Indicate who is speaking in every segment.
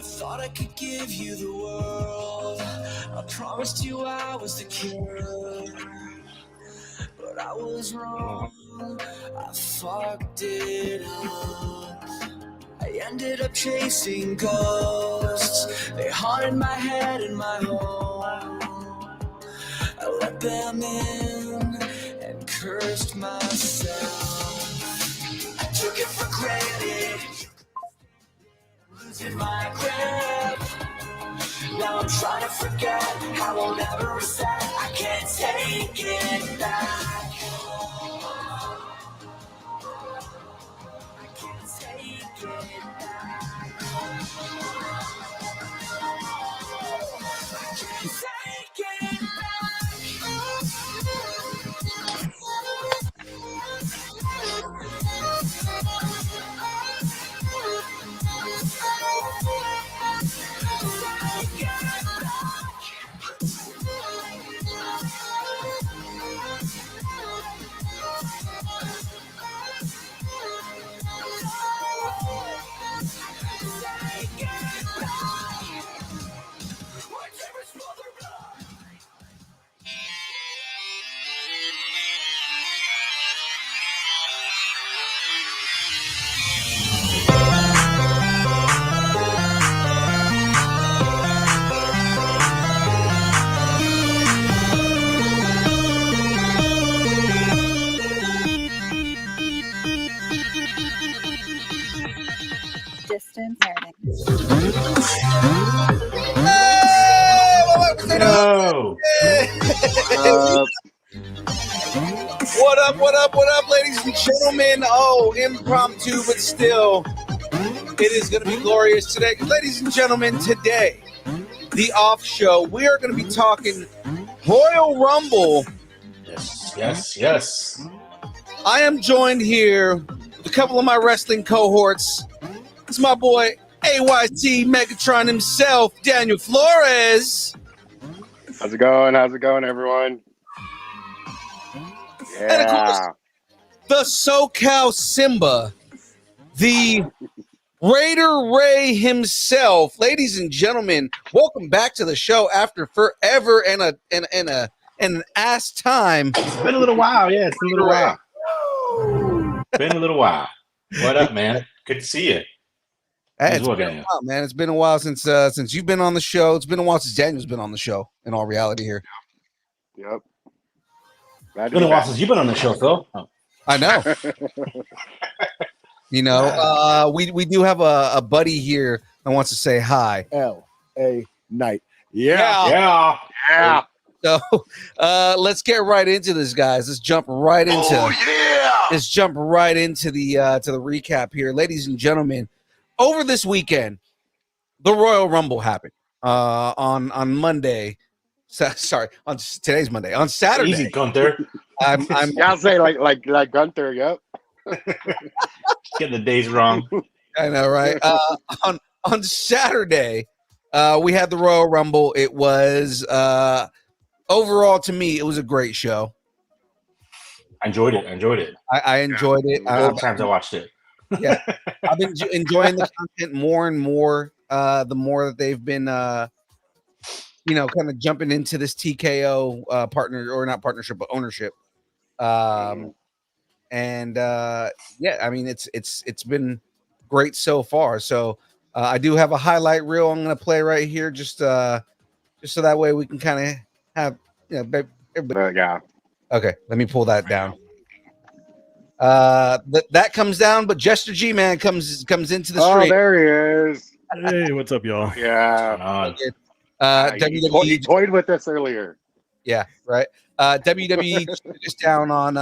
Speaker 1: Thought I could give you the world. I promised you I was the cure, but I was wrong. I fucked it up. I ended up chasing ghosts. They haunted my head and my home. I let them in and cursed myself. I took it for granted, losing my grip. Now I'm trying to forget how I'll never reset. I can't take it back. I can't take it back. I can't take it
Speaker 2: Distance learning.
Speaker 3: No.
Speaker 4: What up, ladies and gentlemen? Oh, impromptu, but still, it is going to be glorious today. Ladies and gentlemen, today, the off show, we are going to be talking Royal Rumble.
Speaker 3: Yes.
Speaker 4: I am joined here with a couple of my wrestling cohorts. It's my boy, AYT Megatron himself, Daniel Flores.
Speaker 5: How's it going, everyone?
Speaker 4: And of course, the SoCal Simba, the Raider Ray himself. Ladies and gentlemen, welcome back to the show after forever and an ass time.
Speaker 3: It's been a little while. Yeah, it's been a little while. Been a little while. What up, man? Good to see you.
Speaker 4: Hey, it's been a while, man. It's been a while since you've been on the show. It's been a while since Daniel's been on the show. In all reality, here.
Speaker 5: Yep.
Speaker 3: It's been a while since you've been on the show, Phil. Oh.
Speaker 4: I know. You know, we do have a buddy here that wants to say hi.
Speaker 6: L.A. Knight.
Speaker 5: Yeah.
Speaker 4: So let's get right into this, guys. Let's jump right into the recap here, ladies and gentlemen. Over this weekend, the Royal Rumble happened on Monday. On today's Monday. On Saturday,
Speaker 3: easy, Gunther.
Speaker 5: I'll say like Gunther. Yep.
Speaker 3: Getting the days wrong.
Speaker 4: I know, right? On Saturday, we had the Royal Rumble. It was overall, to me, it was a great show.
Speaker 3: I enjoyed it.
Speaker 4: I enjoyed it.
Speaker 3: Both times I watched it.
Speaker 4: Yeah, I've been enjoying the content more and more. The more that they've been, kind of jumping into this TKO partner, or not partnership, but ownership. Yeah, I mean, it's been great so far. So I do have a highlight reel I'm going to play right here, just so that way we can kind of have everybody.
Speaker 5: Yeah.
Speaker 4: Okay, let me pull that down. That comes down, but Jester G Man comes into the street.
Speaker 5: Oh, there he is.
Speaker 6: Hey, what's up, y'all?
Speaker 5: Yeah.
Speaker 4: WWE
Speaker 5: He toyed with us earlier.
Speaker 4: Yeah, right. WWE is down on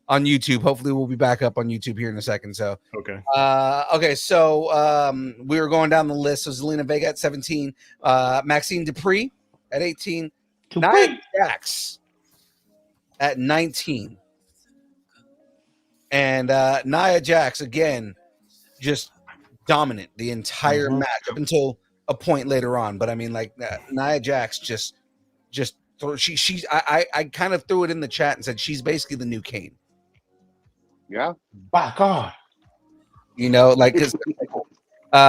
Speaker 4: YouTube. Hopefully, we'll be back up on YouTube here in a second. So okay. So we were going down the list. So Zelina Vega at 17, Maxine Dupree at 18, Nia Jax at 19, and Nia Jax again, just dominant the entire match up until a point later on. But I mean, like Nia Jax just she's I kind of threw it in the chat and said she's basically the new Kane.
Speaker 5: Yeah.
Speaker 3: By God.
Speaker 4: You know, like, because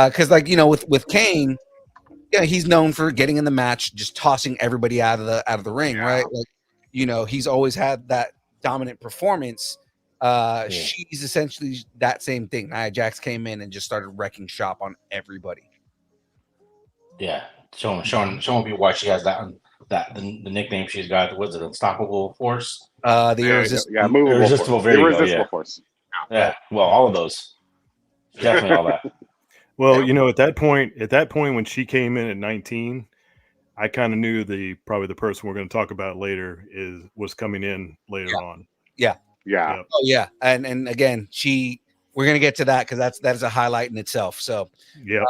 Speaker 4: Because like with Kane, yeah, he's known for getting in the match, just tossing everybody out of the ring, right? Like he's always had that dominant performance. She's essentially that same thing. Nia Jax came in and just started wrecking shop on everybody.
Speaker 3: Yeah, showing people why she has the nickname she's got. Was it Unstoppable Force?
Speaker 4: The
Speaker 3: Irresistible
Speaker 5: Force.
Speaker 3: Yeah, well, all of those, definitely all that.
Speaker 6: Well, at that point when she came in at 19, I kind of knew probably the person we're going to talk about later was coming in later on.
Speaker 4: Yeah.
Speaker 5: Yeah.
Speaker 4: Oh yeah, and again, we're gonna get to that because that is a highlight in itself. So
Speaker 6: yeah,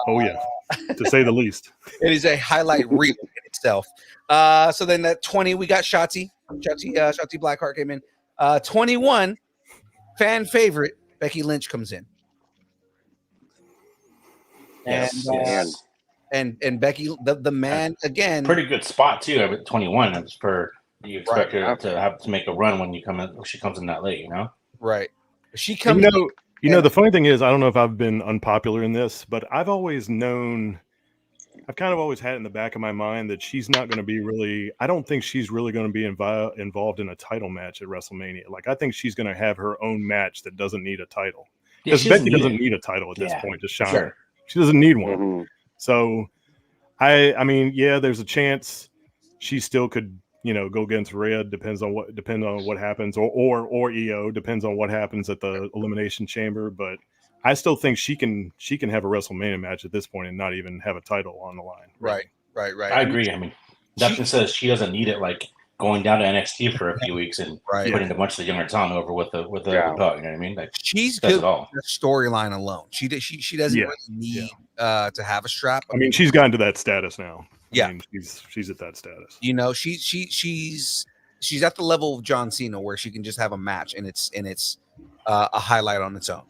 Speaker 6: to say the least,
Speaker 4: it is a highlight reel in itself. So then at 20, we got Shotzi Blackheart came in. 21, fan favorite Becky Lynch comes in. And Becky, the man again,
Speaker 3: pretty good spot too. At 21, it's for you expect her to have to make a run when she comes in that late,
Speaker 4: right? She comes.
Speaker 6: The funny thing is, I don't know if I've been unpopular in this, but I've kind of always had it in the back of my mind that she's not going to be really. I don't think she's really going to be involved in a title match at WrestleMania. Like I think she's going to have her own match that doesn't need a title because Becky doesn't need a title at this point to shine. Sure. She doesn't need one. Mm-hmm. So, I mean, there's a chance she still could, go against Rhea. Depends on what happens, or EO depends on what happens at the Elimination Chamber. But I still think she can have a WrestleMania match at this point and not even have a title on the line.
Speaker 4: Right.
Speaker 3: I agree. I mean, Dustin says she doesn't need it like going down to NXT for a few weeks and putting a bunch of the younger talent over with the belt. You know what I mean? Like
Speaker 4: she's good with the storyline alone. She doesn't really need to have a strap.
Speaker 6: I mean, she's gotten to that status now.
Speaker 4: Yeah,
Speaker 6: I mean, she's at that status.
Speaker 4: She's at the level of John Cena where she can just have a match and it's a highlight on its own.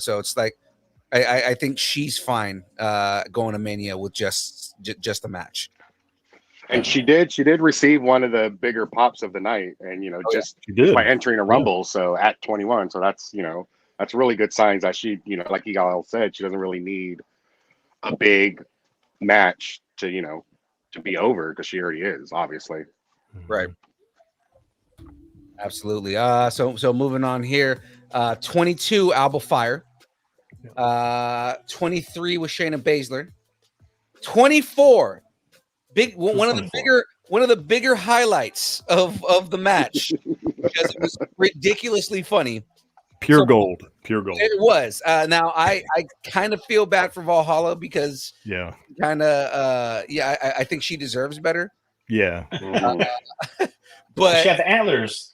Speaker 4: So it's like I think she's fine going to Mania with just a match.
Speaker 5: And she did receive one of the bigger pops of the night, and just by entering a Rumble. So at 21, so that's that's really good signs that she like you all said, she doesn't really need a big match to to be over because she already is, obviously.
Speaker 4: Right. Absolutely. So moving on here, 22 Alba Fire, 23 was Shayna Baszler, 24. One of the bigger highlights of the match because it was ridiculously funny.
Speaker 6: Pure gold.
Speaker 4: It was. Now I kind of feel bad for Valhalla because I think she deserves better.
Speaker 6: Yeah.
Speaker 4: But
Speaker 3: she had the antlers.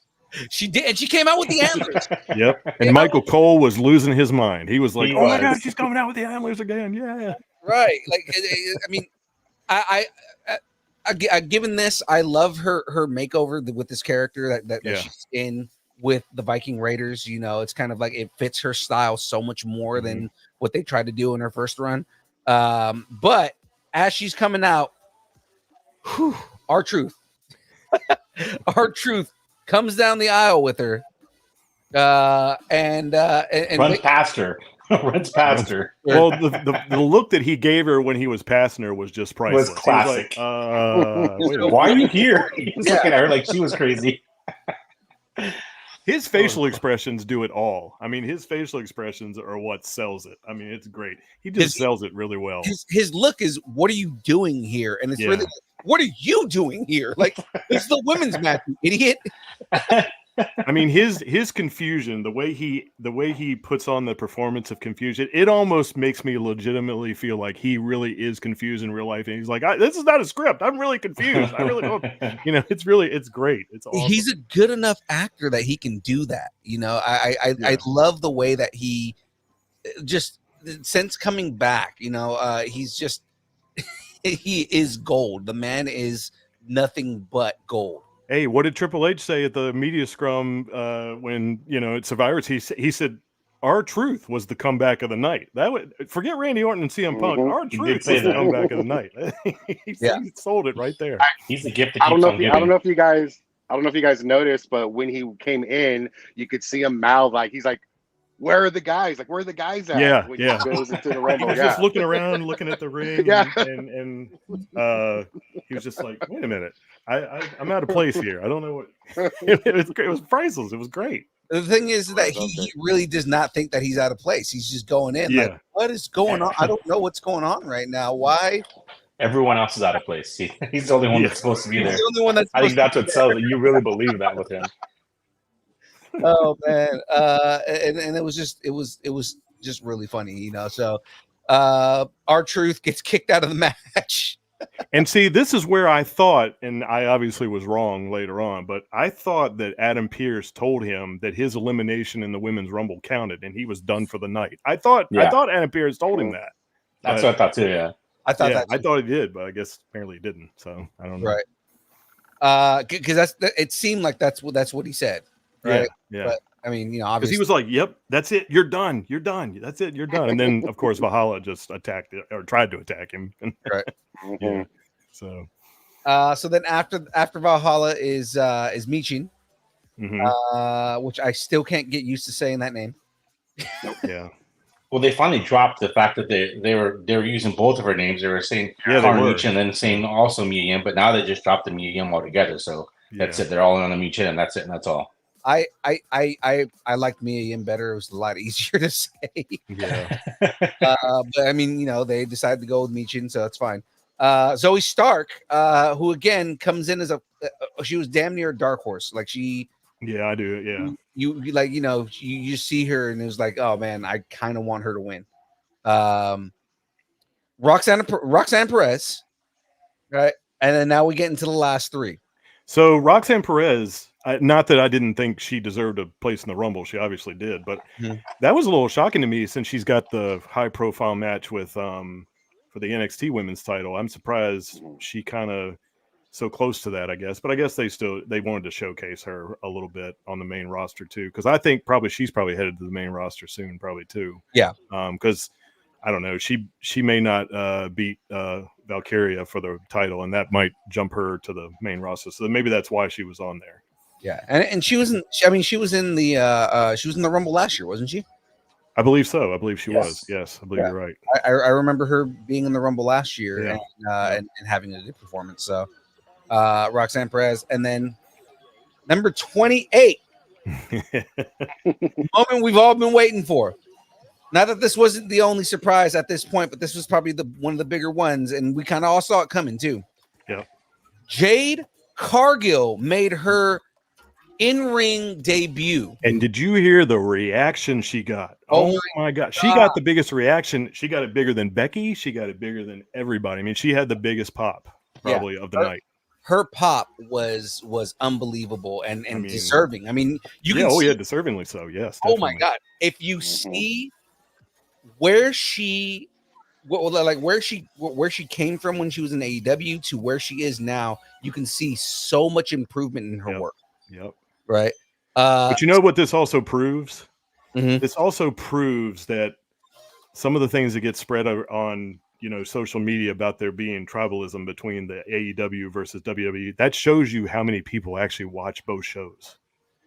Speaker 4: She did, and she came out with the antlers.
Speaker 6: Yep. And Michael Cole was losing his mind. He was like, "Oh my God, she's coming out with the antlers again!" Yeah.
Speaker 4: Right. Like, I mean, I given this, I love her makeover with this character that she's in with the Viking Raiders. It's kind of like it fits her style so much more than what they tried to do in her first run. But as she's coming out, R-Truth comes down the aisle with her, and
Speaker 3: runs past her.
Speaker 6: Well, the look that he gave her when he was passing her was just priceless.
Speaker 3: Was classic. Why are you here? He was looking at her like she was crazy.
Speaker 6: His facial expressions do it all. I mean, his facial expressions are what sells it. I mean, it's great. He just sells it really well.
Speaker 4: His look is, "What are you doing here?" And it's really, "What are you doing here?" Like, it's the women's match, you idiot.
Speaker 6: I mean, his confusion, the way he puts on the performance of confusion, it almost makes me legitimately feel like he really is confused in real life, and he's like, "This is not a script. I'm really confused. I really don't." It's great. It's awesome. He's
Speaker 4: a good enough actor that he can do that. I love the way that he just since coming back. He's just he is gold. The man is nothing but gold.
Speaker 6: Hey, what did Triple H say at the media scrum when at Survivor? He said, "R-Truth was the comeback of the night." Forget Randy Orton and CM Punk. R-Truth was the comeback of the night. He sold it right there.
Speaker 3: He's the gift that
Speaker 5: I don't know if you guys noticed, but when he came in, you could see him mouth like he's like, where are the guys? Like, where are the guys at?
Speaker 6: Yeah,
Speaker 5: when
Speaker 6: yeah.
Speaker 5: He goes into the Rumble.
Speaker 6: He was just looking around, looking at the ring, and he was just like, "Wait a minute, I'm out of place here. I don't know what." It was priceless. It was great.
Speaker 4: The thing is that he really does not think that he's out of place. He's just going in like, what is going on? I don't know what's going on right now. Why?
Speaker 3: Everyone else is out of place. He's the only one that's supposed to be there.
Speaker 4: He's the only one
Speaker 3: I think that's what sells it. You really believe that with him.
Speaker 4: Oh man. And it was just really funny, you know. So R-Truth gets kicked out of the match.
Speaker 6: And see, this is where I thought, and I obviously was wrong later on, but I thought that Adam Pearce told him that his elimination in the Women's Rumble counted and he was done for the night. I thought Adam Pearce told him that.
Speaker 3: That's what I thought too, yeah.
Speaker 4: I thought
Speaker 6: he did, but I guess apparently he didn't. So I don't know.
Speaker 4: Right. Because it seemed like that's what he said. Right.
Speaker 6: Yeah.
Speaker 4: But I mean, you know,
Speaker 6: because
Speaker 4: obviously
Speaker 6: he was like, "Yep, that's it. You're done. You're done. That's it. You're done." And then, of course, Valhalla just attacked it or tried to attack him.
Speaker 4: Right.
Speaker 6: Yeah. So
Speaker 4: then after Valhalla is Michin, which I still can't get used to saying that name.
Speaker 6: Yeah.
Speaker 3: Well, they finally dropped the fact that they were using both of her names. They were saying Michin and then saying also Mia Yim, but now they just dropped the Mia Yim altogether. So that's it. They're all in on the Michin, and that's it, and that's all.
Speaker 4: I liked Mia Yim better. It was a lot easier to say.
Speaker 6: Yeah.
Speaker 4: But I mean, you know, they decided to go with Michin, so that's fine. Zoe Stark, who again comes in as she was damn near a dark horse. Like she.
Speaker 6: Yeah, I do. Yeah.
Speaker 4: You like, you know, you see her and it was like, oh man, I kind of want her to win. Roxanne Perez, right? And then now we get into the last three.
Speaker 6: So Roxanne Perez, not that I didn't think she deserved a place in the Rumble. She obviously did, but that was a little shocking to me since she's got the high profile match with for the NXT women's title. I'm surprised she kind of so close to that, I guess. But I guess they wanted to showcase her a little bit on the main roster too, because I think she's probably headed to the main roster soon, probably too.
Speaker 4: Yeah.
Speaker 6: Because I don't know, she may not beat Valkyria for the title, and that might jump her to the main roster. So maybe that's why she was on there.
Speaker 4: Yeah, and she was in. I mean, she was in the Rumble last year, wasn't she?
Speaker 6: I believe so. I believe she was. Yes, I believe you're right.
Speaker 4: I remember her being in the Rumble last year and having a good performance. So Roxanne Perez, and then number 28, moment we've all been waiting for. Not that this wasn't the only surprise at this point, but this was probably one of the bigger ones, and we kind of all saw it coming too.
Speaker 6: Yeah.
Speaker 4: Jade Cargill made her in-ring debut.
Speaker 6: And did you hear the reaction she got? Oh my God. She got the biggest reaction. She got it bigger than Becky. She got it bigger than everybody. I mean, she had the biggest pop probably of the night.
Speaker 4: Her pop was unbelievable and deserving. I mean, you can see,
Speaker 6: deservingly so. Yes.
Speaker 4: Definitely. Oh my God. If you see where she came from when she was in AEW to where she is now, you can see so much improvement in her work.
Speaker 6: Yep.
Speaker 4: Right.
Speaker 6: But you know what this also proves?
Speaker 4: Mm-hmm.
Speaker 6: This also proves that some of the things that get spread on, social media about there being tribalism between the AEW versus WWE, that shows you how many people actually watch both shows.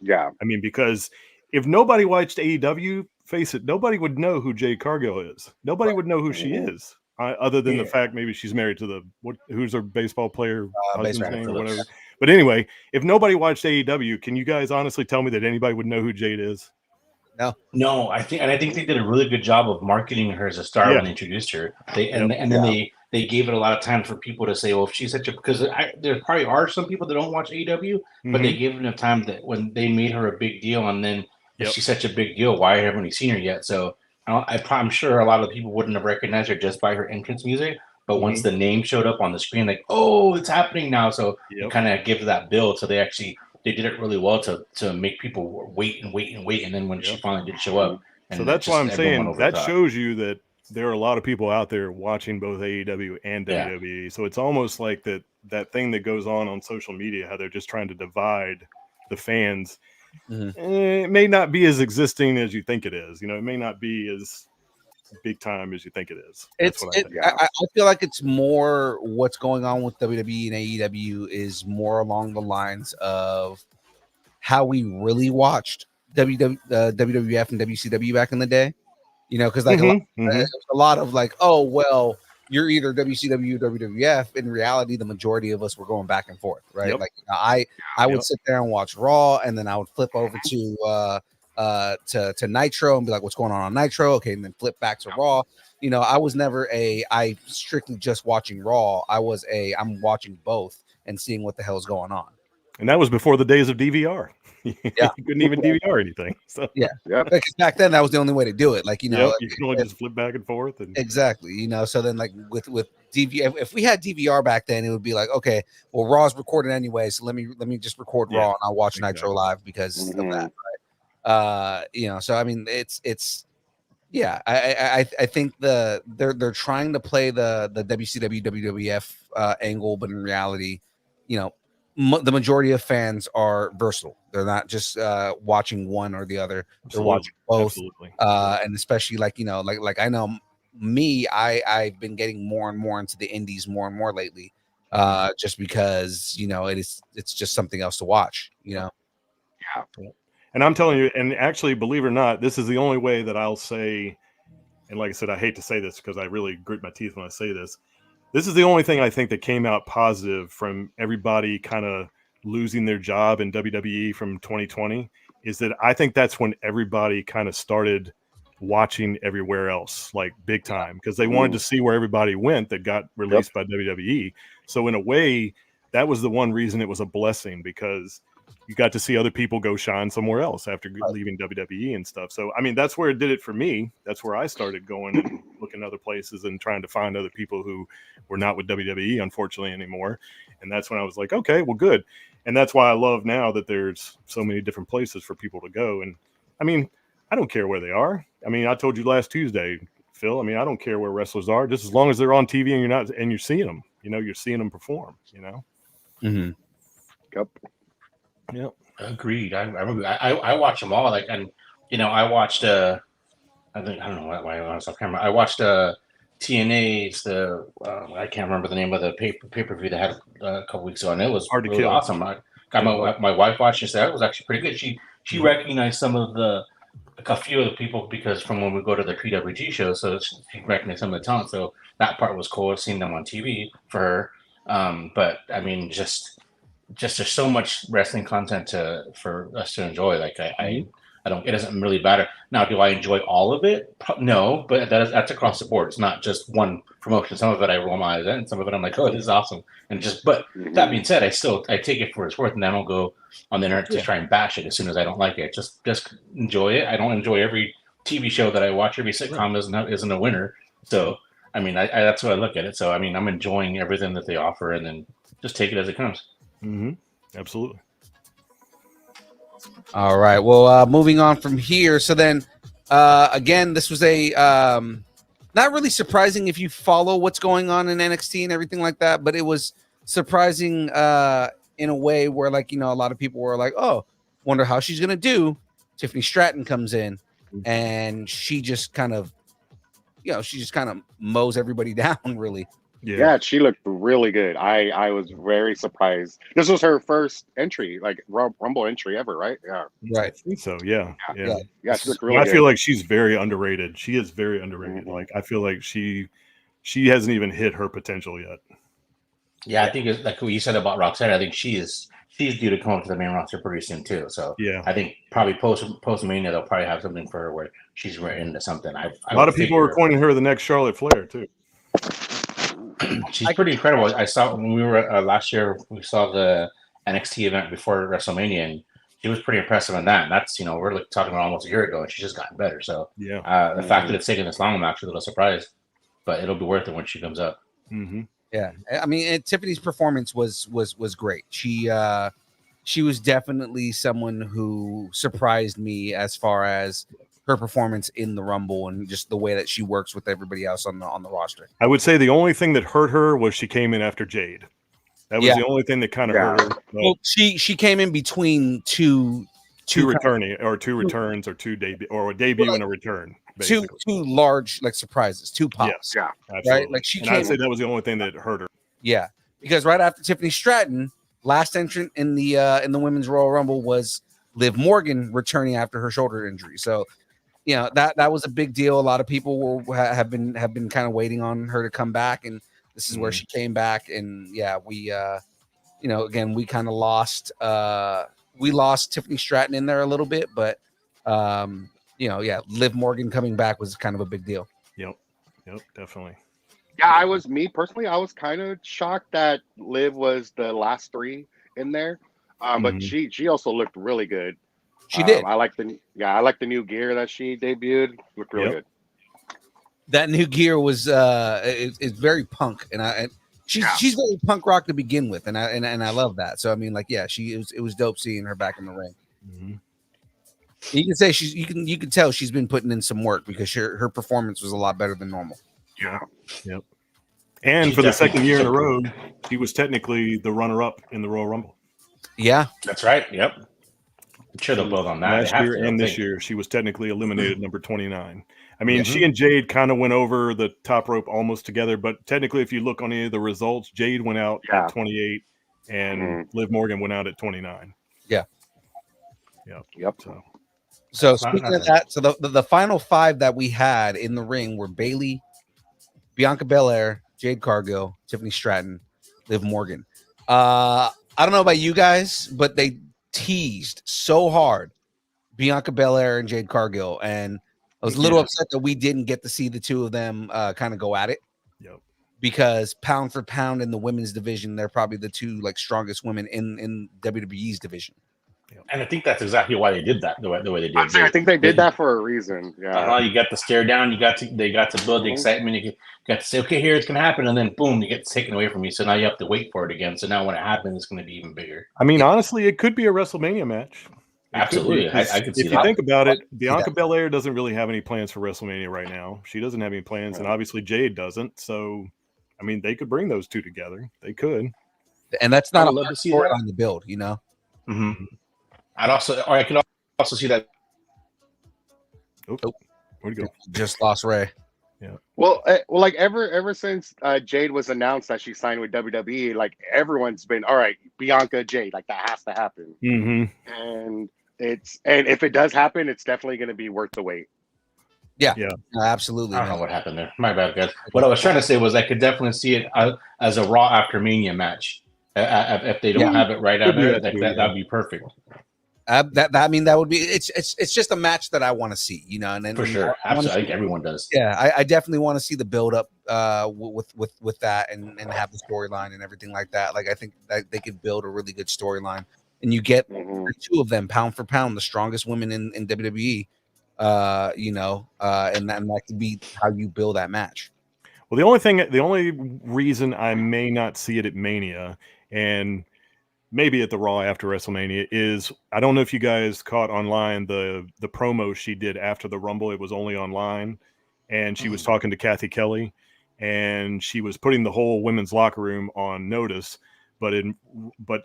Speaker 5: Yeah.
Speaker 6: I mean, because if nobody watched AEW, face it, nobody would know who Jade Cargill is. Nobody would know who she is, other than the fact maybe she's married to who's her baseball player husband's name or whatever. But anyway, if nobody watched AEW, can you guys honestly tell me that anybody would know who Jade is?
Speaker 3: No, I think they did a really good job of marketing her as a star when they introduced her. They gave it a lot of time for people to say, well, if she's such a, because there probably are some people that don't watch AEW, but they gave enough time that when they made her a big deal, and then if she's such a big deal, why haven't we seen her yet? So I'm sure a lot of the people wouldn't have recognized her just by her entrance music, but once the name showed up on the screen, like, oh, it's happening now. So it kind of gives that build. So they did it really well to make people wait. And then when she finally did show up.
Speaker 6: So that's why I'm saying that shows you that there are a lot of people out there watching both AEW and WWE. So it's almost like that thing that goes on social media, how they're just trying to divide the fans. It may not be as existing as you think it is. It may not be as big time as you think it is.
Speaker 4: I feel like it's more what's going on with WWE and AEW is more along the lines of how we really watched WWF and WCW back in the day. You know, because like a lot of like, oh well, you're either WCW or WWF. In reality, the majority of us were going back and forth, right?
Speaker 6: Yep.
Speaker 4: Like I would sit there and watch Raw, and then I would flip over to Nitro and be like, what's going on Nitro? Okay, and then flip back to Raw. You know, I was never I strictly just watching Raw. I'm watching both and seeing what the hell's going on.
Speaker 6: And that was before the days of DVR.
Speaker 4: Yeah,
Speaker 6: you couldn't even DVR anything. So
Speaker 4: yeah. Because back then that was the only way to do it. Like, you know,
Speaker 6: you can only just flip back and forth. And
Speaker 4: exactly. You know, so then like with DVR, if we had DVR back then, it would be like, okay, well, Raw's recorded anyway, so let me just record Raw and I'll watch Nitro live because of that. Right? You know, so I mean, it's yeah. I think they're trying to play the WCW WWF angle, but in reality, you know, the majority of fans are versatile. They're not just watching one or the other. They're watching both. And especially like, you know, like I know me, I've been getting more and more into the indies more and more lately. Just because, you know, it's just something else to watch, you know.
Speaker 6: Yeah. And I'm telling you, and actually, believe it or not, this is the only way that I'll say, and like I said, I hate to say this because I really grit my teeth when I say this. This is the only thing I think that came out positive from everybody kind of losing their job in WWE from 2020 is that I think that's when everybody kind of started watching everywhere else, like big time, because they wanted to see where everybody went that got released by WWE. So in a way, that was the one reason it was a blessing, because you got to see other people go shine somewhere else after leaving WWE and stuff. So, I mean, that's where it did it for me. That's where I started going and looking other places and trying to find other people who were not with WWE, unfortunately, anymore. And that's when I was like, okay, well, good. And that's why I love now that there's so many different places for people to go. And I mean, I don't care where they are. I mean, I told you last Tuesday, Phil, I mean, I don't care where wrestlers are, just as long as they're on TV and you're seeing them, you know, you're seeing them perform, you know?
Speaker 4: Mm-hmm.
Speaker 5: Yep.
Speaker 6: Yeah,
Speaker 3: agreed. I remember I watch them all. Like, and you know, I watched I don't know why I was off camera. I watched TNA's I can't remember the name of the pay-per-view they had a couple weeks ago, and it was really awesome. I got my wife watching. That was actually pretty good. She recognized some of a few of the people because from when we go to the PWG show, so she recognized some of the talent. So that part was cool. Seeing them on TV for her. But I mean, just there's so much wrestling content for us to enjoy. Like I don't. It doesn't really matter. Now, do I enjoy all of it? No, but that's across the board. It's not just one promotion. Some of it I roll my eyes at, and some of it I'm like, oh, this is awesome. And but that being said, I take it for its worth, and I don't go on the internet to try and bash it as soon as I don't like it. Just enjoy it. I don't enjoy every TV show that I watch. Every sitcom isn't a winner. So I mean, I that's what I look at it. So I mean, I'm enjoying everything that they offer, and then just take it as it comes.
Speaker 6: Mm-hmm. Absolutely.
Speaker 4: All right. Well, moving on from here. So then, again, this was a not really surprising if you follow what's going on in NXT and everything like that, but it was surprising in a way where, like, you know, a lot of people were like, "Oh, wonder how she's gonna do." Tiffany Stratton comes in, and she just kind of mows everybody down, really.
Speaker 5: Yeah, she looked really good. I was very surprised. This was her first entry, like Rumble entry ever, right? Yeah.
Speaker 4: Right.
Speaker 6: I think so. Yeah.
Speaker 5: She looked really
Speaker 6: I
Speaker 5: good.
Speaker 6: feel like she's very underrated. She is very underrated.
Speaker 5: Mm-hmm.
Speaker 6: Like, I feel like she hasn't even hit her potential yet.
Speaker 3: Yeah, I think it's like what you said about Roxanne. I think she's due to come up to the main roster pretty soon too. So
Speaker 6: yeah,
Speaker 3: I think probably post Mania they'll probably have something for her where she's written into something. A
Speaker 6: lot of people are coining her the next Charlotte Flair too.
Speaker 3: She's pretty incredible. I saw when we were last year. We saw the NXT event before WrestleMania, and she was pretty impressive in that. And that's we're like talking about almost a year ago, and she's just gotten better. So
Speaker 6: yeah,
Speaker 3: the fact that it's taken this long, I'm actually a little surprised, but it'll be worth it when she comes up.
Speaker 6: Mm-hmm.
Speaker 4: Yeah, I mean, Tiffany's performance was great. She was definitely someone who surprised me as far as her performance in the Rumble and just the way that she works with everybody else on the roster.
Speaker 6: I would say the only thing that hurt her was she came in after Jade. That was the only thing that kind of hurt her.
Speaker 4: Well, she came in between two
Speaker 6: returning or two returns or two debut or a debut and a return.
Speaker 4: Basically. Two large like surprises, two pops.
Speaker 5: Yeah,
Speaker 6: absolutely.
Speaker 4: Right. Like
Speaker 6: I'd say that was the only thing that hurt her.
Speaker 4: Yeah, because right after Tiffany Stratton, last entrant in the Women's Royal Rumble was Liv Morgan returning after her shoulder injury. So, you know, that was a big deal. A lot of people have been kind of waiting on her to come back, and this is where she came back. And yeah, we you know, again, we kind of lost Tiffany Stratton in there a little bit, but you know, yeah, Liv Morgan coming back was kind of a big deal.
Speaker 6: Yep, definitely.
Speaker 5: Yeah, I was kind of shocked that Liv was the last 3 in there, but she also looked really good.
Speaker 4: She did.
Speaker 5: I like the new gear that she debuted. Looked really good.
Speaker 4: That new gear was it's very punk, and she's very punk rock to begin with, and I love that. So I mean, like, yeah, it was dope seeing her back in the ring.
Speaker 6: Mm-hmm.
Speaker 4: You can say you can tell she's been putting in some work because her performance was a lot better than normal.
Speaker 5: Yeah.
Speaker 6: Yep. And for the second year in a row, she was technically the runner-up in the Royal Rumble.
Speaker 4: Yeah,
Speaker 3: that's right. Yep. I'm sure they'll build on that.
Speaker 6: Last year and this year, she was technically eliminated number 29. I mean, she and Jade kind of went over the top rope almost together, but technically, if you look on any of the results, Jade went out at 28 and Liv Morgan went out at 29.
Speaker 4: Yeah.
Speaker 5: Yep.
Speaker 4: So speaking of that, so the final 5 that we had in the ring were Bayley, Bianca Belair, Jade Cargill, Tiffany Stratton, Liv Morgan. I don't know about you guys, but they teased so hard Bianca Belair and Jade Cargill, and I was a little upset that we didn't get to see the two of them kind of go at it.
Speaker 6: Yep.
Speaker 4: Because pound for pound in the women's division, they're probably the 2 like strongest women in WWE's division.
Speaker 3: And I think that's exactly why they did that the way they did.
Speaker 5: I think they did that for a reason. Yeah.
Speaker 3: You got the stare down. They got to build the excitement. You got to say, okay, here it's going to happen, and then boom, it gets taken away from you. So now you have to wait for it again. So now when it happens, it's going to be even bigger.
Speaker 6: I mean, honestly, it could be a WrestleMania match.
Speaker 3: Absolutely, I could see that.
Speaker 6: If you think about it, Bianca Belair doesn't really have any plans for WrestleMania right now. She doesn't have any plans, and obviously Jade doesn't. So, I mean, they could bring those 2 together. They could,
Speaker 4: and that's not a lot to see on the build, you know.
Speaker 3: Mm-hmm. I could also see that.
Speaker 6: Oh, where'd he go?
Speaker 4: Just lost Ray.
Speaker 6: Yeah.
Speaker 5: Well, like ever since Jade was announced that she signed with WWE, like everyone's been all right. Bianca, Jade, like that has to happen.
Speaker 6: Mm-hmm.
Speaker 5: And if it does happen, it's definitely going to be worth the wait.
Speaker 4: Yeah, absolutely.
Speaker 3: I don't know what happened there. My bad, guys. What I was trying to say was I could definitely see it as a Raw after Mania match. If they don't have it right out there, that'd be perfect.
Speaker 4: That would be it's just a match that I want to see, you know, and then
Speaker 3: for sure, absolutely, I think everyone does.
Speaker 4: Yeah, I definitely want to see the build up with that and have the storyline and everything like that. Like, I think that they could build a really good storyline, and you get the 2 of them pound for pound, the strongest women in WWE, you know, and that could be how you build that match.
Speaker 6: Well, the only reason I may not see it at Mania and maybe at the Raw after WrestleMania is, I don't know if you guys caught online the promo she did after the Rumble. It was only online, and she was talking to Kathy Kelly, and she was putting the whole women's locker room on notice. But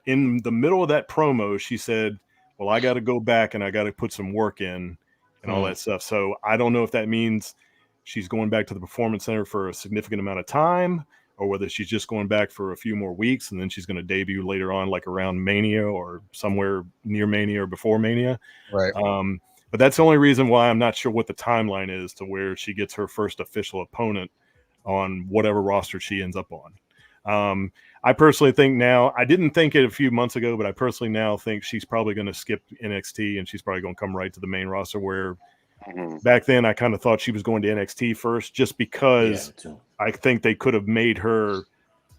Speaker 6: in the middle of that promo, she said, well, I got to go back and I got to put some work in and all that stuff. So I don't know if that means she's going back to the Performance Center for a significant amount of time, or whether she's just going back for a few more weeks and then she's going to debut later on, like around Mania or somewhere near Mania or before Mania.
Speaker 4: Right.
Speaker 6: But that's the only reason why I'm not sure what the timeline is to where she gets her first official opponent on whatever roster she ends up on. I personally think now, I didn't think it a few months ago, but I personally now think she's probably going to skip NXT and she's probably going to come right to the main roster, where back then I kind of thought she was going to NXT first, just because I think they could have made her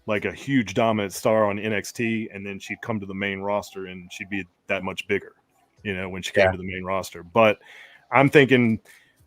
Speaker 6: like a huge dominant star on NXT, and then she'd come to the main roster and she'd be that much bigger, you know, when she came to the main roster. But I'm thinking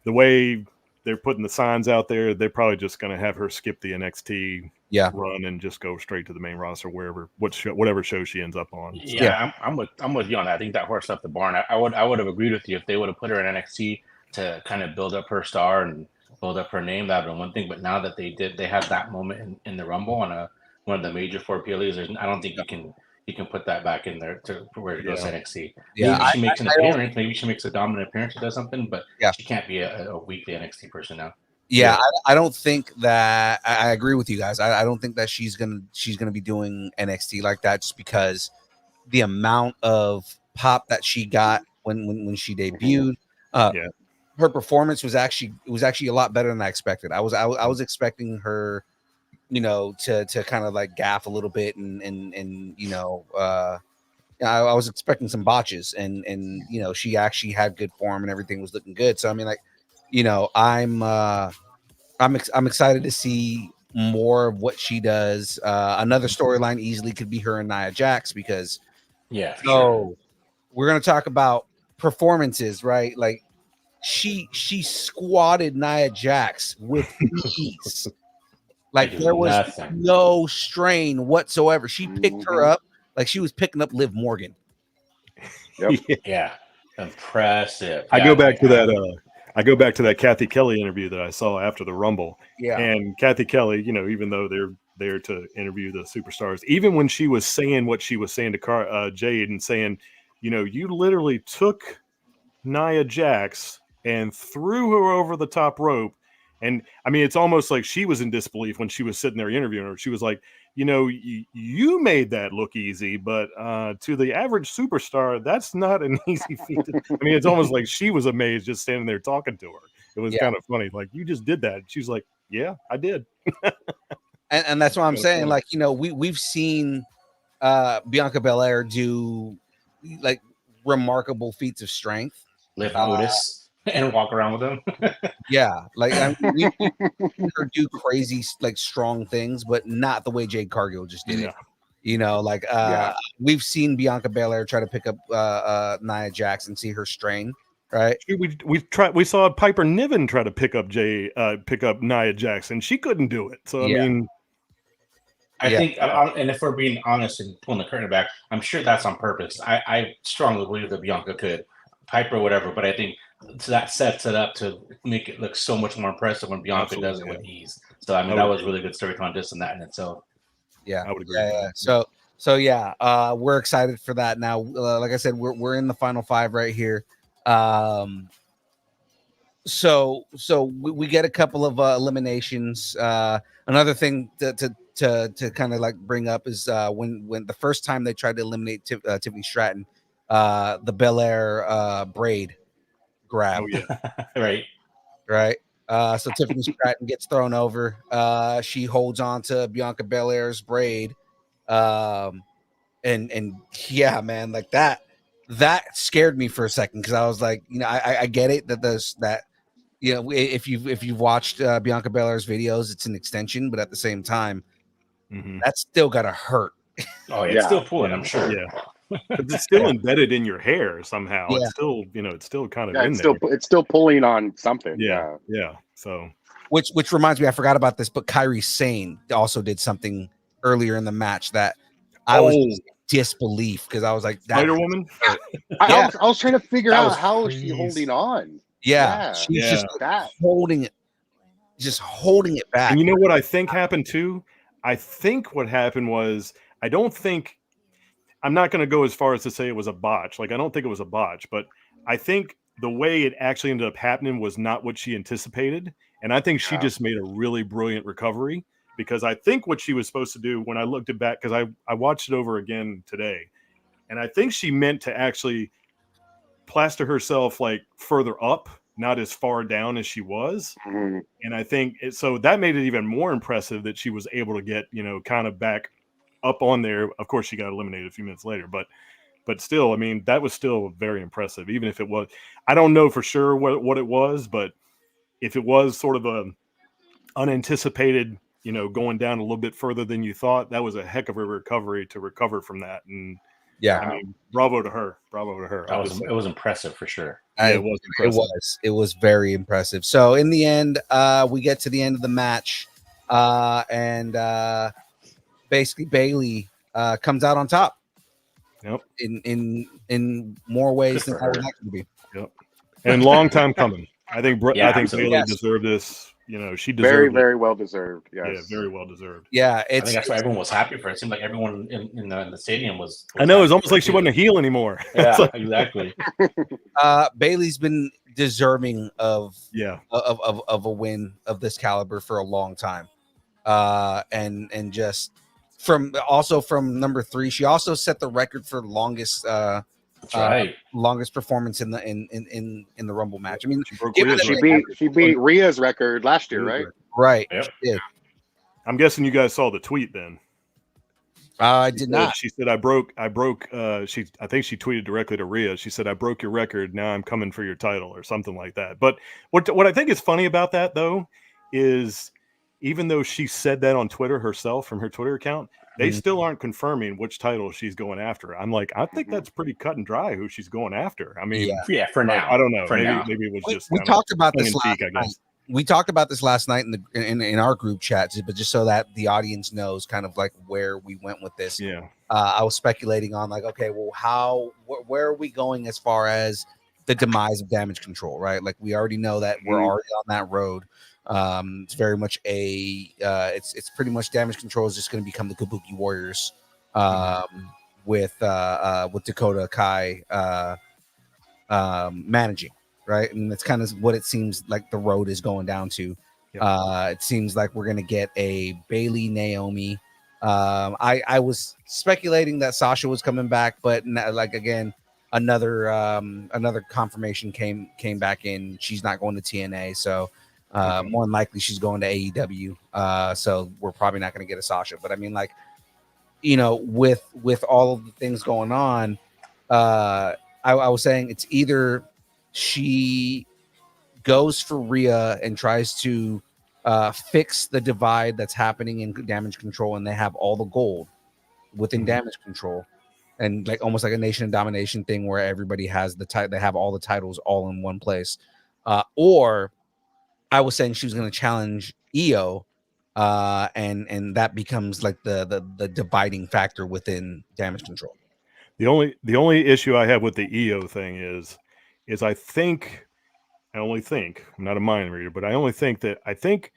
Speaker 6: the way they're putting the signs out there, they're probably just going to have her skip the NXT run and just go straight to the main roster, whatever show she ends up on.
Speaker 3: Yeah, I'm with you on that. I think that horse left the barn. I would have agreed with you if they would have put her in NXT to kind of build up her star and build up her name. That would have been one thing. But now that they had that moment in the Rumble on one of the major 4 PLEs, I don't think you can put that back in there to where it goes to NXT.
Speaker 4: Yeah,
Speaker 3: maybe she makes an appearance. Maybe she makes a dominant appearance or does something, but she can't be a weekly NXT person now.
Speaker 4: Yeah, I don't think that I agree with you guys. I don't think that she's gonna be doing NXT like that, just because the amount of pop that she got when she debuted. Her performance was actually a lot better than I expected. I was expecting her, to kind of like gaff a little bit and I was expecting some botches and she actually had good form and everything was looking good. So I mean, like, I'm excited to see more of what she does. Another storyline easily could be her and Nia Jax because we're gonna talk about performances, right? Like she squatted Nia Jax with ease. Like there was no strain whatsoever. She picked her up like she was picking up Liv Morgan.
Speaker 5: Yep.
Speaker 3: Yeah. Impressive.
Speaker 6: I go back to that Kathy Kelly interview that I saw after the Rumble.
Speaker 4: Yeah.
Speaker 6: And Kathy Kelly, even though they're there to interview the superstars, even when she was saying what she was saying to Jade and saying, you literally took Nia Jax and threw her over the top rope. And I mean, it's almost like she was in disbelief when she was sitting there interviewing her. She was like, you made that look easy, but to the average superstar, that's not an easy feat. I mean, it's almost like she was amazed just standing there talking to her. It was kind of funny. Like, you just did that. She's like, yeah, I did.
Speaker 4: and that's what I'm saying. Like, we've seen Bianca Belair do like remarkable feats of strength.
Speaker 3: Lift Otis and walk around with him.
Speaker 4: Yeah, like we've seen her do crazy, like strong things, but not the way Jade Cargill just did it. We've seen Bianca Belair try to pick up Nia Jax and see her strain. Right.
Speaker 6: We saw Piper Niven try to pick up Nia Jax, and she couldn't do it. So I mean,
Speaker 3: I think, and if we're being honest and pulling the curtain back, I'm sure that's on purpose. I strongly believe that Bianca could, Piper, whatever, but I think that sets it up to make it look so much more impressive when Bianca does it with ease. So I mean, that was really good storytelling just in that in itself.
Speaker 4: Yeah,
Speaker 6: I would agree.
Speaker 4: Yeah. So we're excited for that now. Like I said, we're in the final five right here. So we get a couple of eliminations. Another thing to kind of like bring up is when the first time they tried to eliminate Tiffany Stratton, the Belair braid grab.
Speaker 6: Oh yeah,
Speaker 4: right. So Tiffany Stratton gets thrown over. She holds on to Bianca Belair's braid, and yeah, man, like that scared me for a second because I was like, I get it that if you've watched Bianca Belair's videos, it's an extension, but at the same time, that's still gotta hurt.
Speaker 3: Oh, it's still pulling, I'm sure.
Speaker 6: Yeah. But it's still embedded in your hair somehow.
Speaker 4: Yeah.
Speaker 6: It's still, it's still kind of in there.
Speaker 5: It's still pulling on something.
Speaker 6: Yeah. So,
Speaker 4: which reminds me, I forgot about this, but Kairi Sane also did something earlier in the match that I was in disbelief because I was like,
Speaker 6: Spider Woman.
Speaker 5: I was trying to figure out how is she holding on.
Speaker 4: She's just holding it back.
Speaker 6: And you know what I think happened too? I think what happened was I'm not going to go as far as to say it was a botch. Like, I don't think it was a botch, but I think the way it actually ended up happening was not what she anticipated. And I think she just made a really brilliant recovery because I think what she was supposed to do when I looked it back, because I watched it over again today, and I think she meant to actually plaster herself like further up, not as far down as she was.
Speaker 5: Mm-hmm.
Speaker 6: And I think so that made it even more impressive that she was able to get, kind of back up on there. Of course, she got eliminated a few minutes later, but still, I mean, that was still very impressive, even if it was, I don't know for sure what it was, but if it was sort of a unanticipated, going down a little bit further than you thought, that was a heck of a recovery to recover from that. And I mean, bravo to her.
Speaker 3: It was impressive for sure.
Speaker 6: It was impressive.
Speaker 4: It was very impressive. So in the end, we get to the end of the match, and basically Bayley comes out on top.
Speaker 6: Yep.
Speaker 4: In more ways than I would like to be.
Speaker 6: Yep. And long time coming. I think Bayley deserved this. She deserved
Speaker 5: very,
Speaker 6: it.
Speaker 5: very well deserved. Yes.
Speaker 6: Yeah, very well deserved.
Speaker 4: Yeah,
Speaker 3: I think that's why everyone was happy for it. It seemed like everyone in the stadium was
Speaker 6: I know, it was almost like she wasn't a heel anymore.
Speaker 3: Yeah, exactly.
Speaker 4: Bayley's been deserving of a win of this caliber for a long time. And just from number 3, she also set the record for longest
Speaker 3: That's right.
Speaker 4: Longest performance in the Rumble match. I mean,
Speaker 5: she beat Rhea's record last year, right?
Speaker 4: Right.
Speaker 3: Yep.
Speaker 4: She did.
Speaker 6: I'm guessing you guys saw the tweet then.
Speaker 4: I did not.
Speaker 6: She said, I broke. I think she tweeted directly to Rhea. She said, I broke your record. Now I'm coming for your title or something like that. But what I think is funny about that, though, is even though she said that on Twitter herself from her Twitter account, they still aren't confirming which title she's going after. I'm like, I think that's pretty cut and dry who she's going after. I mean,
Speaker 3: yeah, for now.
Speaker 6: I don't know. Maybe it was just.
Speaker 4: We talked about this last
Speaker 6: night.
Speaker 4: We talked about this last night in our group chat, but just so that the audience knows kind of like where we went with this.
Speaker 6: Yeah.
Speaker 4: I was speculating on like, okay, well, where are we going as far as the demise of Damage Control, right? Like we already know that we're already on that road. It's very much it's pretty much Damage Control is just going to become the Kabuki Warriors with Dakota Kai managing. Right, and that's kind of what it seems like the road is going down to. Yep. It seems like we're gonna get a Bayley Naomi. I was speculating that Sasha was coming back, but like again, another confirmation came back in. She's not going to TNA, so more than likely she's going to AEW. So we're probably not gonna get a Sasha. But I mean, like, you know, with all of the things going on, I was saying it's either she goes for Rhea and tries to fix the divide that's happening in Damage Control, and they have all the gold within Damage Control, and like almost like a Nation of Domination thing where everybody has they have all the titles all in one place. Or I was saying she was going to challenge Io, and that becomes like the dividing factor within Damage Control.
Speaker 6: The only issue I have with the Io thing is I only think, I'm not a mind reader, but I think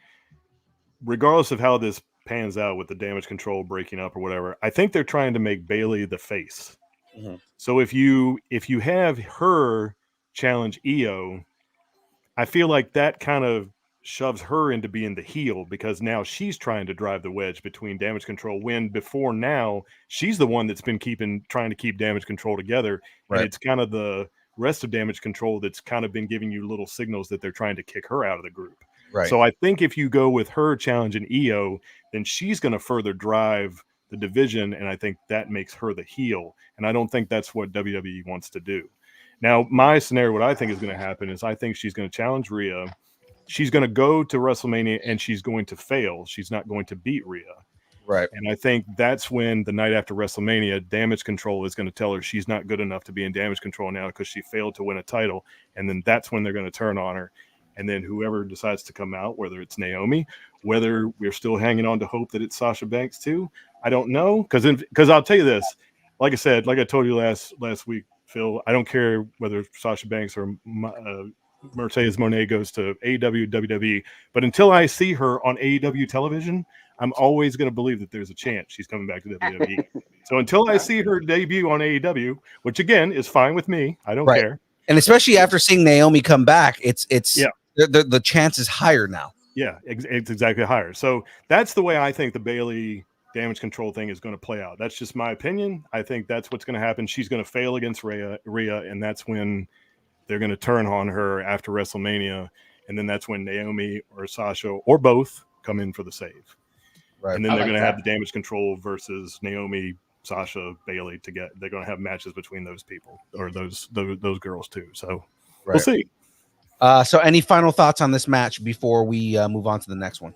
Speaker 6: regardless of how this pans out with the Damage Control breaking up or whatever, I think they're trying to make Bayley the face. Mm-hmm. So if you have her challenge Io, I feel like that kind of shoves her into being the heel because now she's trying to drive the wedge between Damage Control when before now she's the one that's been trying to keep Damage Control together. Right. And it's kind of the rest of Damage Control that's kind of been giving you little signals that they're trying to kick her out of the group. Right. So I think if you go with her challenging Io, then she's going to further drive the division, and I think that makes her the heel. And I don't think that's what WWE wants to do. Now, my scenario, what I think is going to happen is I think she's going to challenge Rhea. She's going to go to WrestleMania and she's going to fail. She's not going to beat Rhea.
Speaker 4: Right.
Speaker 6: And I think that's when the night after WrestleMania, Damage Control is going to tell her she's not good enough to be in Damage Control now because she failed to win a title. And then that's when they're going to turn on her. And then whoever decides to come out, whether it's Naomi, whether we're still hanging on to hope that it's Sasha Banks too, I don't know. Because I'll tell you this, like I said, like I told you last week, Phil, I don't care whether Sasha Banks or Mercedes Moné goes to AEW, WWE, but until I see her on AEW television, I'm always going to believe that there's a chance she's coming back to WWE. So until I see her debut on AEW, which again is fine with me, I don't care.
Speaker 4: And especially after seeing Naomi come back, it's the chance is higher now.
Speaker 6: Yeah, it's exactly higher. So that's the way I think the Bayley Damage Control thing is going to play out. That's just my opinion. I think that's what's going to happen. She's going to fail against Rhea, and that's when they're going to turn on her after WrestleMania, and then that's when Naomi or Sasha or both come in for the save. Right. And then they're going to have the Damage Control versus Naomi, Sasha, Bayley to get. They're going to have matches between those people or those girls too. So we'll see.
Speaker 4: So any final thoughts on this match before we move on to the next one?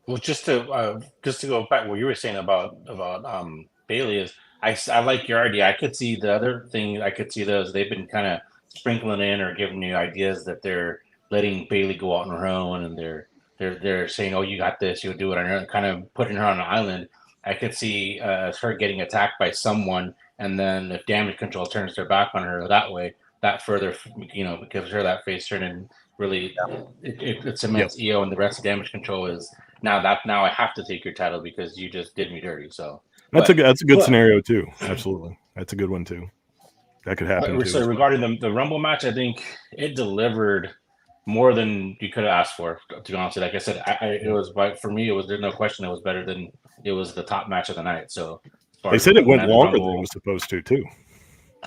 Speaker 3: Well, just to go back what you were saying about Bayley is I like your idea. I could see the other thing. I could see those they've been kind of sprinkling in or giving you ideas that they're letting Bayley go out on her own and they're saying, oh, you got this, you'll do it, and kind of putting her on an island. I could see her getting attacked by someone, and then if Damage Control turns their back on her that way, that further, gives her that face turn, and really it cements Io and the rest of Damage Control is now I have to take your title because you just did me dirty. So
Speaker 6: that's a good scenario too. Absolutely, that's a good one too. That could happen too.
Speaker 3: So regarding the Rumble match, I think it delivered more than you could have asked for. To be honest, like I said, it was for me. There's no question it was better than it was the top match of the night. So
Speaker 6: they said it went longer than it was supposed to too.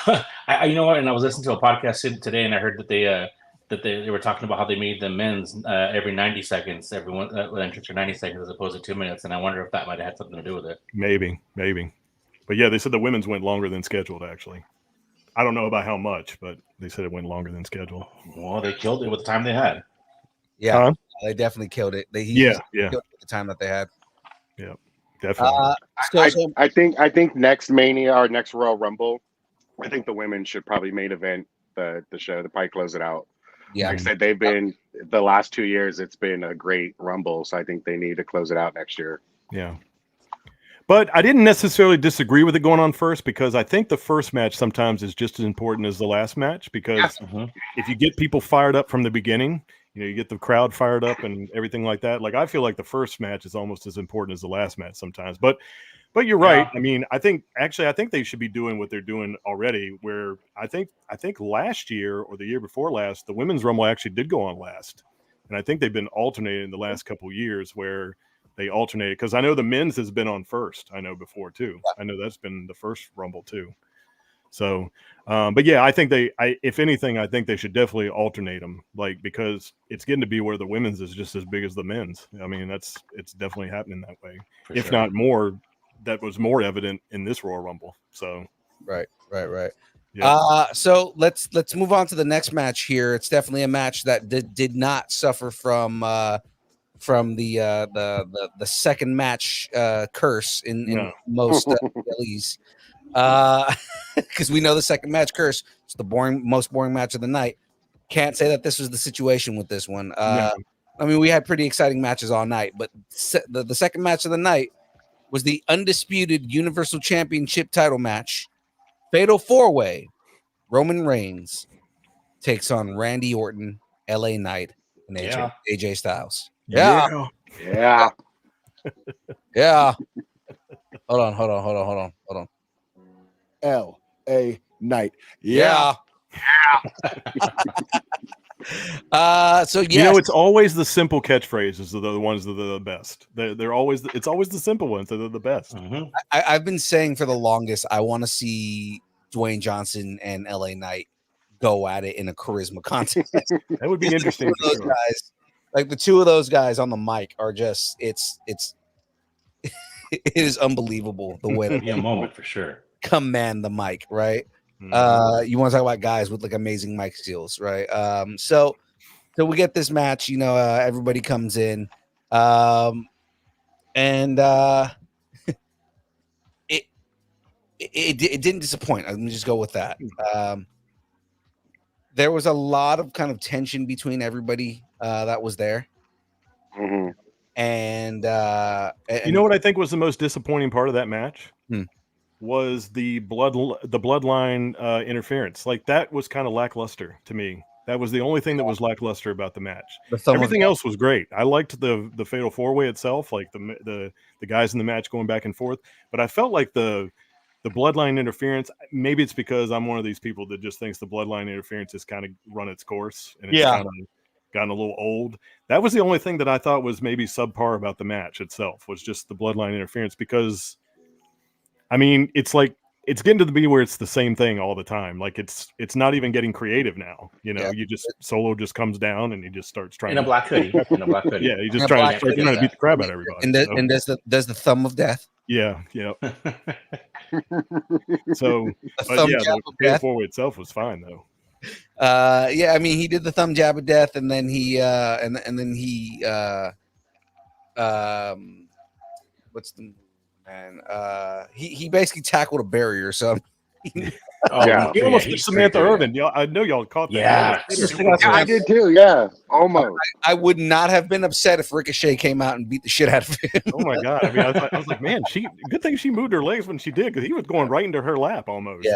Speaker 3: You know what? And I was listening to a podcast today, and I heard that they were talking about how they made the men's every 90 seconds, everyone entrance for 90 seconds as opposed to 2 minutes. And I wonder if that might have had something to do with it.
Speaker 6: Maybe. But yeah, they said the women's went longer than scheduled, actually. I don't know about how much, but they said it went longer than scheduled.
Speaker 3: Well, they killed it with the time they had.
Speaker 4: Yeah, they definitely killed it.
Speaker 6: Killed
Speaker 4: the time that they had.
Speaker 6: Yeah, definitely.
Speaker 5: I think next Mania or next Royal Rumble, I think the women should probably main event the show to probably close it out.
Speaker 4: Yeah,
Speaker 5: like I said, they've been the last 2 years. It's been a great Rumble, so I think they need to close it out next year.
Speaker 6: Yeah. But I didn't necessarily disagree with it going on first, because I think the first match sometimes is just as important as the last match, because if you get people fired up from the beginning, you get the crowd fired up and everything like that. Like, I feel like the first match is almost as important as the last match sometimes. But you're right. I mean, I think they should be doing what they're doing already, where I think last year or the year before last, the Women's Rumble actually did go on last. And I think they've been alternating the last couple of years where they alternated, because I know the men's has been on first. I know before too. I know that's been the first Rumble too. So, but yeah, I think if anything, I think they should definitely alternate them, like, because it's getting to be where the women's is just as big as the men's. I mean, it's definitely happening that way, if not more. That was more evident in this Royal Rumble. So,
Speaker 4: right.
Speaker 6: Yeah.
Speaker 4: So let's move on to the next match here. It's definitely a match that did not suffer from the second match curse in most dailies, because we know the second match curse. It's the most boring match of the night. Can't say that this was the situation with this one. I mean, we had pretty exciting matches all night, but the second match of the night was the undisputed Universal Championship title match. Fatal 4-way. Roman Reigns takes on Randy Orton, LA Knight, and AJ Styles. Yeah. Hold on.
Speaker 2: LA Knight.
Speaker 4: Yeah. So
Speaker 6: it's always the simple catchphrases are the ones that are the best. They're always it's always the simple ones that are the best.
Speaker 4: I've been saying for the longest, I want to see Dwayne Johnson and LA Knight go at it in a charisma contest.
Speaker 6: That would be interesting.
Speaker 4: Those guys, like the two of those guys on the mic, are just it is unbelievable the way
Speaker 3: a moment for sure.
Speaker 4: Command the mic, right? You want to talk about guys with like amazing mic skills, right? So we get this match, everybody comes in, and it didn't disappoint. Let me just go with that. There was a lot of kind of tension between everybody that was there. And
Speaker 6: you know what I think was the most disappointing part of that match? Was the bloodline interference. Like, that was kind of lackluster to me. That was the only thing that was lackluster about the match. Everything else was great. I liked the Fatal 4-way itself, like the guys in the match going back and forth. But I felt like the bloodline interference, maybe it's because I'm one of these people that just thinks the bloodline interference has kind of run its course and it's kind of gotten a little old. That was the only thing that I thought was maybe subpar about the match itself, was just the bloodline interference, because I mean, it's like it's getting to be where it's the same thing all the time. Like, it's not even getting creative now. You just Solo just comes down and he just starts trying
Speaker 3: in a black hoodie.
Speaker 6: Yeah, he just trying to beat the crap out of everybody.
Speaker 4: And does the thumb of death.
Speaker 6: Yeah. So, but yeah, the Fatal 4-way itself was fine though.
Speaker 4: I mean, he did the thumb jab of death, and then he what's the man? He basically tackled a barrier. So
Speaker 6: he almost did Samantha Irvin. I know y'all caught that.
Speaker 3: Yeah,
Speaker 5: I did too. Yeah, almost.
Speaker 4: I would not have been upset if Ricochet came out and beat the shit out of him.
Speaker 6: Oh my god! I mean, I was like, man, good thing she moved her legs when she did, because he was going right into her lap almost.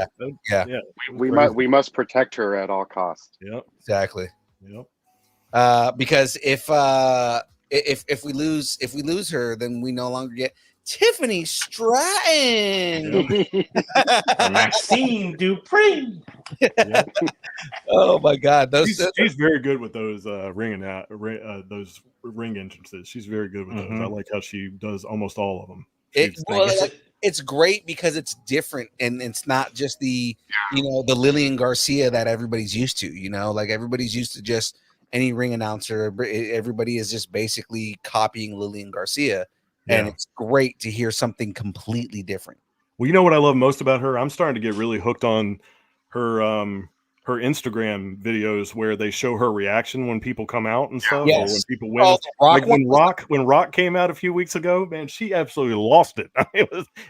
Speaker 4: Yeah.
Speaker 5: We must protect her at all costs.
Speaker 6: Yep.
Speaker 4: Exactly.
Speaker 6: Yep.
Speaker 4: Because if we lose her, then we no longer get Tiffany Stratton.
Speaker 3: Maxine Dupree.
Speaker 4: Oh my god,
Speaker 6: she's very good with those those ring entrances. She's very good with those. I like how she does almost all of them.
Speaker 4: it's great because it's different and it's not just the the Lillian Garcia that everybody's used to. Like everybody's used to just any ring announcer. Everybody is just basically copying Lillian Garcia, and it's great to hear something completely different.
Speaker 6: Well, you know what I love most about her? I'm starting to get really hooked on her Instagram videos where they show her reaction when people come out and stuff, or when people win. Like when Rock came out a few weeks ago, man, she absolutely lost it. I mean,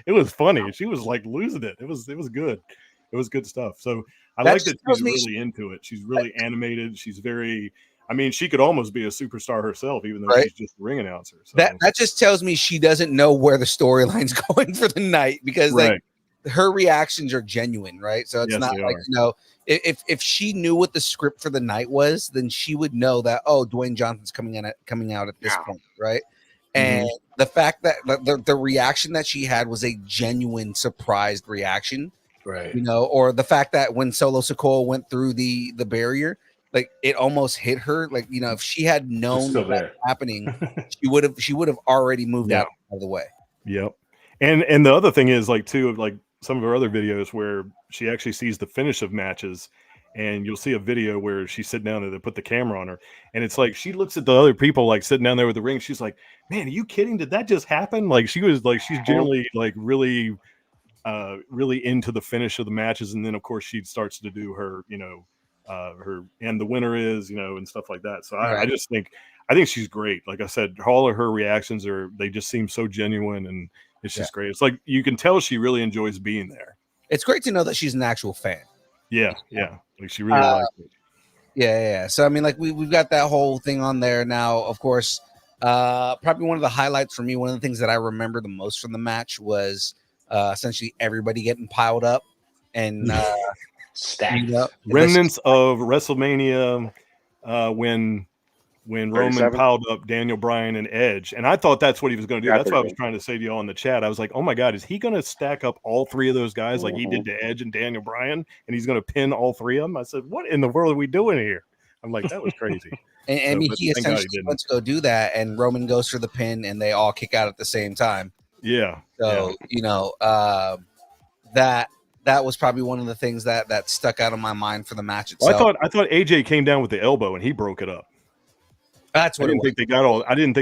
Speaker 6: it was funny. She was like losing it. It was good. It was good stuff. So I like that she's really into it. She's really animated. She's very. I mean, she could almost be a superstar herself, even though she's just a ring announcer. So.
Speaker 4: That just tells me she doesn't know where the storyline's going for the night, because like her reactions are genuine, right? So it's not like if she knew what the script for the night was, then she would know that Dwayne Johnson's coming out at this point, right? And the fact that the reaction that she had was a genuine surprised reaction,
Speaker 3: right?
Speaker 4: Or the fact that when Solo Sikoa went through the barrier, like it almost hit her. Like, if she had known that was happening, she would have already moved out of the way.
Speaker 6: Yep. And the other thing is like too, of like some of her other videos where she actually sees the finish of matches, and you'll see a video where she's sitting down there, they put the camera on her, and it's like she looks at the other people like sitting down there with the ring. She's like, man, are you kidding? Did that just happen? Like she's generally like really into the finish of the matches, and then of course she starts to do her, her and the winner is, and stuff like that. So I just think she's great. Like I said, all of her reactions they just seem so genuine, and it's just great. It's like you can tell she really enjoys being there.
Speaker 4: It's great to know that she's an actual fan.
Speaker 6: Yeah. Like she really likes it.
Speaker 4: Yeah. So I mean, like we've got that whole thing on there now. Of course, probably one of the highlights for me, one of the things that I remember the most from the match was essentially everybody getting piled up and
Speaker 3: stacked.
Speaker 6: Remnants of WrestleMania when Roman piled up Daniel Bryan and Edge. And I thought that's what he was going to do. That's what I was trying to say to y'all in the chat. I was like, oh my God, is he going to stack up all three of those guys like he did to Edge and Daniel Bryan? And he's going to pin all three of them? I said, what in the world are we doing here? I'm like, that was crazy.
Speaker 4: I mean, he essentially went to go do that, and Roman goes for the pin, and they all kick out at the same time.
Speaker 6: Yeah.
Speaker 4: So, that was probably one of the things that stuck out of my mind for the match itself.
Speaker 6: Well, I thought AJ came down with the elbow, and he broke it up.
Speaker 4: That's what
Speaker 6: I didn't think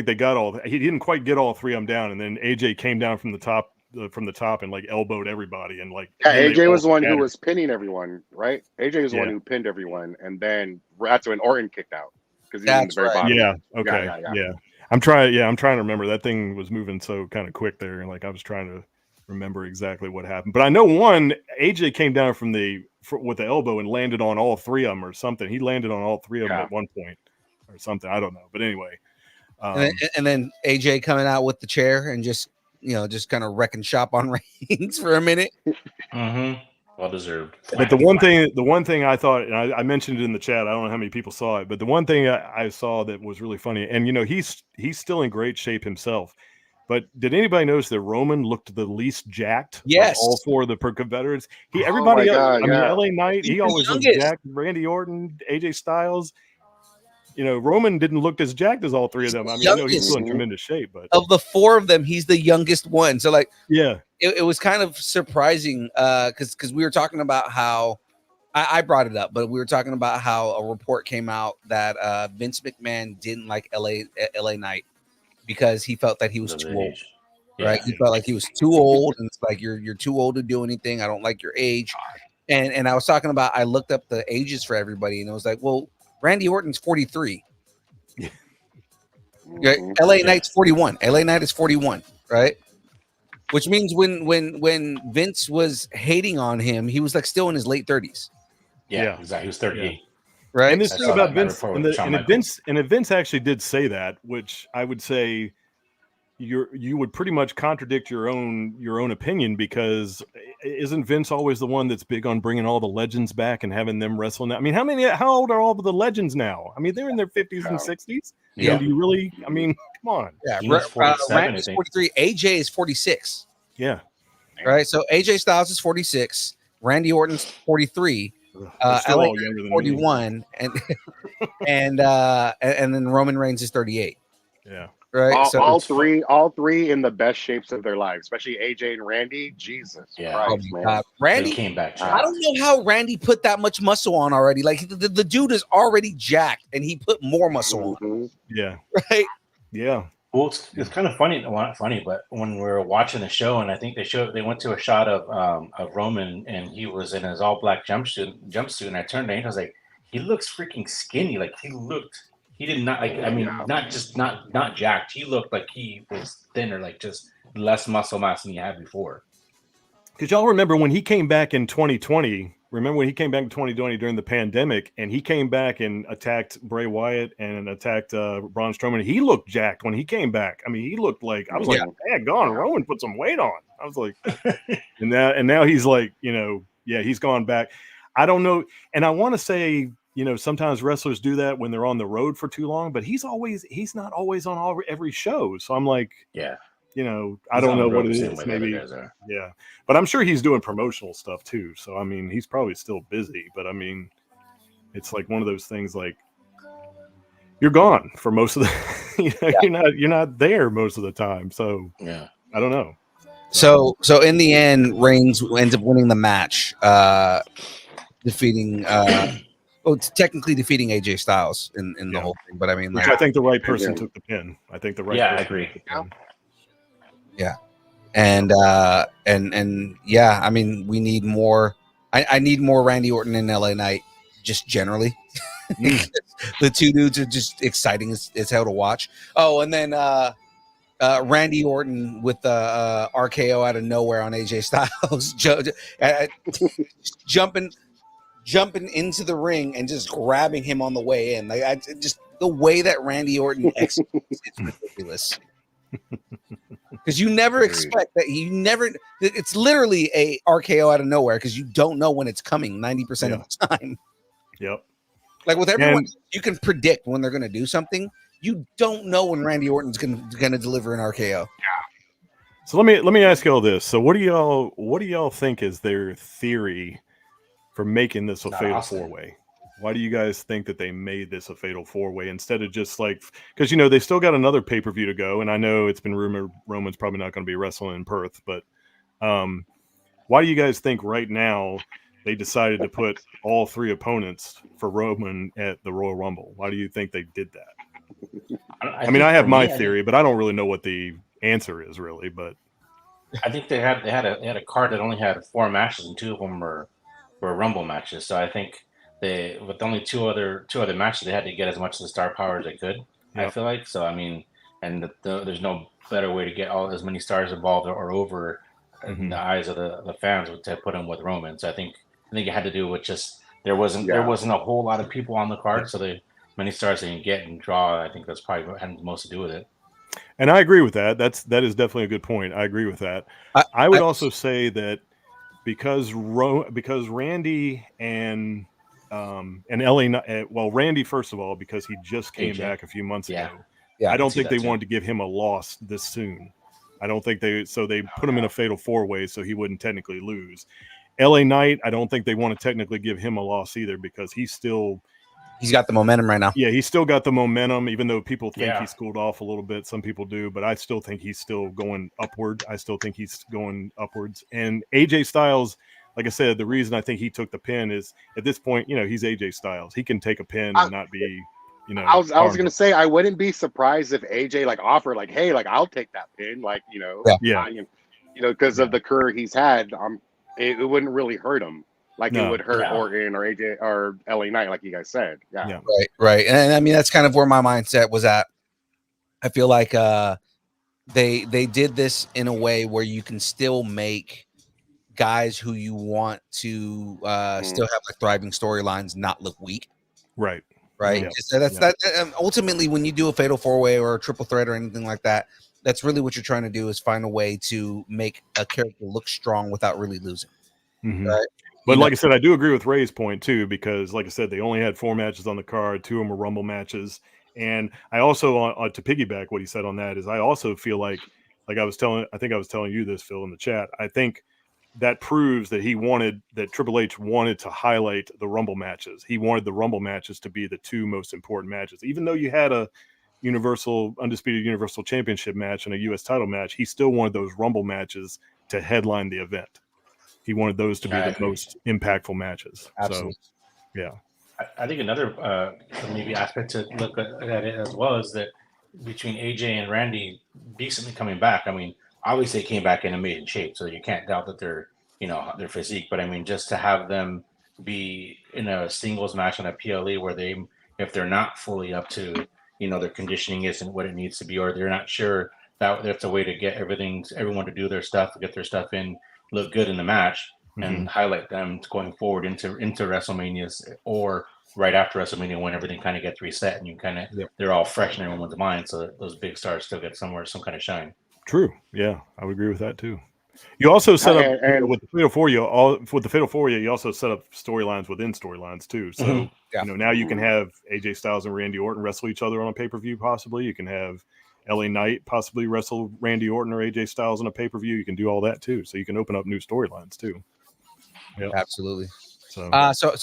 Speaker 6: they got all. He didn't quite get all three of them down, and then AJ came down from the top and like elbowed everybody, and like
Speaker 5: AJ was the one who was pinning everyone, right? AJ was the one who pinned everyone, and then that's when Orton kicked out because he's in the very bottom.
Speaker 6: Yeah, okay, yeah. I'm trying to remember. That thing was moving so kind of quick there, and like I was trying to remember exactly what happened. But I know AJ came down with the elbow and landed on all three of them or something. He landed on all three of them at one point. Or something, I don't know, but anyway.
Speaker 4: And then AJ coming out with the chair and just kind of wrecking shop on Reigns for a minute.
Speaker 3: Well deserved.
Speaker 6: But the one thing I thought, and I mentioned it in the chat, I don't know how many people saw it, but the one thing I saw that was really funny, and he's still in great shape himself. But did anybody notice that Roman looked the least jacked?
Speaker 4: Yes,
Speaker 6: all four of the competitors. Everybody else, LA Knight, he always was jacked. Randy Orton, AJ Styles. Roman didn't look as jacked as all three of them. I mean, I know he's still in tremendous shape, but
Speaker 4: of the four of them, he's the youngest one. So, like, it was kind of surprising because we were talking about how I brought it up, but we were talking about how a report came out that Vince McMahon didn't like LA Knight because he felt that he was too old. Right? He felt like he was too old, and it's like you're too old to do anything. I don't like your age. And I was talking about, I looked up the ages for everybody, and it was like, well, Randy Orton's 43. LA Knight's 41. LA Knight is 41, right? Which means when Vince was hating on him, he was like still in his late 30s.
Speaker 3: Yeah, exactly. He was 38.
Speaker 6: Yeah.
Speaker 4: Right.
Speaker 6: And this thing about Vince, and Vince actually did say that, which I would say you would pretty much contradict your own opinion, because isn't Vince always the one that's big on bringing all the legends back and having them wrestle now? I mean, how old are all of the legends now? I mean, they're in their 50s and 60s. Yeah. And do you really? I mean, come on.
Speaker 4: Yeah. Randy's 43. AJ is 46.
Speaker 6: Yeah.
Speaker 4: Right. So AJ Styles is 46. Randy Orton's 43. LA 41, and then Roman Reigns is 38.
Speaker 6: Yeah.
Speaker 4: right?
Speaker 5: All three in the best shapes of their lives, especially AJ and Randy. Jesus Christ, man.
Speaker 4: Randy
Speaker 3: came back.
Speaker 4: I don't know how Randy put that much muscle on already. Like the dude is already jacked, and he put more muscle on.
Speaker 6: Yeah.
Speaker 4: Right.
Speaker 6: Yeah.
Speaker 3: Well, it's kind of funny. Well, not funny, but when we were watching the show, and I think they went to a shot of Roman, and he was in his all black jumpsuit, and I turned to him, I was like, he looks freaking skinny. Like he did not like. I mean, not jacked. He looked like he was thinner, like just less muscle mass than he had before.
Speaker 6: Because y'all remember when he came back in 2020. Remember when he came back in 2020 during the pandemic, and he came back and attacked Bray Wyatt and attacked Braun Strowman. He looked jacked when he came back. I mean, he looked like I was like, man, Rowan put some weight on. I was like, and now he's like, he's gone back. I don't know, and I want to say, sometimes wrestlers do that when they're on the road for too long, but he's not always on every show. So I'm like, I don't know what it is. Maybe, but I'm sure he's doing promotional stuff too. So I mean, he's probably still busy. But I mean, it's like one of those things. Like you're gone for most of the. You're not there most of the time. So I don't know.
Speaker 4: So in the end, Reigns ends up winning the match, defeating. It's technically defeating AJ Styles in the whole thing. But I mean,
Speaker 6: I think the right person took the pin. I think the right.
Speaker 3: Yeah,
Speaker 6: person
Speaker 3: I agree.
Speaker 6: Took the pin.
Speaker 4: Yeah. And I mean, we need more. I need more Randy Orton and LA Knight, just generally. The two dudes are just exciting as hell to watch. Oh, and then Randy Orton with the RKO out of nowhere on AJ Styles, jumping into the ring and just grabbing him on the way in. Like just the way that Randy Orton executes, it's ridiculous. Because you never expect that. It's literally a RKO out of nowhere because you don't know when it's coming 90% of the time.
Speaker 6: Yep.
Speaker 4: Like with everyone, you can predict when they're going to do something. You don't know when Randy Orton's going to deliver an RKO.
Speaker 6: Yeah. So let me ask you all this. So what do y'all think is their theory for making this a fatal four-way? Why do you guys think that they made this a fatal four-way instead of just like, because they still got another pay-per-view to go, and I know it's been rumored Roman's probably not going to be wrestling in Perth, but why do you guys think right now they decided to put all three opponents for Roman at the Royal Rumble? Why do you think they did that? I mean, I have my theory, but I don't really know what the answer is really. But
Speaker 3: I think they had a card that only had 4 matches, and 2 of them were Rumble matches. So I think with only two other matches, they had to get as much of the star power as they could. Yep. I feel like so. I mean, and there's no better way to get as many stars involved or over in the eyes of the fans to put them with Roman. So I think it had to do with just there wasn't a whole lot of people on the card, so the many stars they can get and draw. I think that's probably what had the most to do with it.
Speaker 6: And I agree with that. That is definitely a good point. I agree with that. I would also say that because Randy and LA, Randy first of all, because he just came back a few months ago. Yeah, I don't think they wanted to give him a loss this soon. I don't think they put him in a fatal four-way so he wouldn't technically lose. LA Knight, I don't think they want to technically give him a loss either because he's got the momentum right now. Yeah, he's still got the momentum, even though people think he's cooled off a little bit. Some people do, but I still think he's still going upward. And AJ Styles, like I said, the reason I think he took the pin is at this point, he's AJ Styles. He can take a pin and not be,
Speaker 5: I was going to say, I wouldn't be surprised if AJ offered hey, I'll take that pin. Because of the career he's had, it wouldn't really hurt him. It would hurt Orton or AJ or LA Knight, like you guys said. Yeah.
Speaker 4: Right. And I mean, that's kind of where my mindset was at. I feel like they did this in a way where you can still make guys who you want to still have thriving storylines not look weak.
Speaker 6: Right.
Speaker 4: Yeah. So that ultimately, when you do a fatal four-way or a triple threat or anything like that, that's really what you're trying to do is find a way to make a character look strong without really losing.
Speaker 6: Mm-hmm. Right. But like I said, I do agree with Ray's point too, because like I said, they only had 4 matches on the card. 2 of them were Rumble matches. And I also, to piggyback what he said on that, is I also feel like I was telling you this, Phil, in the chat. I think that proves that that Triple H wanted to highlight the Rumble matches. He wanted the Rumble matches to be the 2 most important matches. Even though you had a undisputed Universal Championship match and a U.S. title match, he still wanted those Rumble matches to headline the event. He wanted those to be the most impactful matches.
Speaker 3: Absolutely.
Speaker 6: So, yeah.
Speaker 3: I think another maybe aspect to look at it as well is that between AJ and Randy decently coming back. I mean, obviously they came back in amazing shape, so you can't doubt that they're their physique. But I mean, just to have them be in a singles match on a PLE where if they're not fully up to their conditioning isn't what it needs to be, or they're not sure that that's a way to get everyone to do their stuff, get their stuff in, look good in the match, and highlight them going forward into WrestleManias or right after WrestleMania when everything kind of gets reset and you they're all fresh in everyone's mind, so that those big stars still get some kind of shine.
Speaker 6: True. Yeah, I would agree with that too. You also set up with the Fatal 4-Way, you also set up storylines within storylines too. So now you can have AJ Styles and Randy Orton wrestle each other on a pay-per-view. Possibly you can have LA Knight possibly wrestle Randy Orton or AJ Styles on a pay-per-view. You can do all that too. So you can open up new storylines too.
Speaker 4: Yeah, absolutely. So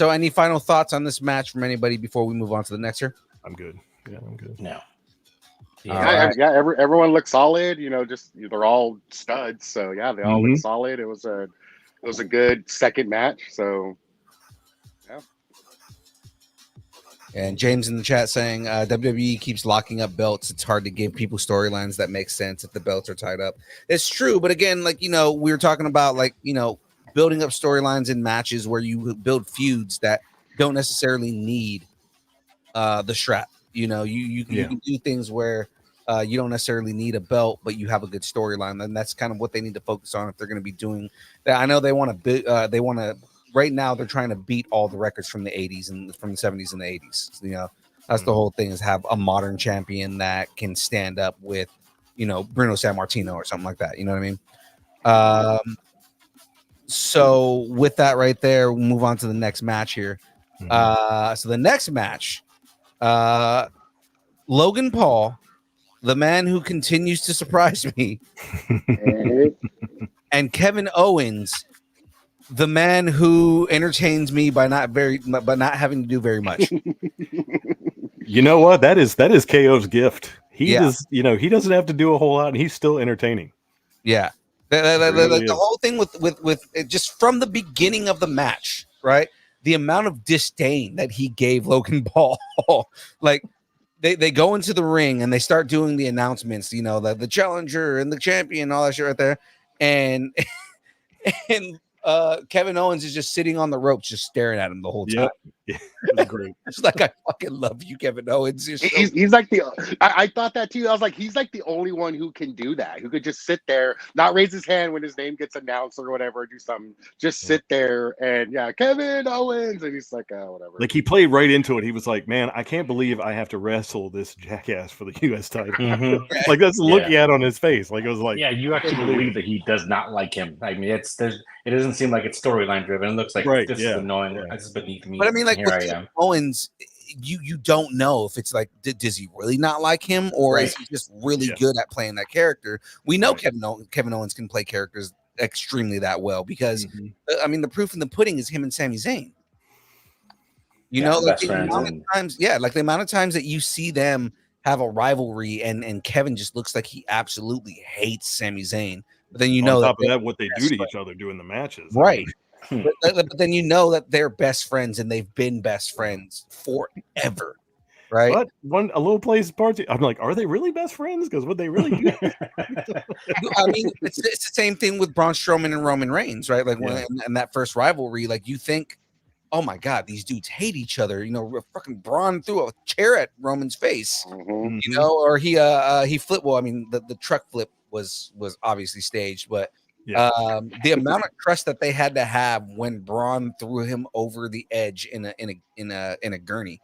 Speaker 4: any final thoughts on this match from anybody before we move on to the next here?
Speaker 6: I'm good. Yeah, I'm good.
Speaker 3: No.
Speaker 5: Everyone looks solid. Just they're all studs. So yeah, they all look solid. It was a good second match. So yeah.
Speaker 4: And James in the chat saying WWE keeps locking up belts. It's hard to give people storylines that make sense if the belts are tied up. It's true, but again, we were talking about building up storylines in matches where you build feuds that don't necessarily need the strap. You can do things where you don't necessarily need a belt, but you have a good storyline, and that's kind of what they need to focus on if they're going to be doing that. I know they want to. Right now, they're trying to beat all the records from the 80s and from the 70s and the 80s. That's the whole thing, is have a modern champion that can stand up with, Bruno Sammartino or something like that. You know what I mean? So with that right there, we'll move on to the next match here. So the next match, Logan Paul, the man who continues to surprise me, and Kevin Owens, the man who entertains me by not having to do very much.
Speaker 6: You know what? That is KO's gift. He doesn't have to do a whole lot, and he's still entertaining.
Speaker 4: Yeah. The whole thing with just from the beginning of the match, right? The amount of disdain that he gave Logan Paul, they go into the ring and they start doing the announcements, the challenger and the champion, all that shit right there, and Kevin Owens is just sitting on the ropes, just staring at him the whole time.
Speaker 6: Yeah, that's great.
Speaker 4: It's like, I fucking love you, Kevin Owens.
Speaker 5: He's like I thought that too. I was like, he's like the only one who can do that, who could just sit there, not raise his hand when his name gets announced or whatever, do something, just sit there and Kevin Owens, and he's like, whatever.
Speaker 6: Like, he played right into it. He was like, man, I can't believe I have to wrestle this jackass for the U.S. title. Like, that's the look he had on his face. Like, it was like,
Speaker 3: yeah, you actually believe that he does not like him. I mean, it doesn't seem like it's storyline driven. It looks like this is annoying. This is beneath me.
Speaker 4: But I mean, like, with Kevin Owens, you don't know if it's like, does he really not like him, or is he just really good at playing that character? We know Kevin Owens can play characters extremely that well, because I mean, the proof in the pudding is him and Sami Zayn. The amount of times that you see them have a rivalry, and Kevin just looks like he absolutely hates Sami Zayn. But then
Speaker 6: on top of that, what they do to each other during the matches,
Speaker 4: right? But then that they're best friends, and they've been best friends forever, right?
Speaker 6: But a little place part, I'm like, are they really best friends? Because what they really do,
Speaker 4: I mean, it's the same thing with Braun Strowman and Roman Reigns, right? Like when that first rivalry, like, you think, oh my God, these dudes hate each other. Fucking Braun threw a chair at Roman's face, or he flipped. Well, I mean, the truck flip was obviously staged, but the amount of trust that they had to have when Braun threw him over the edge in a gurney,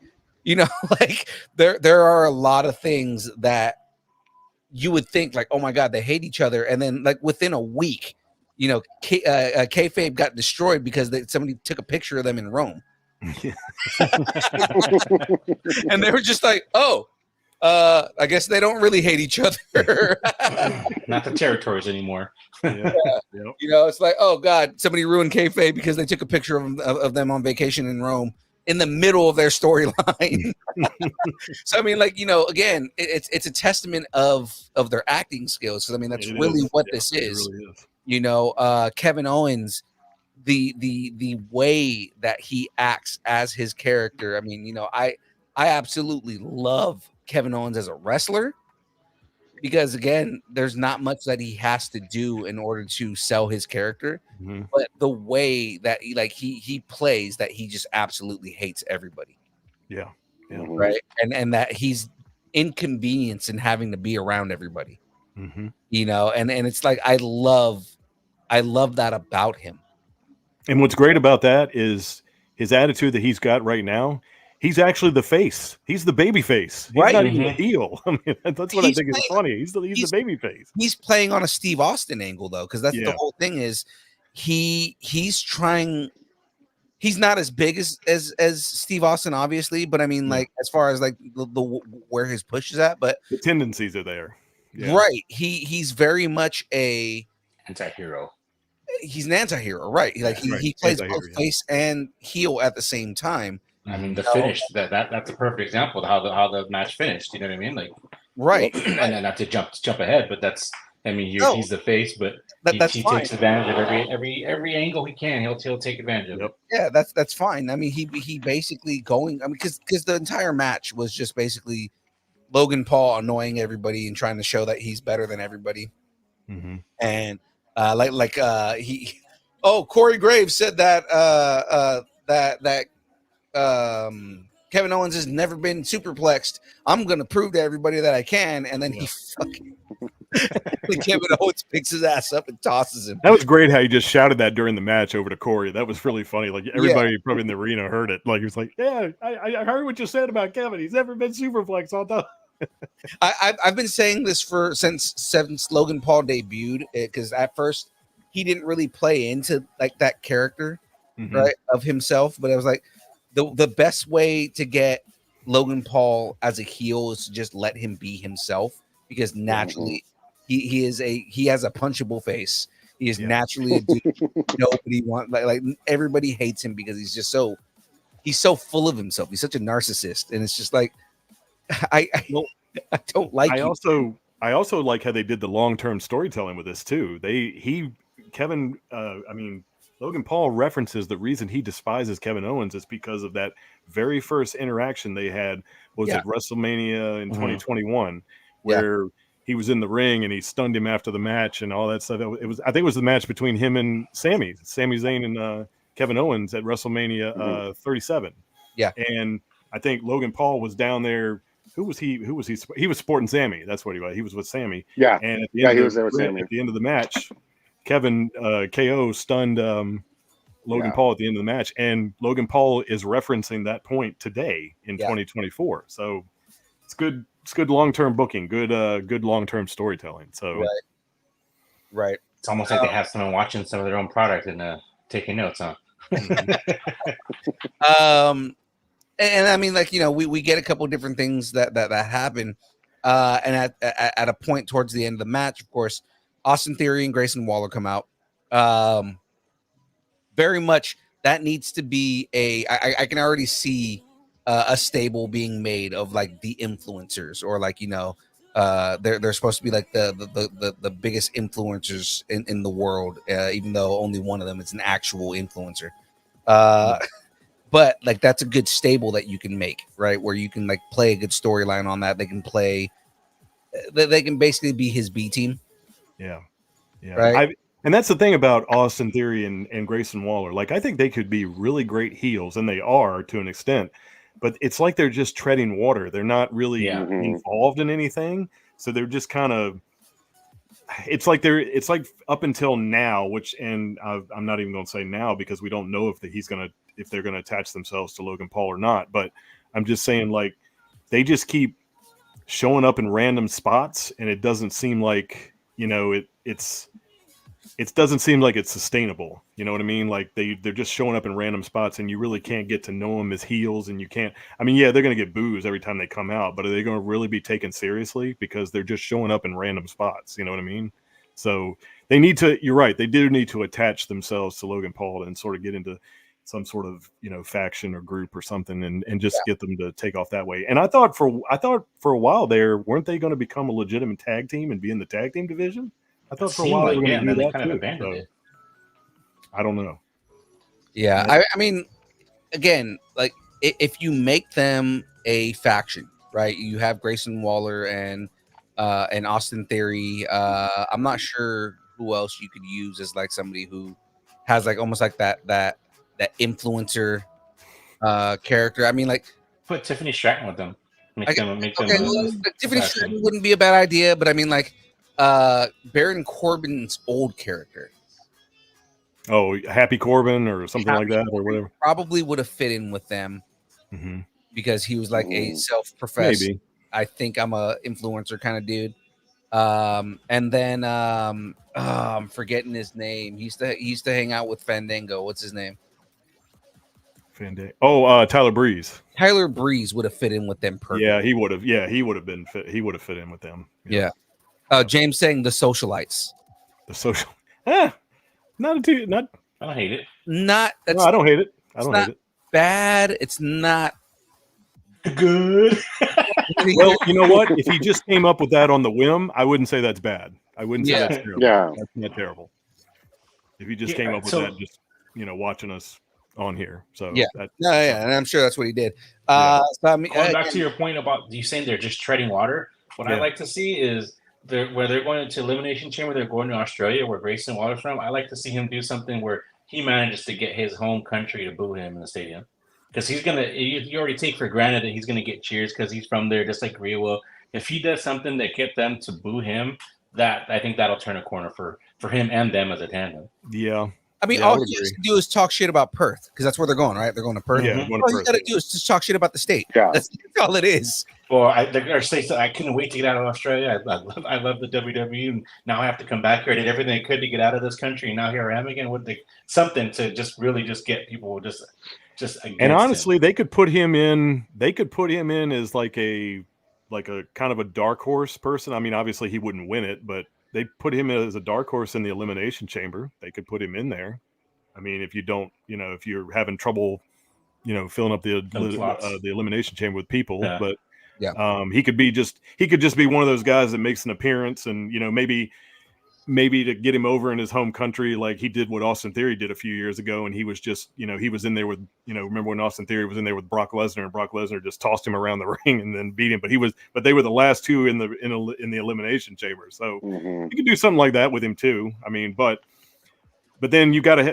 Speaker 4: like, there are a lot of things that you would think, like, oh my God, they hate each other, and then, like, within a week, kayfabe got destroyed because somebody took a picture of them in Rome, and they were just like, oh, I guess they don't really hate each other.
Speaker 3: Not the territories anymore.
Speaker 4: It's like, oh God, somebody ruined kayfabe because they took a picture of them on vacation in Rome. in the middle of their storyline. So I mean, like, you know, again, it's a testament of their acting skills. So I mean, that's really what this is. Really is. You know, Kevin Owens, the way that he acts as his character. I mean, you know, I absolutely love Kevin Owens as a wrestler, because again, there's not much that he has to do in order to sell his character. Mm-hmm. But the way that he plays, that he just absolutely hates everybody.
Speaker 6: Yeah.
Speaker 4: Right. And that he's inconvenienced in having to be around everybody. Mm-hmm. You know, and it's like I love that about him.
Speaker 6: And what's great about that is his attitude that he's got right now. He's actually the face. He's the baby face. He's not even the heel. I mean, that's what I think is funny. He's the baby face.
Speaker 4: He's playing on a Steve Austin angle, though, because that's the whole thing is he's trying. He's not as big as Steve Austin, obviously, but I mean, like, as far as like the where his push is at, but
Speaker 6: the tendencies are there.
Speaker 4: Yeah. Right. He's very much a
Speaker 3: anti-hero.
Speaker 4: He's an anti-hero, right? Like he plays both face and heel at the same time.
Speaker 3: I mean, the finish that's a perfect example of how the match finished. You know what I mean? Like,
Speaker 4: right.
Speaker 3: And then not to jump ahead, but that's. I mean, he's the face, but he takes advantage of every angle he can. He'll take advantage of it.
Speaker 4: Yeah, that's fine. I mean, he basically going. I mean, because the entire match was just basically Logan Paul annoying everybody and trying to show that he's better than everybody. Mm-hmm. And Corey Graves said that Kevin Owens has never been superplexed. I'm gonna prove to everybody that I can, and then he fucking Kevin Owens picks his ass up and tosses him.
Speaker 6: That was great how he just shouted that during the match over to Corey. That was really funny. Like everybody probably in the arena heard it. Like he was like, "Yeah, I heard what you said about Kevin. He's never been superplexed all time."
Speaker 4: I've been saying this since Logan Paul debuted, because at first he didn't really play into like that character, right, of himself. But I was like, the best way to get Logan Paul as a heel is to just let him be himself, because naturally he has a punchable face. He is naturally a dude nobody wants. Like everybody hates him because he's so full of himself. He's such a narcissist, and it's just like I don't like.
Speaker 6: I also like how they did the long-term storytelling with this too. Logan Paul references the reason he despises Kevin Owens is because of that very first interaction they had at WrestleMania in 2021, where he was in the ring and he stunned him after the match and all that stuff. I think it was the match between him and Sami Zayn and Kevin Owens at WrestleMania 37.
Speaker 4: Yeah.
Speaker 6: And I think Logan Paul was down there. Who was he? He was sporting Sami. That's what he was. He was with Sami.
Speaker 5: Yeah.
Speaker 6: And
Speaker 5: he was there with Sami.
Speaker 6: At the end of the match, Kevin KO stunned Logan Paul at the end of the match, and Logan Paul is referencing that point today in 2024. So it's good. It's good long-term booking. Good long-term storytelling. So
Speaker 4: right.
Speaker 3: It's almost like they have someone watching some of their own product and taking notes, huh?
Speaker 4: And I mean, like, you know, we get a couple different things that happen, and at a point towards the end of the match, of course, Austin Theory and Grayson Waller come out. Very much that needs to be I can already see a stable being made of like the influencers, or like, you know, they're supposed to be like the biggest influencers in the world, even though only one of them is an actual influencer. But like that's a good stable that you can make, right? Where you can like play a good storyline on that. They can basically be his B team.
Speaker 6: Yeah.
Speaker 4: Right.
Speaker 6: And that's the thing about Austin Theory and Grayson Waller. Like, I think they could be really great heels, and they are to an extent, but it's like they're just treading water. They're not really involved in anything. So they're just kind of, it's like up until now, and I'm not even going to say now because we don't know if they're going to attach themselves to Logan Paul or not. But I'm just saying, like, they just keep showing up in random spots, and it doesn't seem like, you know, it doesn't seem like it's sustainable. You know what I mean? Like they're just showing up in random spots, and you really can't get to know them as heels, and you can't. I mean, yeah, they're going to get boos every time they come out, but are they going to really be taken seriously because they're just showing up in random spots? You know what I mean? So they need to. You're right. They do need to attach themselves to Logan Paul and sort of get into some sort of faction or group or something, and just get them to take off that way. And I thought for a while there, weren't they going to become a legitimate tag team and be in the tag team division? I thought for a while they were going to do that
Speaker 3: kind
Speaker 6: too.
Speaker 3: Of abandoned it.
Speaker 6: I don't know.
Speaker 4: Yeah, I mean, again, like if you make them a faction, right? You have Grayson Waller and Austin Theory. I'm not sure who else you could use as like somebody who has like almost like that influencer character. I mean, like
Speaker 3: put Tiffany Stratton with them. Make them.
Speaker 4: Tiffany Stratton wouldn't be a bad idea, but I mean, like Baron Corbin's old character.
Speaker 6: Oh, Happy Corbin or something like that, or whatever.
Speaker 4: Probably would have fit in with them because he was like a self-professed.
Speaker 6: Maybe.
Speaker 4: I think I'm a influencer kind of dude. And then I'm forgetting his name. He used to hang out with Fandango. What's his name?
Speaker 6: Fandango. Oh, Tyler Breeze.
Speaker 4: Tyler Breeze would have fit in with them perfectly.
Speaker 6: Yeah, he would have. Yeah, he would have been fit. He would have fit in with them.
Speaker 4: Yeah. James saying the Socialites.
Speaker 6: The social. Not.
Speaker 3: I don't hate it.
Speaker 6: No, I don't hate it. I don't hate it.
Speaker 4: Bad. It's not
Speaker 3: good.
Speaker 6: Well, you know what? If he just came up with that on the whim, I wouldn't say that's bad. I wouldn't say that's terrible.
Speaker 5: Yeah,
Speaker 6: that's not terrible. If he just came up with that, just watching us on here. So
Speaker 4: and I'm sure that's what he did.
Speaker 3: So I mean, going back to your point about you saying they're just treading water. What I like to see is where they're going to Elimination Chamber. They're going to Australia, where Grayson Waller's from. I like to see him do something where he manages to get his home country to boo him in the stadium. Because he's gonna, you already take for granted that he's gonna get cheers because he's from there, just like Rhea will. If he does something that get them to boo him, that I think that'll turn a corner for him and them as a tandem.
Speaker 6: Yeah,
Speaker 4: I mean, all you have to do is talk shit about Perth because that's where they're going, right? They're going to Perth.
Speaker 6: Yeah,
Speaker 4: all you got to do is just talk shit about the state.
Speaker 5: Yeah,
Speaker 4: that's all it is.
Speaker 3: Well, they're gonna say I couldn't wait to get out of Australia. I love the WWE, and now I have to come back here. I did everything I could to get out of this country, and now here I am again with something to just really just get people just. And
Speaker 6: honestly, they could put him in. They could put him in as like a kind of a dark horse person. I mean, obviously he wouldn't win it, but they put him as a dark horse in the Elimination Chamber. They could put him in there. I mean, if you don't, if you're having trouble, filling up the Elimination Chamber with people, but he could just be one of those guys that makes an appearance, and maybe to get him over in his home country, like he did what Austin Theory did a few years ago. And he was just, he was in there with, remember when Austin Theory was in there with Brock Lesnar, and Brock Lesnar just tossed him around the ring and then beat him. But they were the last two in the Elimination Chamber. So you could do something like that with him too. I mean, but then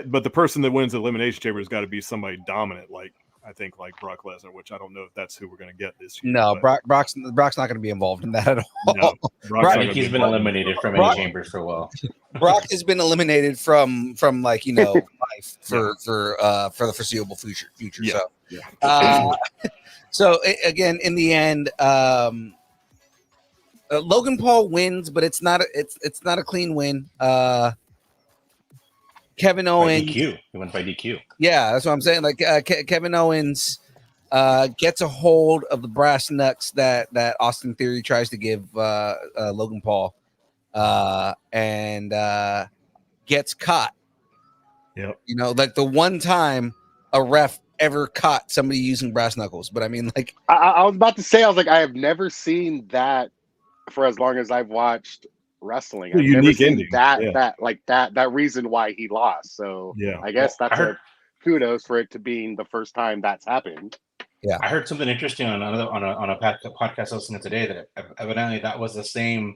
Speaker 6: but the person that wins the Elimination Chamber has got to be somebody dominant, like I think like Brock Lesnar, which I don't know if that's who we're going to get this year.
Speaker 4: No, Brock's not going to be involved in that at all.
Speaker 3: No, I think he's been eliminated from any chambers for a while.
Speaker 4: Brock has been eliminated from like life for the foreseeable future.
Speaker 6: Yeah.
Speaker 4: So again, in the end, Logan Paul wins, but it's not a clean win. Kevin Owens.
Speaker 3: He went by DQ.
Speaker 4: Yeah, that's what I'm saying. Like Kevin Owens gets a hold of the brass knucks that Austin Theory tries to give Logan Paul, and gets caught.
Speaker 6: Yep.
Speaker 4: Like the one time a ref ever caught somebody using brass knuckles. But I mean, like
Speaker 5: I was about to say, I was like, I have never seen that for as long as I've watched wrestling. I've never seen that reason why he lost. So I guess that's a kudos for it to being the first time that's happened.
Speaker 4: Yeah,
Speaker 3: I heard something interesting on a podcast listening today that evidently that was the same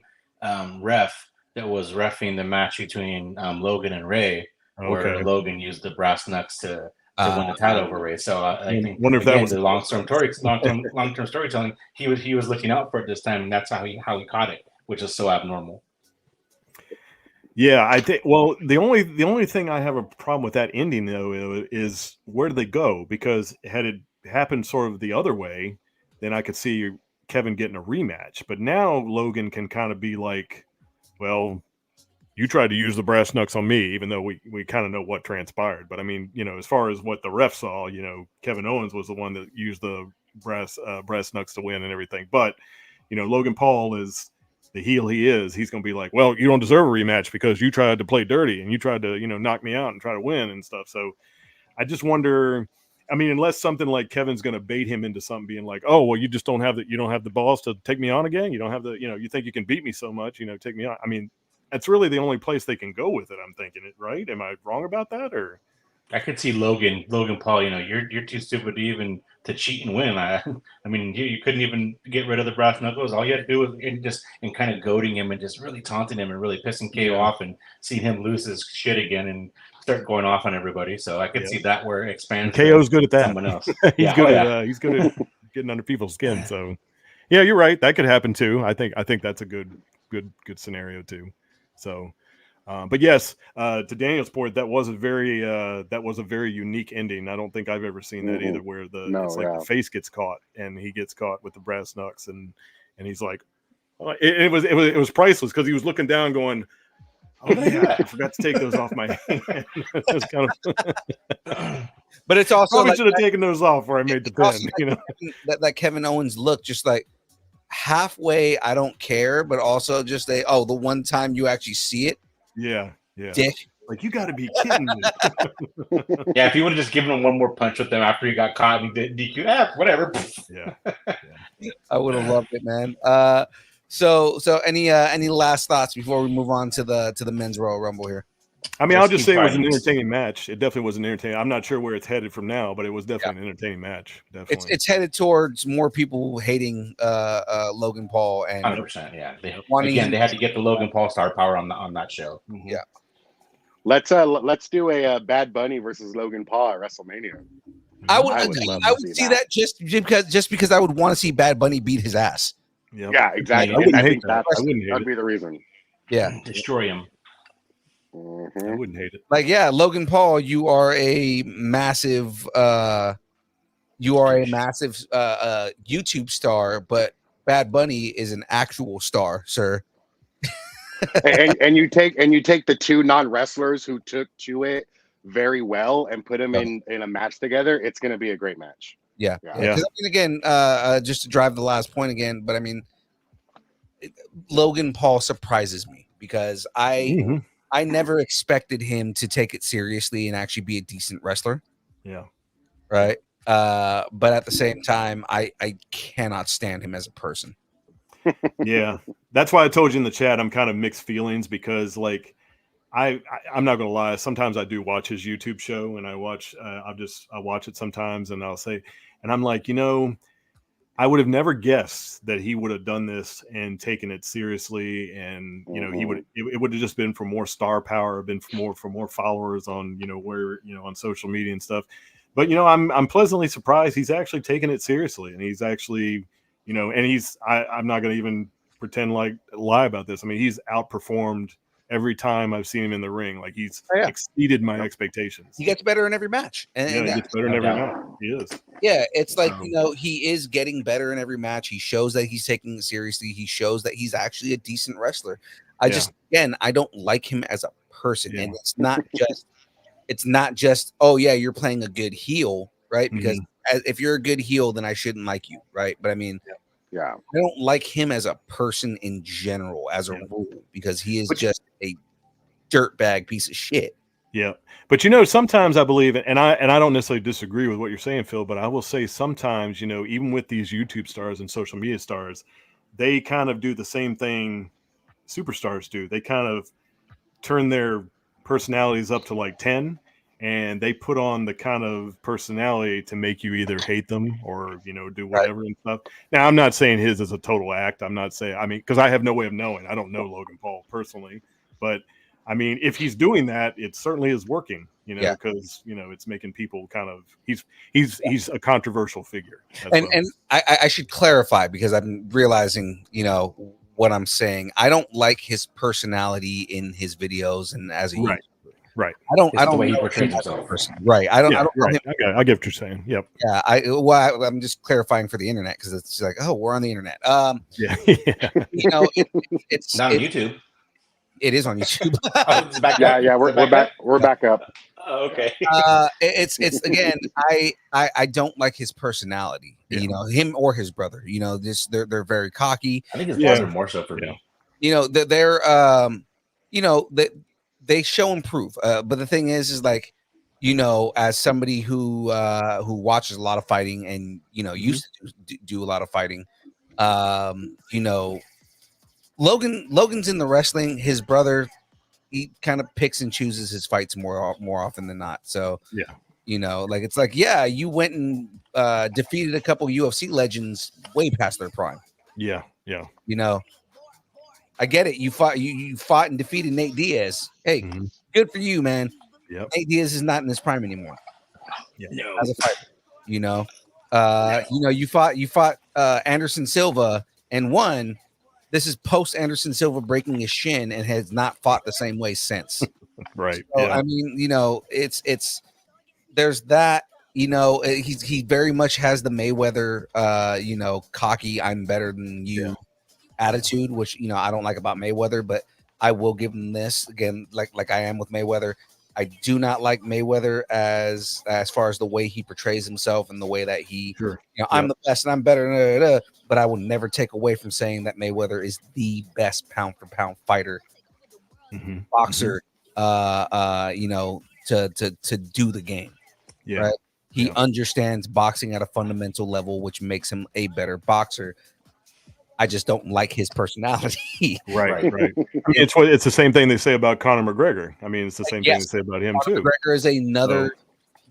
Speaker 3: ref that was reffing the match between Logan and Ray, where Logan used the brass knucks to win the title over Ray. So I think
Speaker 6: wonder if that was
Speaker 3: the long-term storytelling. He was looking out for it this time, and that's how he caught it, which is so abnormal.
Speaker 6: Yeah, I think. Well, the only thing I have a problem with that ending though is where do they go? Because had it happened sort of the other way, then I could see Kevin getting a rematch. But now Logan can kind of be like, well, you tried to use the brass knucks on me, even though we kind of know what transpired. But I mean, as far as what the ref saw, Kevin Owens was the one that used the brass knucks to win and everything. But Logan Paul is the heel he is. He's going to be like, well, you don't deserve a rematch because you tried to play dirty and you tried to knock me out and try to win and stuff. So I just wonder. I mean, unless something like Kevin's going to bait him into something, being like, "Oh, well, you just don't have the balls to take me on again. You don't have you think you can beat me so much, take me on." I mean, that's really the only place they can go with it. I'm thinking it, right? Am I wrong about that, or?
Speaker 3: I could see Logan Paul. You're too stupid to even to cheat and win. I mean, you couldn't even get rid of the brass knuckles. All you had to do was kind of goading him and just really taunting him and really pissing KO off and seeing him lose his shit again and start going off on everybody. So I could see that where it expands.
Speaker 6: And KO's good at that.
Speaker 3: Someone else.
Speaker 6: he's good at getting under people's skin. So yeah, you're right. That could happen too. I think that's a good scenario too. So. But yes, to Daniel's point, that was a very unique ending. I don't think I've ever seen that either, where the face gets caught and he gets caught with the brass knucks, and he's like, it was priceless because he was looking down, going, "Oh yeah, I forgot to take those off my hand." It was kind of.
Speaker 4: But it's also
Speaker 6: I should have taken those off before I made the pin.
Speaker 4: That Kevin Owens look, just like halfway, I don't care, but also just the one time you actually see it.
Speaker 6: Yeah.
Speaker 4: Dick.
Speaker 6: Like, you got to be kidding me.
Speaker 3: Yeah, if you would have just given him one more punch with them after he got caught and did DQ, whatever.
Speaker 6: Yeah.
Speaker 4: I would have loved it, man. So any last thoughts before we move on to the men's Royal Rumble here?
Speaker 6: I mean, I'll just say it was an entertaining match. It definitely was an entertaining. I'm not sure where it's headed from now, but it was definitely an entertaining match. Definitely,
Speaker 4: it's headed towards more people hating Logan Paul and
Speaker 3: 100%. Yeah, they had to get the Logan Paul star power on that show.
Speaker 6: Mm-hmm.
Speaker 4: Yeah,
Speaker 5: let's do a Bad Bunny versus Logan Paul at WrestleMania.
Speaker 4: I would see that just because I would want to see Bad Bunny beat his ass.
Speaker 5: Yep. Yeah, exactly. I think that'd be the reason.
Speaker 4: Yeah,
Speaker 3: destroy him.
Speaker 6: I wouldn't hate it.
Speaker 4: Like, yeah, Logan Paul, you are a massive YouTube star, but Bad Bunny is an actual star, sir.
Speaker 5: and you take the two non-wrestlers who took to it very well and put them in a match together. It's going to be a great match.
Speaker 4: Yeah. Again, just to drive the last point again, but I mean, Logan Paul surprises me because I never expected him to take it seriously and actually be a decent wrestler.
Speaker 6: Yeah.
Speaker 4: Right. But at the same time, I cannot stand him as a person.
Speaker 6: Yeah. That's why I told you in the chat, I'm kind of mixed feelings because like, I'm not going to lie. Sometimes I do watch his YouTube show and I watch it sometimes and I'll say, and I'm like, I would have never guessed that he would have done this and taken it seriously. And, it would have just been for more star power, been for more followers on, on social media and stuff. But, I'm pleasantly surprised he's actually taken it seriously. And he's actually, and I'm not going to even pretend lie about this. I mean, he's outperformed every time I've seen him in the ring. Like he's exceeded my expectations.
Speaker 4: He gets better in every match. And
Speaker 6: he gets better in every match. He is.
Speaker 4: Yeah, it's like, he is getting better in every match. He shows that he's taking it seriously. He shows that he's actually a decent wrestler. I don't like him as a person. Yeah. And it's not just, oh yeah, you're playing a good heel, right? Because if you're a good heel, then I shouldn't like you, right? But I mean, I don't like him as a person in general, as a rule, because he is just a dirtbag piece of shit.
Speaker 6: Yeah. But sometimes I believe, and I don't necessarily disagree with what you're saying, Phil, but I will say sometimes, even with these YouTube stars and social media stars, they kind of do the same thing superstars do. They kind of turn their personalities up to like 10 and they put on the kind of personality to make you either hate them or, do whatever and stuff. Now, I'm not saying his is a total act. I'm not saying, because I have no way of knowing. I don't know Logan Paul personally, but I mean, if he's doing that, it certainly is working, because, it's making people kind of, he's a controversial figure.
Speaker 4: And I should clarify because I'm realizing, what I'm saying. I don't like his personality in his videos and as a
Speaker 6: Right.
Speaker 4: I don't
Speaker 3: the way he portrays himself.
Speaker 4: Right. I don't
Speaker 6: Okay, I get what you're saying. Yep.
Speaker 4: Yeah. I'm just clarifying for the internet because it's like, oh, we're on the internet. It's
Speaker 3: not on YouTube.
Speaker 4: It is on YouTube.
Speaker 5: We're back up.
Speaker 3: Oh, okay.
Speaker 4: It's again, I don't like his personality. Him or his brother. They're very cocky.
Speaker 3: I think his brother more so for me.
Speaker 4: They're they show and prove. But the thing is like you know, as somebody who watches a lot of fighting and, you know, used to do a lot of fighting, you know, Logan's in the wrestling. His brother, he kind of picks and chooses his fights more often than not. So
Speaker 6: yeah,
Speaker 4: you know, like it's like, yeah, you went and defeated a couple UFC legends way past their prime.
Speaker 6: Yeah.
Speaker 4: You know, I get it. You fought and defeated Nate Diaz. Hey, good for you, man.
Speaker 6: Yep.
Speaker 4: Nate Diaz is not in his prime anymore.
Speaker 6: Yeah.
Speaker 4: As a fighter, you know, you fought Anderson Silva and won. This is post Anderson Silva breaking his shin and has not fought the same way since.
Speaker 6: Right.
Speaker 4: So,
Speaker 6: yeah.
Speaker 4: I mean, you know, it's there's that, you know, he very much has the Mayweather, you know, cocky, I'm better than you attitude, which, you know, I don't like about Mayweather, but I will give him this again, like I am with Mayweather. I do not like Mayweather as far as the way he portrays himself and the way that he, you know, I'm the best and I'm better, but I will never take away from saying that Mayweather is the best pound for pound fighter, boxer, you know, to do the game.
Speaker 6: Yeah.
Speaker 4: Right. He understands boxing at a fundamental level, which makes him a better boxer. I just don't like his personality.
Speaker 6: Right. I mean, it's the same thing they say about Conor McGregor. I mean, it's the same thing they say about him
Speaker 4: Conor
Speaker 6: too.
Speaker 4: McGregor is another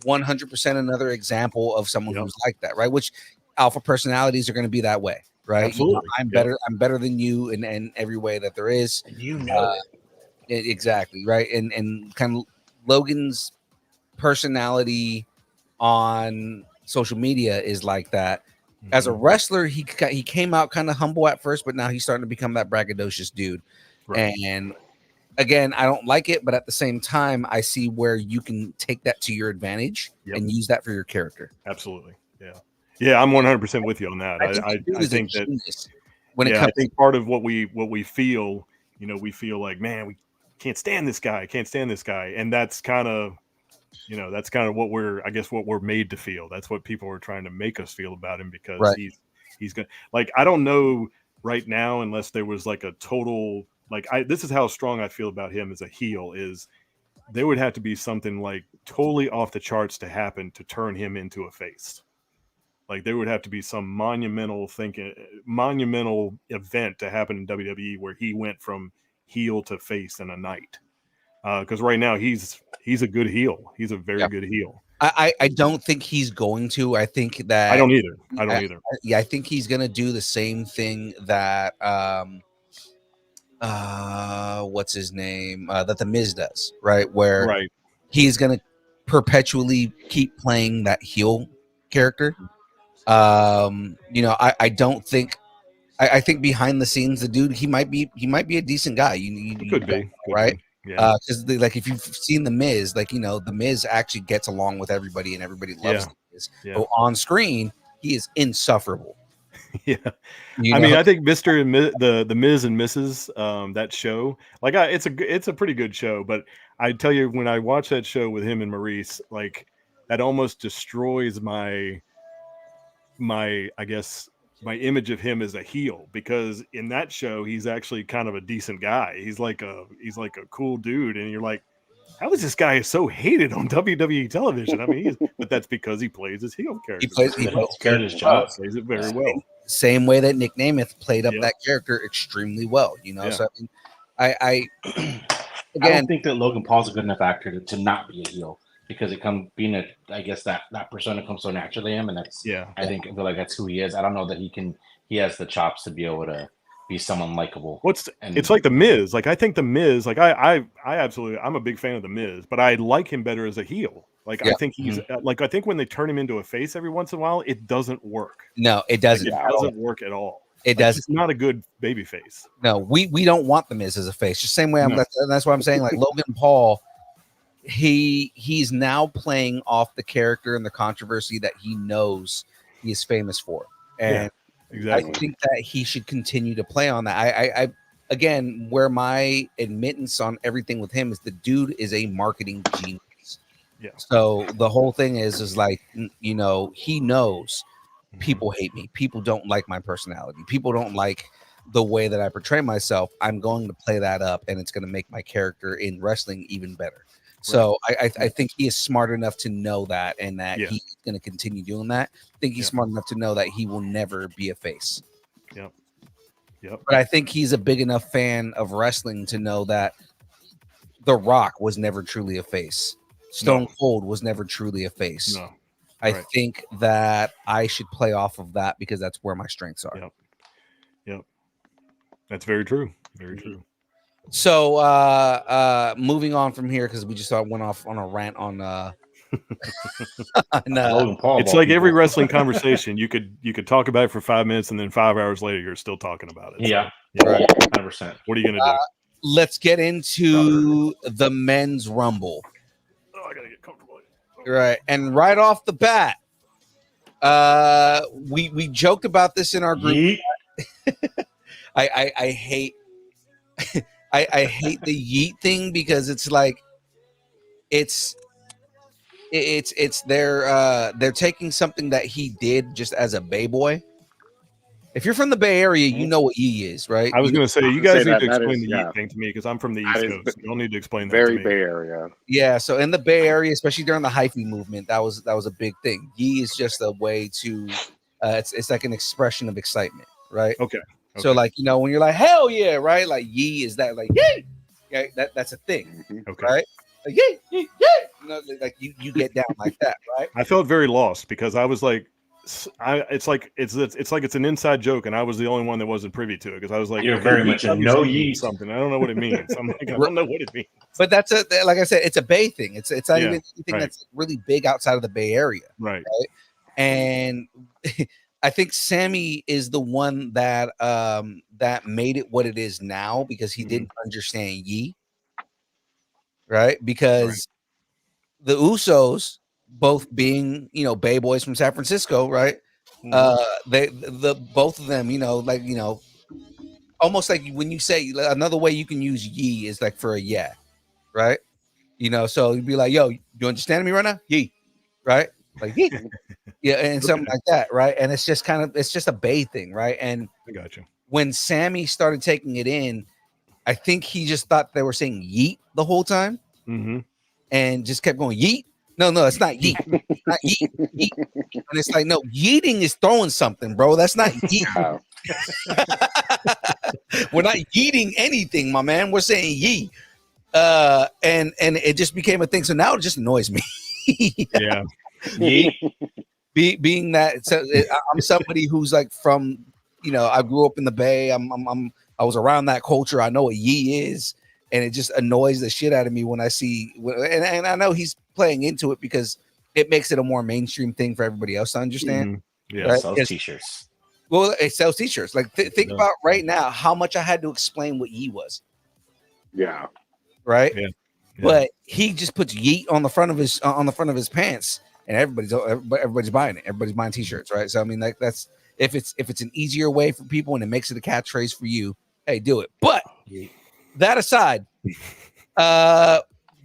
Speaker 4: 100% another example of someone who's like that, right? Which alpha personalities are going to be that way, right?
Speaker 6: Absolutely.
Speaker 4: You know, I'm better than you in every way that there is.
Speaker 3: You know
Speaker 4: exactly, right? And kind of Logan's personality on social media is like that. As a wrestler, he came out kind of humble at first, but now he's starting to become that braggadocious dude. Right. And again, I don't like it, but at the same time, I see where you can take that to your advantage and use that for your character.
Speaker 6: Absolutely. Yeah, I'm 100% with you on that. I think that when it comes, I think part of what we feel, you know, we feel like, man, we can't stand this guy, and that's kind of, you know, that's kind of what we're made to feel. That's what people are trying to make us feel about him, because he's gonna, like, I don't know right now, unless there was like a total, like, this is how strong I feel about him as a heel, is there would have to be something like totally off the charts to happen to turn him into a face. Like, there would have to be some monumental event to happen in WWE where he went from heel to face in a night. Because right now he's a good heel. He's a very good heel.
Speaker 4: I don't think he's going to. I think that
Speaker 6: I don't either.
Speaker 4: I think he's gonna do the same thing that what's his name? That the Miz does, right? Where he's gonna perpetually keep playing that heel character. You know, I don't think. I think behind the scenes, the dude, he might be a decent guy.
Speaker 6: He could be,
Speaker 4: right? Yeah. Because like, if you've seen the Miz, like, you know, the Miz actually gets along with everybody and everybody loves the Miz. But on screen, he is insufferable.
Speaker 6: I mean, I think Mr. and the Miz and Mrs. That show, like, it's a pretty good show. But I tell you, when I watch that show with him and Maurice, like, that almost destroys my I guess my image of him as a heel, because in that show he's actually kind of a decent guy. He's like a cool dude, and you're like, how is this guy so hated on WWE television? I mean, but that's because he plays his heel character.
Speaker 3: He plays his job.
Speaker 6: Plays it very well.
Speaker 4: Same way that Nick Namath played up that character extremely well. You know, so I mean,
Speaker 3: I don't think that Logan Paul's a good enough actor to not be a heel, because it comes being I guess that persona comes so naturally to him, and that's I feel like that's who he is. I don't know that he has the chops to be able to be someone likable.
Speaker 6: It's like the Miz. Like, I think the Miz, like, I absolutely, I'm a big fan of the Miz, but I like him better as a heel. Like, I think he's like, I think when they turn him into a face every once in a while, it doesn't work.
Speaker 4: No, it doesn't.
Speaker 6: Like, it doesn't work at all.
Speaker 4: It does.
Speaker 6: It's not a good baby face.
Speaker 4: No, we don't want the Miz as a face. Just same way that's why I'm saying, like, Logan Paul, he's now playing off the character and the controversy that he knows he is famous for. And exactly. I think that he should continue to play on that. I again, where my admittance on everything with him is, the dude is a marketing genius. Yeah. So the whole thing is like, you know, he knows people hate me. People don't like my personality. People don't like the way that I portray myself. I'm going to play that up, and it's going to make my character in wrestling even better. So I think he is smart enough to know that, and that he's going to continue doing that. I think he's smart enough to know that he will never be a face.
Speaker 6: Yep.
Speaker 4: But I think he's a big enough fan of wrestling to know that The Rock was never truly a face. Stone Cold was never truly a face.
Speaker 6: No.
Speaker 4: I think that I should play off of that because that's where my strengths are.
Speaker 6: Yep. That's very true. Very true.
Speaker 4: So moving on from here, because we just went off on a rant on
Speaker 6: it's like every wrestling conversation you could talk about it for 5 minutes and then 5 hours later you're still talking about it.
Speaker 3: Yeah,
Speaker 6: so,
Speaker 3: right. 100%.
Speaker 6: What are you gonna do?
Speaker 4: Let's get into the men's rumble.
Speaker 6: Oh, I gotta get comfortable.
Speaker 4: Right, and right off the bat, we joked about this in our group. I hate I hate the yeet thing because it's like it's they're taking something that he did just as a Bay Boy. If you're from the Bay Area, you know what yee is, right?
Speaker 6: I was going to say you guys need to explain the yeet thing to me because I'm from the East Coast. You don't need to explain that.
Speaker 5: Very
Speaker 6: to me.
Speaker 5: Bay Area.
Speaker 4: Yeah, so in the Bay Area, especially during the hyphy movement, that was a big thing. Yee is just a way to it's like an expression of excitement, right?
Speaker 6: Okay.
Speaker 4: So like, you know, when you're like hell yeah, right? Like yee is that like yay. Okay, that's a thing.
Speaker 6: Okay.
Speaker 4: Right? Like yay, yay, yay. You know, like you get down like that, right?
Speaker 6: I felt very lost because I was like it's like it's an inside joke and I was the only one that wasn't privy to it because I was like,
Speaker 3: you're very much a no yeet
Speaker 6: something. I don't know what it means. I'm like, I don't know what it means.
Speaker 4: But that's like I said, it's a Bay thing. It's not even anything that's really big outside of the Bay Area.
Speaker 6: Right.
Speaker 4: And I think Sammy is the one that that made it what it is now because he didn't understand yee. Right? Because the Usos, both being, you know, Bay Boys from San Francisco, right? The both of them, you know, like, you know, almost like when you say another way you can use yee is like for a yeah, right? You know, so you'd be like, yo, you understand me right now? Yee, right? Like yee. Yeah, and something like that, right? And it's just a Bay thing, right? And
Speaker 6: I got you.
Speaker 4: When Sammy started taking it in, I think he just thought they were saying yeet the whole time, and just kept going yeet. No, it's not yeet. It's not yeet, yeet. And it's like, no, yeeting is throwing something, bro. That's not yeet. We're not yeeting anything, my man. We're saying yee. And it just became a thing. So now it just annoys me.
Speaker 6: Yeah.
Speaker 3: Yeet.
Speaker 4: Being that I'm somebody who's like from, you know, I grew up in the Bay. I was around that culture. I know what yee is, and it just annoys the shit out of me when I see. And I know he's playing into it because it makes it a more mainstream thing for everybody else to understand.
Speaker 3: Yeah,
Speaker 4: right?
Speaker 3: sells t-shirts.
Speaker 4: Well, it sells t-shirts. Like think about right now how much I had to explain what yee was.
Speaker 5: Yeah.
Speaker 4: Right.
Speaker 6: Yeah.
Speaker 4: But he just puts yeet on the front of his pants, and everybody's buying it. Everybody's buying t-shirts, right? So I mean, like that's if it's an easier way for people and it makes it a catchphrase for you, hey, do it. But that aside,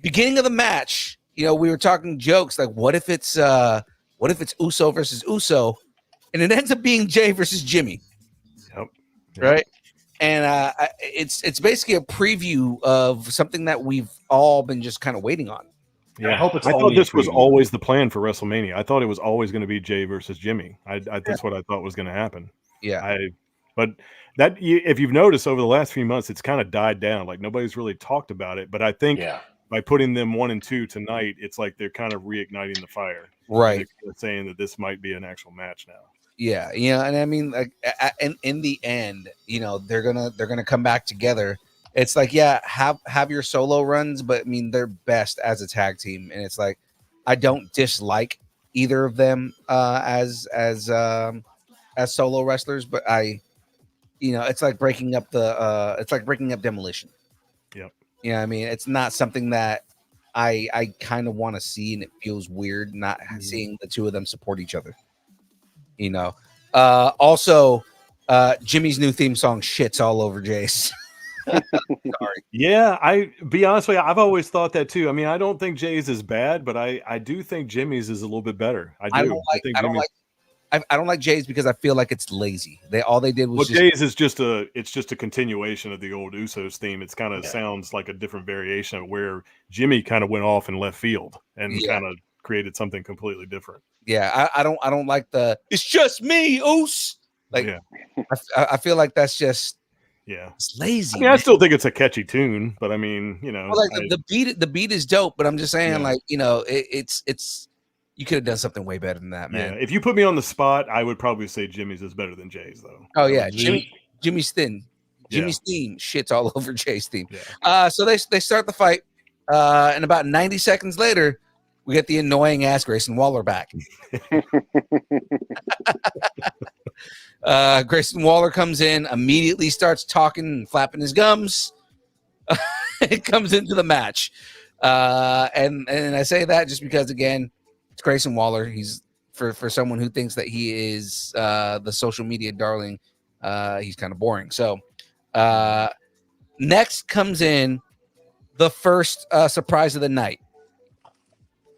Speaker 4: beginning of the match, you know, we were talking jokes like, what if it's Uso versus Uso, and it ends up being Jay versus Jimmy.
Speaker 6: Yep.
Speaker 4: Right. And it's basically a preview of something that we've all been just kind of waiting on.
Speaker 6: Yeah, I thought this was always the plan for WrestleMania. I thought it was always going to be Jay versus Jimmy. That's what I thought was going to happen.
Speaker 4: Yeah.
Speaker 6: But that if you've noticed over the last few months, it's kind of died down. Like nobody's really talked about it. But I think by putting them 1 and 2 tonight, it's like they're kind of reigniting the fire.
Speaker 4: Right.
Speaker 6: They're saying that this might be an actual match now.
Speaker 4: Yeah, and I mean, like, in the end, you know, they're gonna come back together. It's like, yeah, have your solo runs, but I mean, they're best as a tag team, and it's like, I don't dislike either of them as solo wrestlers, but it's like breaking up Demolition.
Speaker 6: Yep.
Speaker 4: You know what I mean? It's not something that I kind of want to see, and it feels weird not seeing the two of them support each other. You know, also, Jimmy's new theme song shits all over Jay's. Sorry.
Speaker 6: Yeah, I be honest with you, I've always thought that too. I mean, I don't think Jay's is bad, but I do think Jimmy's is a little bit better. I do.
Speaker 4: I don't like Jay's because I feel like it's lazy. All they did was
Speaker 6: Jay's is just a continuation of the old Usos theme. It's kind of sounds like a different variation of where Jimmy kind of went off in left field and kind of created something completely different.
Speaker 4: Yeah, I don't like the it's just me, Oos. Like I feel like that's just it's lazy.
Speaker 6: I mean, I still think it's a catchy tune, but I mean, you know,
Speaker 4: well, like the beat is dope, but I'm just saying, like, you know, it's you could have done something way better than that, man.
Speaker 6: Yeah, if you put me on the spot, I would probably say Jimmy's is better than Jay's, though.
Speaker 4: Oh yeah, Jimmy's theme shits all over Jay's theme. So they start the fight, and about 90 seconds later, we get the annoying ass Grayson Waller back. Grayson Waller comes in, immediately starts talking and flapping his gums. It comes into the match, and I say that just because, again, it's Grayson Waller. He's for someone who thinks that he is the social media darling. He's kind of boring. So next comes in the first surprise of the night.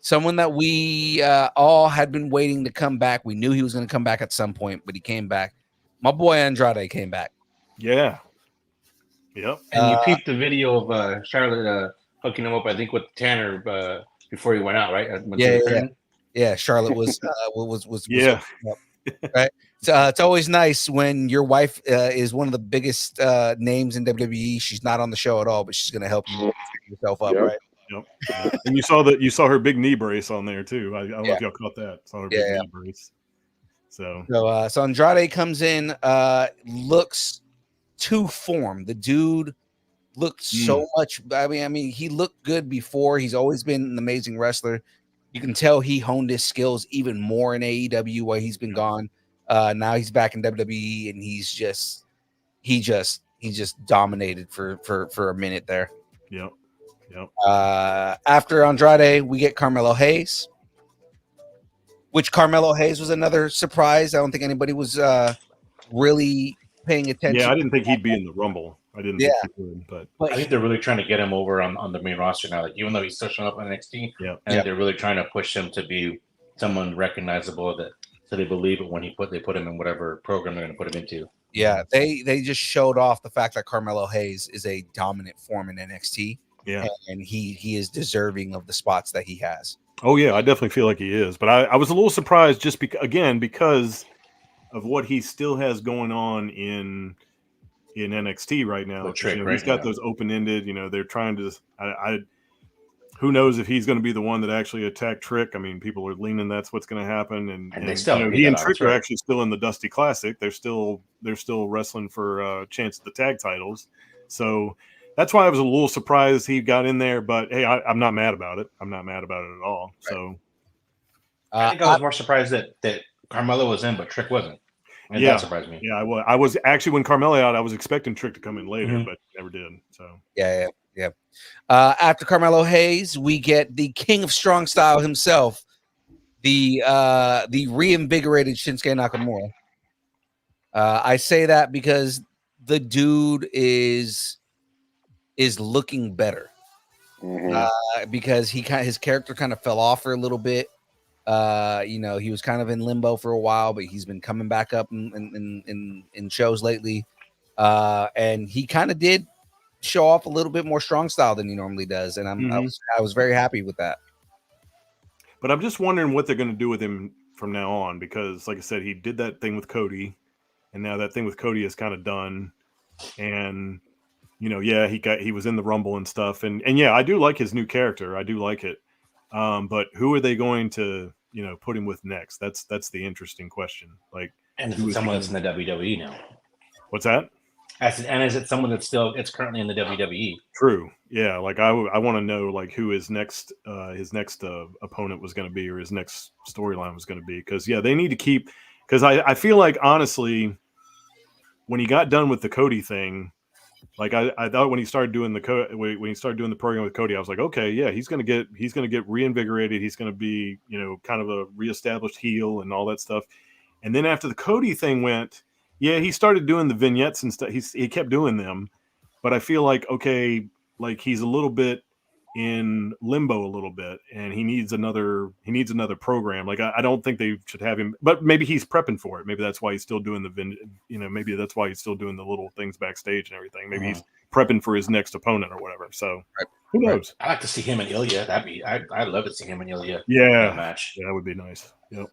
Speaker 4: Someone that we all had been waiting to come back. We knew he was going to come back at some point, but he came back. My boy Andrade came back.
Speaker 6: Yeah. Yep.
Speaker 3: And you peeped the video of Charlotte hooking him up, I think, with Tanner before he went out, right?
Speaker 4: Yeah. Charlotte was right. So it's always nice when your wife is one of the biggest names in WWE. She's not on the show at all, but she's going to help you pick yourself up, right?
Speaker 6: Yep. And you saw her big knee brace on there too. I don't know if y'all caught that. Saw her big knee brace. So
Speaker 4: Andrade comes in, looks to form. The dude looked so much. I mean, he looked good before. He's always been an amazing wrestler. You can tell he honed his skills even more in AEW while he's been gone. Now he's back in WWE, and he just dominated for a minute there.
Speaker 6: Yep.
Speaker 4: After Andrade, we get Carmelo Hayes, which Carmelo Hayes was another surprise. I don't think anybody was really paying attention.
Speaker 6: Yeah, I didn't think he'd be in the Rumble. I didn't think he would, but
Speaker 3: I think they're really trying to get him over on the main roster now. Like, even though he's still showing up on NXT, they're really trying to push him to be someone recognizable so they believe it when they put him in whatever program they're going to put him into.
Speaker 4: Yeah, they just showed off the fact that Carmelo Hayes is a dominant form in NXT.
Speaker 6: Yeah,
Speaker 4: and he is deserving of the spots that he has.
Speaker 6: Oh yeah, I definitely feel like he is. But I was a little surprised just because of what he still has going on in NXT right now. He's got those open-ended, they're trying to who knows if he's going to be the one that actually attacked Trick. I mean, people are leaning that's what's going to happen, and he and Trick are actually still in the Dusty Classic. They're still wrestling for a chance at the tag titles. So that's why I was a little surprised he got in there, but hey, I'm not mad about it. I'm not mad about it at all. Right. So
Speaker 3: I think I was more surprised that Carmelo was in, but Trick wasn't. And that surprised me.
Speaker 6: Yeah, I was actually, when Carmelo out, I was expecting Trick to come in later, but never did. So
Speaker 4: yeah. After Carmelo Hayes, we get the King of Strong Style himself, the reinvigorated Shinsuke Nakamura. I say that because the dude is looking better, because his character kind of fell off for a little bit. He was kind of in limbo for a while, but he's been coming back up in shows lately, and he kind of did show off a little bit more strong style than he normally does, and I was very happy with that.
Speaker 6: But I'm just wondering what they're going to do with him from now on, because, like I said, he did that thing with Cody, and now that thing with Cody is kind of done, and he was in the Rumble and stuff, and I do like his new character. I do like it. But who are they going to, put him with next? That's the interesting question. Like,
Speaker 3: and is it someone that's in the WWE now?
Speaker 6: What's that?
Speaker 3: And is it someone that's currently in the WWE?
Speaker 6: True. Yeah. Like I want to know like who his next opponent was going to be, or his next storyline was going to be. Because they need to keep. Because I feel like, honestly, when he got done with the Cody thing. Like I thought when he started doing the program with Cody, I was like, okay, yeah, he's gonna get reinvigorated. He's gonna be kind of a reestablished heel and all that stuff. And then after the Cody thing went, he started doing the vignettes and stuff. He kept doing them, but I feel like, okay, like he's a little bit in limbo a little bit, and he needs another program. Like I don't think they should have him, but maybe he's prepping for it. Maybe that's why he's still doing maybe that's why he's still doing the little things backstage and everything. Maybe he's prepping for his next opponent or whatever. So who knows?
Speaker 3: I like to see him and Ilya. I'd love to see him and Ilya.
Speaker 6: Yeah,
Speaker 3: match.
Speaker 6: Yeah, that would be nice. Yep.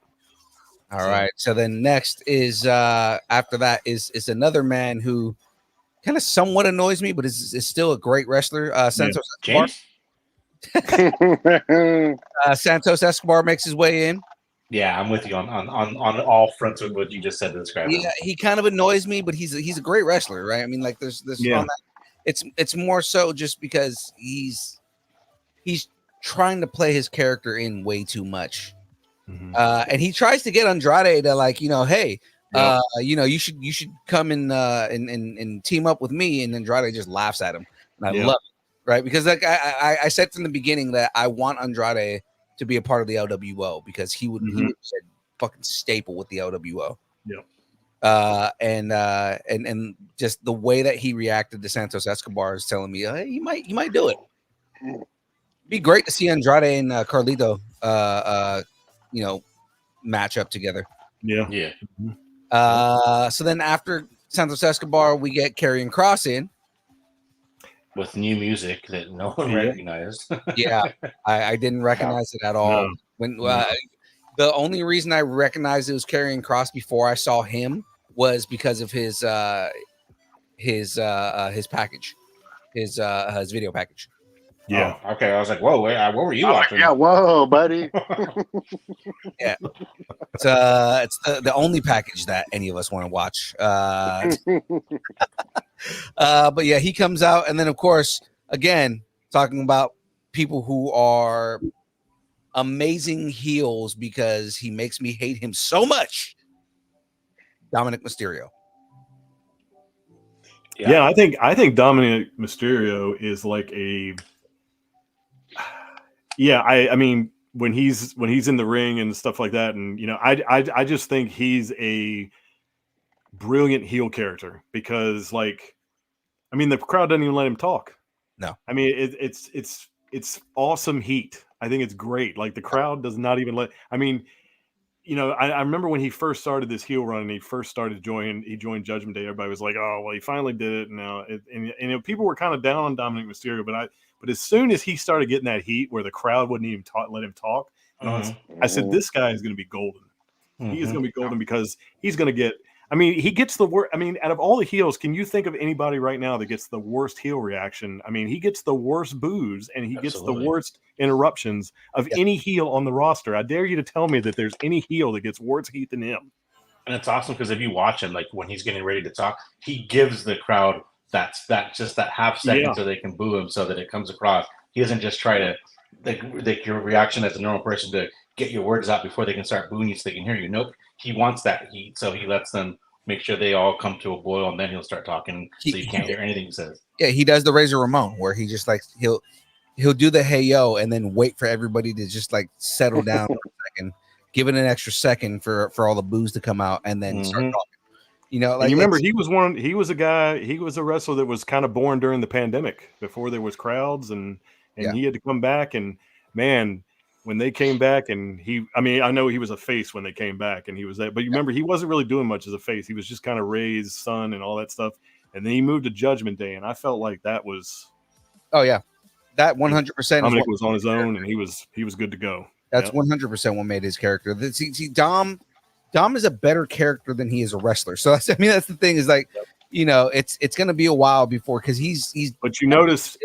Speaker 4: All right. So then next is after that is another man who kind of somewhat annoys me, but is still a great wrestler. Santos Escobar. Santos Escobar makes his way in.
Speaker 3: Yeah, I'm with you on all fronts of what you just said to describe him.
Speaker 4: Yeah, he kind of annoys me, but he's a great wrestler, right? I mean, like there's on that. It's more so just because he's trying to play his character in way too much. And he tries to get Andrade to like, hey, you should come and team up with me, and Andrade just laughs at him, and I love it, right? Because like I said from the beginning that I want Andrade to be a part of the LWO because he would be a fucking staple with the LWO.
Speaker 6: Yeah.
Speaker 4: And just the way that he reacted to Santos Escobar is telling me, hey, you might do it. It'd be great to see Andrade and Carlito match up together.
Speaker 6: Yeah.
Speaker 4: So then after Santos Escobar, we get Karrion Kross in
Speaker 3: with new music that no one recognized.
Speaker 4: Yeah, I didn't recognize it at all.
Speaker 6: No.
Speaker 4: When the only reason I recognized it was Karrion Kross before I saw him was because of his package, his video package.
Speaker 6: Yeah.
Speaker 3: Oh, okay. I was like, whoa, wait, what were you watching?
Speaker 5: Yeah, whoa, buddy.
Speaker 4: Yeah. It's the only package that any of us want to watch. But yeah, he comes out, and then of course, again, talking about people who are amazing heels because he makes me hate him so much. Dominic Mysterio.
Speaker 6: Yeah, I think Dominic Mysterio is like a. Yeah, I mean when he's in the ring and stuff like that, and I just think he's a brilliant heel character because the crowd doesn't even let him talk.
Speaker 4: No,
Speaker 6: I mean it's awesome heat. I think it's great. Like the crowd does not even let. I mean, I remember when he first started this heel run and he joined Judgment Day. Everybody was like, "Oh, well, he finally did it." Now, and people were kind of down on Dominic Mysterio, but as soon as he started getting that heat where the crowd wouldn't even let him talk, I said, "This guy is going to be golden. He is going to be golden because he's going to get." I mean, he gets the worst. I mean, out of all the heels, can you think of anybody right now that gets the worst heel reaction? I mean, he gets the worst boos and he gets the worst interruptions of any heel on the roster. I dare you to tell me that there's any heel that gets worse heat than him.
Speaker 3: And it's awesome because if you watch him, like when he's getting ready to talk, he gives the crowd that half second so they can boo him so that it comes across. He doesn't just try to like your reaction as a normal person to get your words out before they can start booing you so they can hear you. Nope. He wants that heat, so he lets them make sure they all come to a boil, and then he'll start talking so you can't hear anything he says.
Speaker 4: Yeah, he does the Razor Ramon where he just like he'll do the hey yo and then wait for everybody to just like settle down for a second, give it an extra second for all the boos to come out, and then start talking.
Speaker 6: Like you remember he was a wrestler that was kind of born during the pandemic before there was crowds, and he had to come back, and man, when they came back and I know he was a face when they came back and he was that, but you remember he wasn't really doing much as a face. He was just kind of Ray's son and all that stuff. And then he moved to Judgment Day. And I felt like that was,
Speaker 4: that 100%.
Speaker 6: Dominic was on his own and he was good to go.
Speaker 4: That's 100% what made his character. See, Dom is a better character than he is a wrestler. So that's the thing is like, it's going to be a while before, cause he's,
Speaker 6: but you notice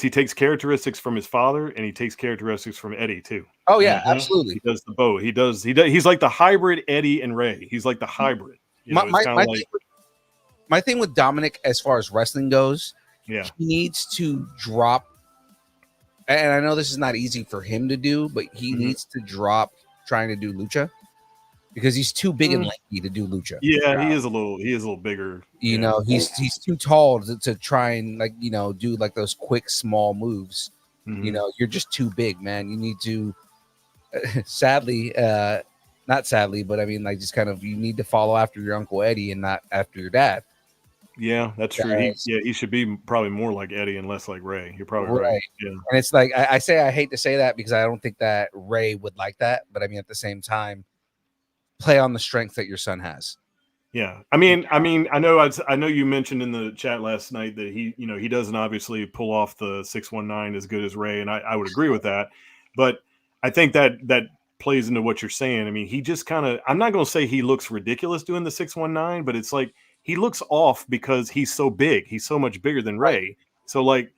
Speaker 6: he takes characteristics from his father and he takes characteristics from Eddie too.
Speaker 4: Oh yeah, absolutely.
Speaker 6: He does the both. He does. He's like the hybrid Eddie and Ray. He's like the hybrid.
Speaker 4: My thing with Dominic, as far as wrestling goes, he needs to drop. And I know this is not easy for him to do, but he needs to drop trying to do lucha. Because he's too big and lanky to do lucha.
Speaker 6: Yeah, he is a little bigger.
Speaker 4: He's too tall to try and do like those quick small moves. You're just too big, man. You need to sadly, not sadly, but I mean like just kind of you need to follow after your Uncle Eddie and not after your dad.
Speaker 6: Yeah, that's true. He should be probably more like Eddie and less like Ray. You're probably right. Yeah.
Speaker 4: And it's like I say I hate to say that because I don't think that Ray would like that, but I mean at the same time, play on the strength that your son has.
Speaker 6: Yeah, I mean, I know you mentioned in the chat last night that he doesn't obviously pull off the 619 as good as Ray, and I would agree with that, but I think that plays into what you're saying. I mean, he just kind of, I'm not going to say he looks ridiculous doing the 619, but it's like he looks off because he's so big. He's so much bigger than Ray. So like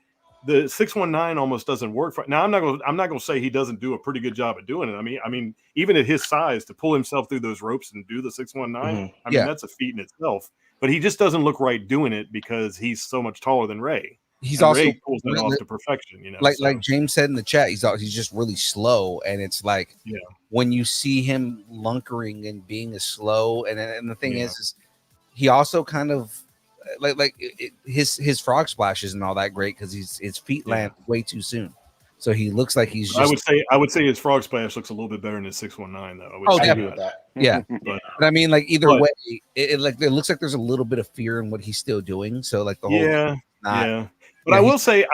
Speaker 6: the 619 almost doesn't work for now. I'm not going to say he doesn't do a pretty good job at doing it. I mean, even at his size to pull himself through those ropes and do the 619, I mean, that's a feat in itself, but he just doesn't look right doing it because he's so much taller than Ray.
Speaker 4: He's also
Speaker 6: Ray pulls that off to perfection,
Speaker 4: like James said in the chat, he's just really slow, and it's like when you see him lunkering and being as slow, and the thing is he also kind of his frog splash isn't all that great because his feet land way too soon, so he looks like he's.
Speaker 6: I would say his frog splash looks a little bit better than his 619 though.
Speaker 4: I agree with that. Yeah, but I mean, like either way, it looks like there's a little bit of fear in what he's still doing. So like the whole
Speaker 6: But I will say,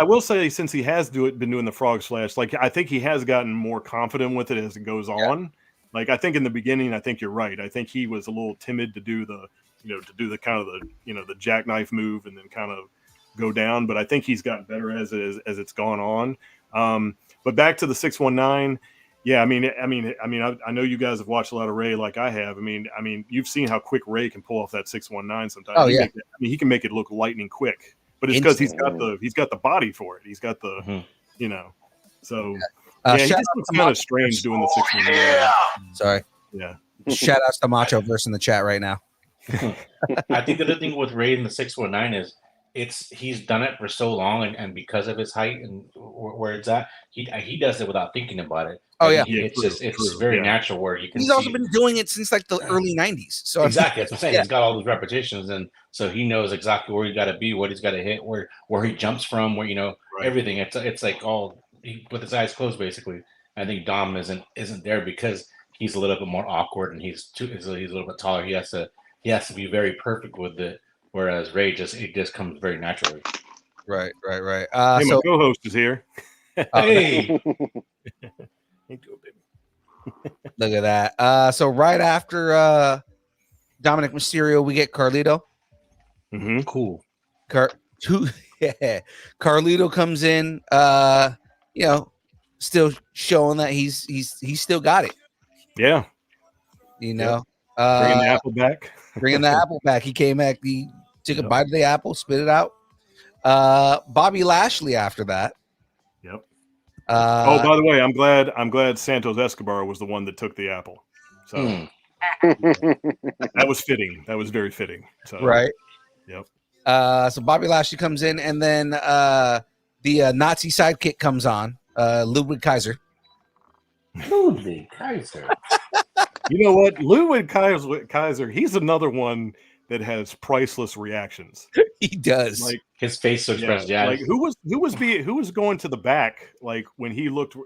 Speaker 6: since he has been doing the frog slash, like I think he has gotten more confident with it as it goes on. Like I think in the beginning, I think you're right. I think he was a little timid to do the kind of the jackknife move and then kind of go down. But I think he's gotten better as it's gone on. But back to the 619. Yeah, I mean, I know you guys have watched a lot of Ray like I have. I mean, you've seen how quick Ray can pull off that 619 sometimes.
Speaker 4: Oh yeah,
Speaker 6: he can make it look lightning quick. But it's because he's got the body for it. He's got the, so he just looks kind of strange doing the 619.
Speaker 4: Sorry.
Speaker 6: Yeah.
Speaker 4: Shout outs to Macho Verse in the chat right now.
Speaker 3: I think the other thing with Ray in the 619 is he's done it for so long, and because of his height and where it's at, he does it without thinking about it.
Speaker 4: Oh yeah,
Speaker 3: it's very natural where you can.
Speaker 4: He's also been doing it since like the early 90s. So
Speaker 3: exactly, that's what I'm saying. He's got all those repetitions, and so he knows exactly where he got to be, what he's got to hit, where he jumps from, where everything. It's like all with his eyes closed basically. I think Dom isn't there because he's a little bit more awkward and he's a little bit taller. He has to be very perfect with it. Whereas Ray it just comes very naturally.
Speaker 4: Right.
Speaker 6: Hey, my co-host is here.
Speaker 3: Hey.
Speaker 4: Look at that. So right after Dominic Mysterio, we get Carlito.
Speaker 6: Mm-hmm. Cool.
Speaker 4: Carlito comes in, still showing that he's still got it.
Speaker 6: Yeah.
Speaker 4: Bringing the
Speaker 6: apple back.
Speaker 4: Bringing the apple back. He came back. He took a bite of the apple, spit it out. Bobby Lashley after that.
Speaker 6: Yep. By the way, I'm glad Santos Escobar was the one that took the apple. So that was fitting. That was very fitting. So
Speaker 4: right.
Speaker 6: Yep.
Speaker 4: So Bobby Lashley comes in, and then the Nazi sidekick comes on, Ludwig Kaiser.
Speaker 3: Ludwig Kaiser.
Speaker 6: You know what? Ludwig Kaiser, he's another one that has priceless reactions.
Speaker 4: He does.
Speaker 3: Like his face expressed
Speaker 6: like who was going to the back like when he looked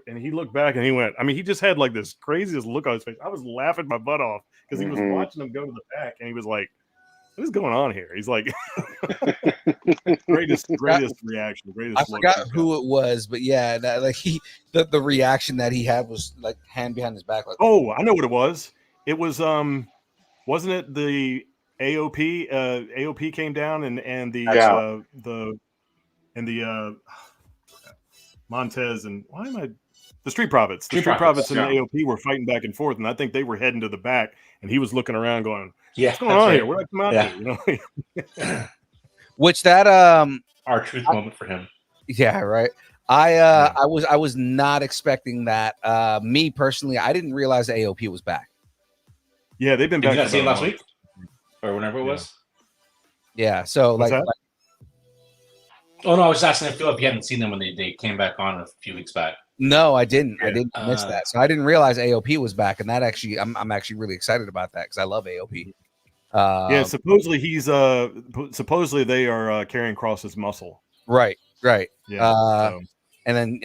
Speaker 6: back and he went, I mean, he just had like this craziest look on his face. I was laughing my butt off because he was watching him go to the back and he was like, what is going on here? He's like greatest reaction, greatest.
Speaker 4: I forgot who it was, but yeah, the reaction that he had was like hand behind his back. Like,
Speaker 6: oh, I know what it was. It was wasn't it the AOP? AOP came down and the Montez and the Street Profits. The Street Profits and the AOP were fighting back and forth, and I think they were heading to the back, and he was looking around going, what's going on here? Where did I come out to?
Speaker 4: Which that
Speaker 3: our truth moment for him.
Speaker 4: Yeah, right. I was not expecting that. Me personally, I didn't realize the AOP was back.
Speaker 6: Yeah, they've been back.
Speaker 3: Did you not see it last week or whenever it was?
Speaker 4: Yeah. So
Speaker 3: oh no, I was asking if you hadn't seen them when they came back on a few weeks back.
Speaker 4: No, I didn't. I didn't miss that. So I didn't realize AOP was back, and that actually, I'm actually really excited about that because I love AOP.
Speaker 6: Supposedly they are carrying Cross's muscle.
Speaker 4: Right.
Speaker 6: Yeah.
Speaker 4: And then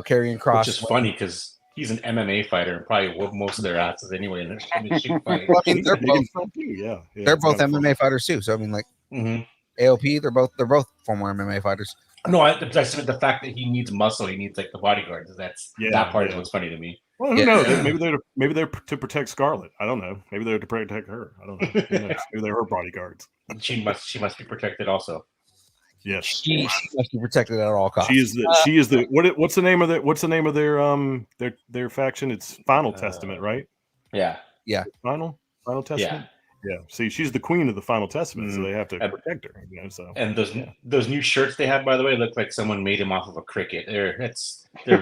Speaker 4: carrying Cross,
Speaker 3: which is funny because he's an MMA fighter and probably whooped most of their asses anyway in the shoot fight.
Speaker 4: Well, I mean, they're both MMA fighters too. So I mean, like, AOP. They're both former MMA fighters.
Speaker 3: No, I meant the fact that he needs muscle. He needs like the bodyguards. That part is what's funny to me.
Speaker 6: Well, who knows? Maybe they're to protect Scarlett. I don't know. Maybe they're to protect her. I don't know. Maybe they're her bodyguards.
Speaker 3: She must be protected also.
Speaker 4: Yes, she must be protected at all costs.
Speaker 6: She is the what's the name of their faction? It's Final Testament, right?
Speaker 3: Yeah.
Speaker 6: Final Testament. Yeah. See, she's the queen of the Final Testament, so they have to protect her. So
Speaker 3: and those new shirts they have, by the way, look like someone made them off of a cricket. They're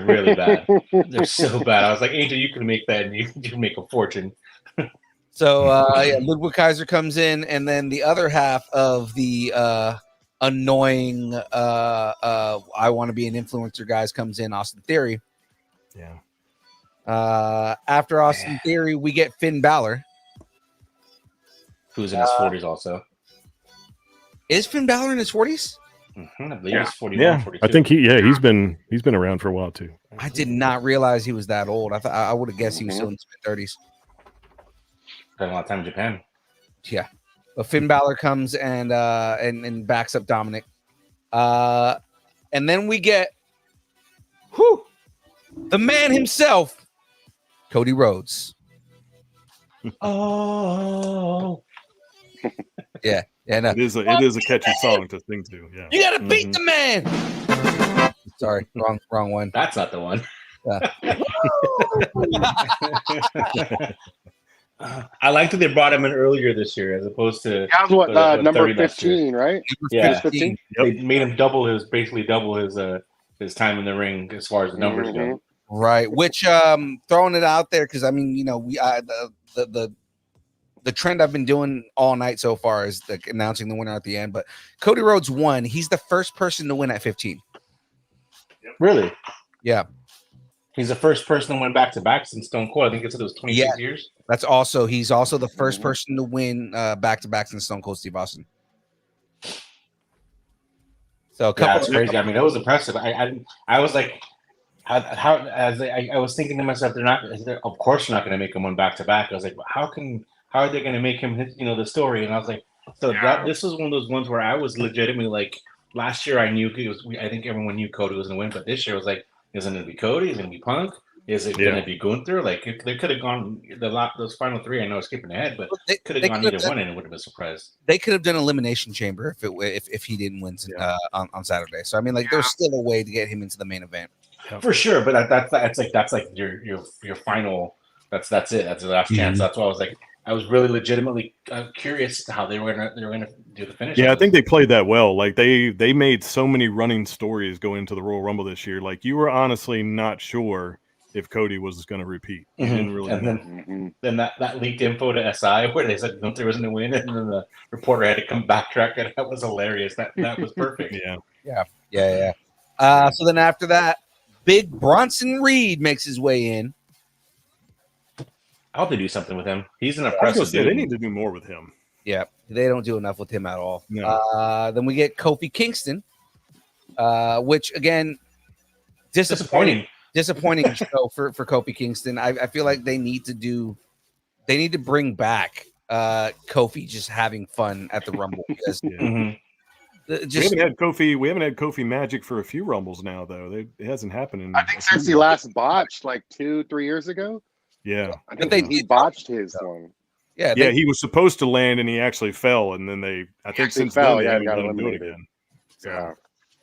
Speaker 3: really bad. They're so bad. I was like, Angel, you can make that, and you can make a fortune.
Speaker 4: So Ludwig Kaiser comes in, and then the other half of the annoying I want to be an influencer guys comes in. Austin Theory.
Speaker 6: Yeah.
Speaker 4: After Austin Theory, we get Finn Balor,
Speaker 3: who's in his 40s also.
Speaker 4: Is Finn Balor in his 40s?
Speaker 3: I believe he's 41,
Speaker 6: yeah.
Speaker 3: 42.
Speaker 6: I think he's been around for a while too.
Speaker 4: I did not realize he was that old. I thought I would have guessed he was still in his mid-30s.
Speaker 3: Spent a lot of time in Japan.
Speaker 4: Yeah, but Finn Balor comes and backs up Dominic, and then we get the man himself, Cody Rhodes.
Speaker 3: Oh,
Speaker 4: yeah. No.
Speaker 6: It is a catchy song to sing to. Yeah,
Speaker 4: you gotta beat the man. Sorry, wrong one.
Speaker 3: That's not the one. I liked that they brought him in earlier this year as opposed to
Speaker 5: that was what number 15, right?
Speaker 3: Yeah,
Speaker 5: 15.
Speaker 3: They made him basically double his time in the ring as far as the numbers go.
Speaker 4: Right, which throwing it out there because I mean the trend I've been doing all night so far is announcing the winner at the end. But Cody Rhodes won. He's the first person to win at 15.
Speaker 3: Really?
Speaker 4: Yeah.
Speaker 3: He's the first person to win back-to-back since Stone Cold. I think it was 26 years.
Speaker 4: He's also the first person to win back-to-back since Stone Cold Steve Austin. So
Speaker 3: that's crazy. I mean, that was impressive. I was like, I was thinking to myself, they're of course not going to make him one back-to-back. I was like, how are they going to make him hit, the story? And I was like, this was one of those ones where I was legitimately like, last year I knew I think everyone knew Cody was going to win, but this year was like, is it going to be Cody? Is it going to be Punk? Is it going to be Gunther? Like they could have gone those final three. I know skipping ahead, but they could have gone either one, and it would have been a surprise.
Speaker 4: They could have done elimination chamber if he didn't win on Saturday. So I mean, there's still a way to get him into the main event
Speaker 3: for sure. But that's like your final. That's it. That's the last chance. That's why I was really legitimately curious how they were gonna do the finish.
Speaker 6: Yeah, I think they played that well. Like they made so many running stories go into the Royal Rumble this year. Like you were honestly not sure if Cody was going to repeat. You didn't really know.
Speaker 3: Then that leaked info to SI where they said Gunther was going to win, and then the reporter had to come backtrack, and that was hilarious. That was perfect.
Speaker 4: Yeah. So then after that, Big Bronson Reed makes his way in.
Speaker 3: I hope they do something with him. He's an impressive dude.
Speaker 6: They need to do more with him.
Speaker 4: Yeah, they don't do enough with him at all.
Speaker 6: No.
Speaker 4: Then we get Kofi Kingston, which again, disappointing show for Kofi Kingston. I feel like they need to bring back Kofi just having fun at the Rumble because
Speaker 6: we haven't had Kofi Magic for a few Rumbles now though. It hasn't happened
Speaker 5: I think since he last botched like 2-3 years ago.
Speaker 6: Yeah,
Speaker 5: I think he botched his one.
Speaker 4: Yeah,
Speaker 6: he was supposed to land and he actually fell, and then they got eliminated again. So.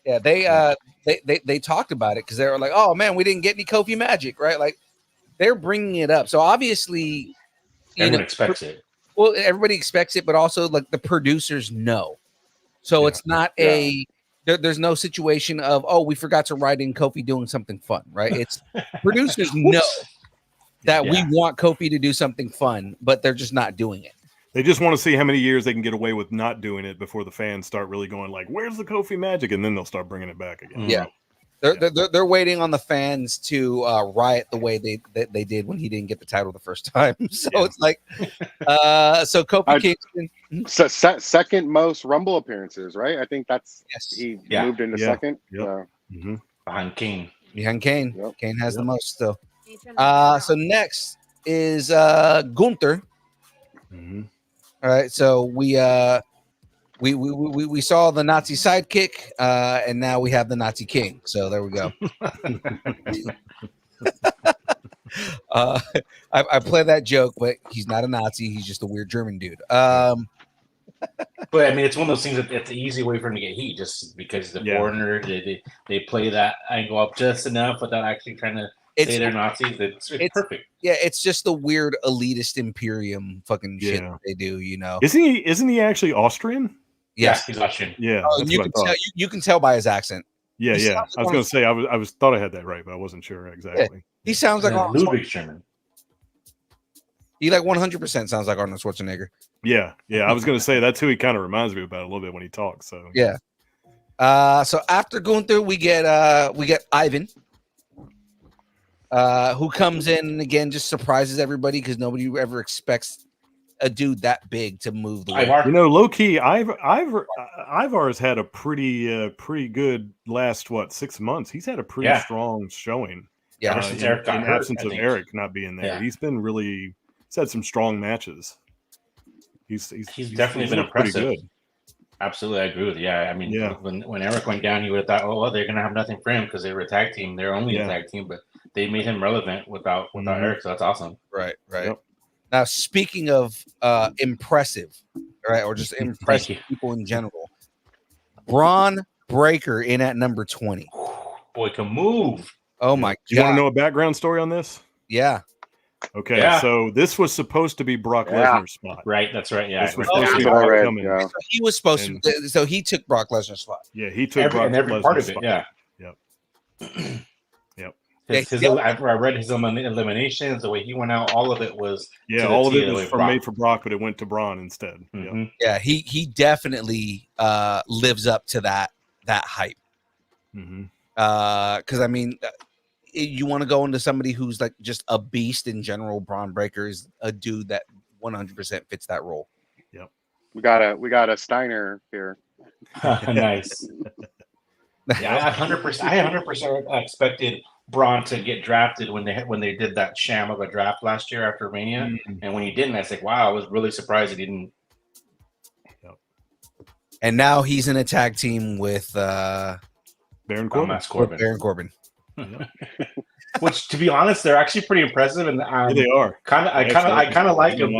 Speaker 4: Yeah, they talked about it because they were like, "Oh man, we didn't get any Kofi Magic, right?" Like they're bringing it up, so obviously,
Speaker 3: everyone expects it.
Speaker 4: Well, everybody expects it, but also like the producers know, so it's not there's no situation of we forgot to write in Kofi doing something fun, right? It's producers know that we want Kofi to do something fun, but they're just not doing it.
Speaker 6: They just want to see how many years they can get away with not doing it before the fans start really going like, "Where's the Kofi Magic?" And then they'll start bringing it back again.
Speaker 4: Yeah, they're waiting on the fans to riot the way they did when he didn't get the title the first time. So it's like, so Kofi Kingston,
Speaker 5: second most Rumble appearances, right? I think that's he moved into second.
Speaker 3: Behind Kane.
Speaker 4: Yep. Kane has the most still. So next is Gunther.
Speaker 6: Mm-hmm.
Speaker 4: All right, so we we saw the Nazi sidekick, and now we have the Nazi king. So there we go. I play that joke, but he's not a Nazi. He's just a weird German dude.
Speaker 3: But I mean, it's one of those things that it's an easy way for him to get heat, just because the foreigner they play that angle up just enough without actually trying to say they're Nazis. It's perfect.
Speaker 4: Yeah, it's just the weird elitist imperium fucking shit that they do. You know,
Speaker 6: isn't he actually Austrian?
Speaker 4: Yes,
Speaker 3: he's Austrian.
Speaker 6: Yeah,
Speaker 4: you can tell by his accent.
Speaker 6: Yeah, yeah. Like I was going to say I thought I had that right, but I wasn't sure exactly.
Speaker 4: Yeah. He sounds like
Speaker 3: Ludwig German.
Speaker 4: He like 100% sounds like Arnold Schwarzenegger.
Speaker 6: Yeah, yeah. I was going to say that's who he kind of reminds me about a little bit when he talks. So
Speaker 4: yeah. So after going through, we get Ivan, who comes in and again just surprises everybody because nobody ever expects a dude that big to move the way.
Speaker 6: You know, low key, Ivar's had a pretty good last 6 months. He's had a pretty strong showing.
Speaker 4: Yeah,
Speaker 6: in absence of Eric not being there, he's been really. He's had some strong matches. He's
Speaker 3: definitely been impressive. Good. Absolutely, I agree with you. Yeah, I mean, when Eric went down, you would have thought, oh, well, they're gonna have nothing for him because they were a tag team. They're only a tag team, but they made him relevant without Eric, so that's awesome.
Speaker 4: Right. Yep. Now, speaking of impressive, right, or just impressive people in general, Braun Breaker in at number 20.
Speaker 3: Boy, can move.
Speaker 4: Oh my god!
Speaker 6: You want to know a background story on this?
Speaker 4: Yeah.
Speaker 6: Okay, so this was supposed to be Brock Lesnar's spot.
Speaker 3: Right, that's right. Yeah,
Speaker 6: this was supposed to be Brock coming.
Speaker 4: So he was supposed to. So he took Brock Lesnar's spot.
Speaker 6: Yeah, he took Brock Lesnar's
Speaker 3: part of it.
Speaker 6: spot.
Speaker 3: Yeah.
Speaker 6: Yep.
Speaker 3: I read his eliminations. The way he went out, all of it was.
Speaker 6: Yeah, all of it was made for Brock, but it went to Braun instead.
Speaker 3: Mm-hmm.
Speaker 4: Yeah, he definitely lives up to that hype.
Speaker 6: Mm-hmm.
Speaker 4: Because I mean. You want to go into somebody who's like just a beast in general. Braun Breaker is a dude that 100% fits that role.
Speaker 6: Yep.
Speaker 5: We got a Steiner here.
Speaker 3: Nice. Yeah, I 100% expected Braun to get drafted when they did that sham of a draft last year after Mania, and when he didn't, I was like, wow, I was really surprised he didn't.
Speaker 4: Yep. And now he's in a tag team with
Speaker 6: Baron Corbin.
Speaker 4: Baron Corbin.
Speaker 3: Which, to be honest, they're actually pretty impressive, and
Speaker 6: they are.
Speaker 3: I kind of like them.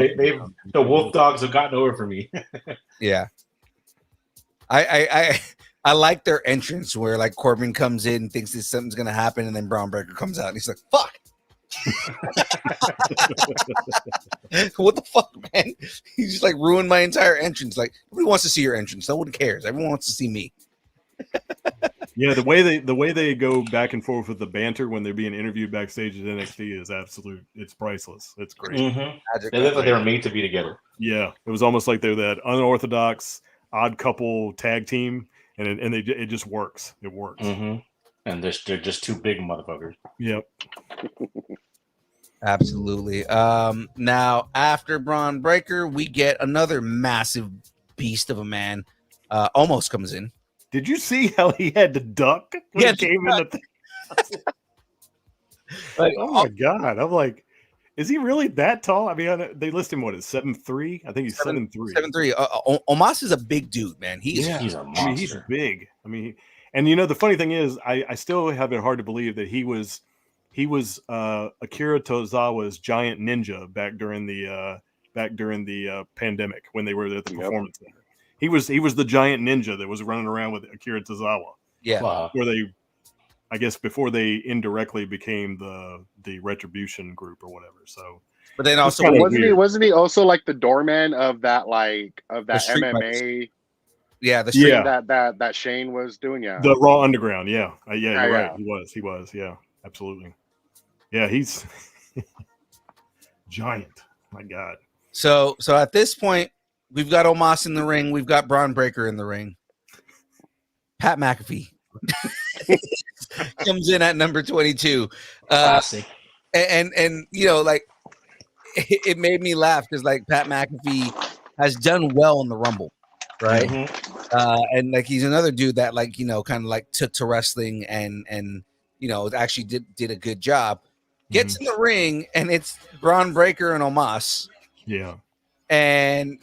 Speaker 3: The Wolf Dogs have gotten over for me.
Speaker 4: Yeah, I like their entrance where like Corbin comes in, thinks that something's gonna happen, and then Braun Breaker comes out and he's like, "Fuck." What the fuck, man? He just like ruined my entire entrance. Like, nobody wants to see your entrance. No one cares. Everyone wants to see me.
Speaker 6: Yeah, the way they go back and forth with the banter when they're being interviewed backstage at NXT is absolute. It's priceless. It's great.
Speaker 3: Mm-hmm. They look like they were made to be together.
Speaker 6: Yeah, it was almost like they're that unorthodox odd couple tag team, and it just works. It works.
Speaker 3: Mm-hmm. And they're just two big motherfuckers.
Speaker 6: Yep.
Speaker 4: Absolutely. Now after Braun Breaker, we get another massive beast of a man. Almost comes in.
Speaker 6: Did you see how he had to duck when he came in? Like, oh my god! I'm like, is he really that tall? I mean, they list him 7'3". I think he's 7'3".
Speaker 4: 7'3". Omos is a big dude, man. He's a monster.
Speaker 6: I mean, he's big. I mean, and you know the funny thing is, I still have it hard to believe that he was Akira Tozawa's giant ninja back during the pandemic when they were at the Performance Center. He was the giant ninja that was running around with Akira Tozawa.
Speaker 4: Yeah.
Speaker 3: Wow.
Speaker 6: Before they indirectly became the Retribution group or whatever. So,
Speaker 4: but then also
Speaker 5: wasn't he also like the doorman of that MMA?
Speaker 4: Yeah,
Speaker 5: the stream that Shane was doing. Yeah,
Speaker 6: the Raw Underground. Yeah, you're right. He was. Yeah, absolutely. Yeah, he's giant. My God.
Speaker 4: So at this point. We've got Omos in the ring. We've got Braun Breaker in the ring. Pat McAfee comes in at number 22.
Speaker 3: Classic.
Speaker 4: And you know, like it made me laugh because like Pat McAfee has done well in the Rumble, right? Mm-hmm. And like he's another dude that like, you know, kind of like took to wrestling and you know, actually did a good job. Gets in the ring and it's Braun Breaker and Omos.
Speaker 6: Yeah.
Speaker 4: And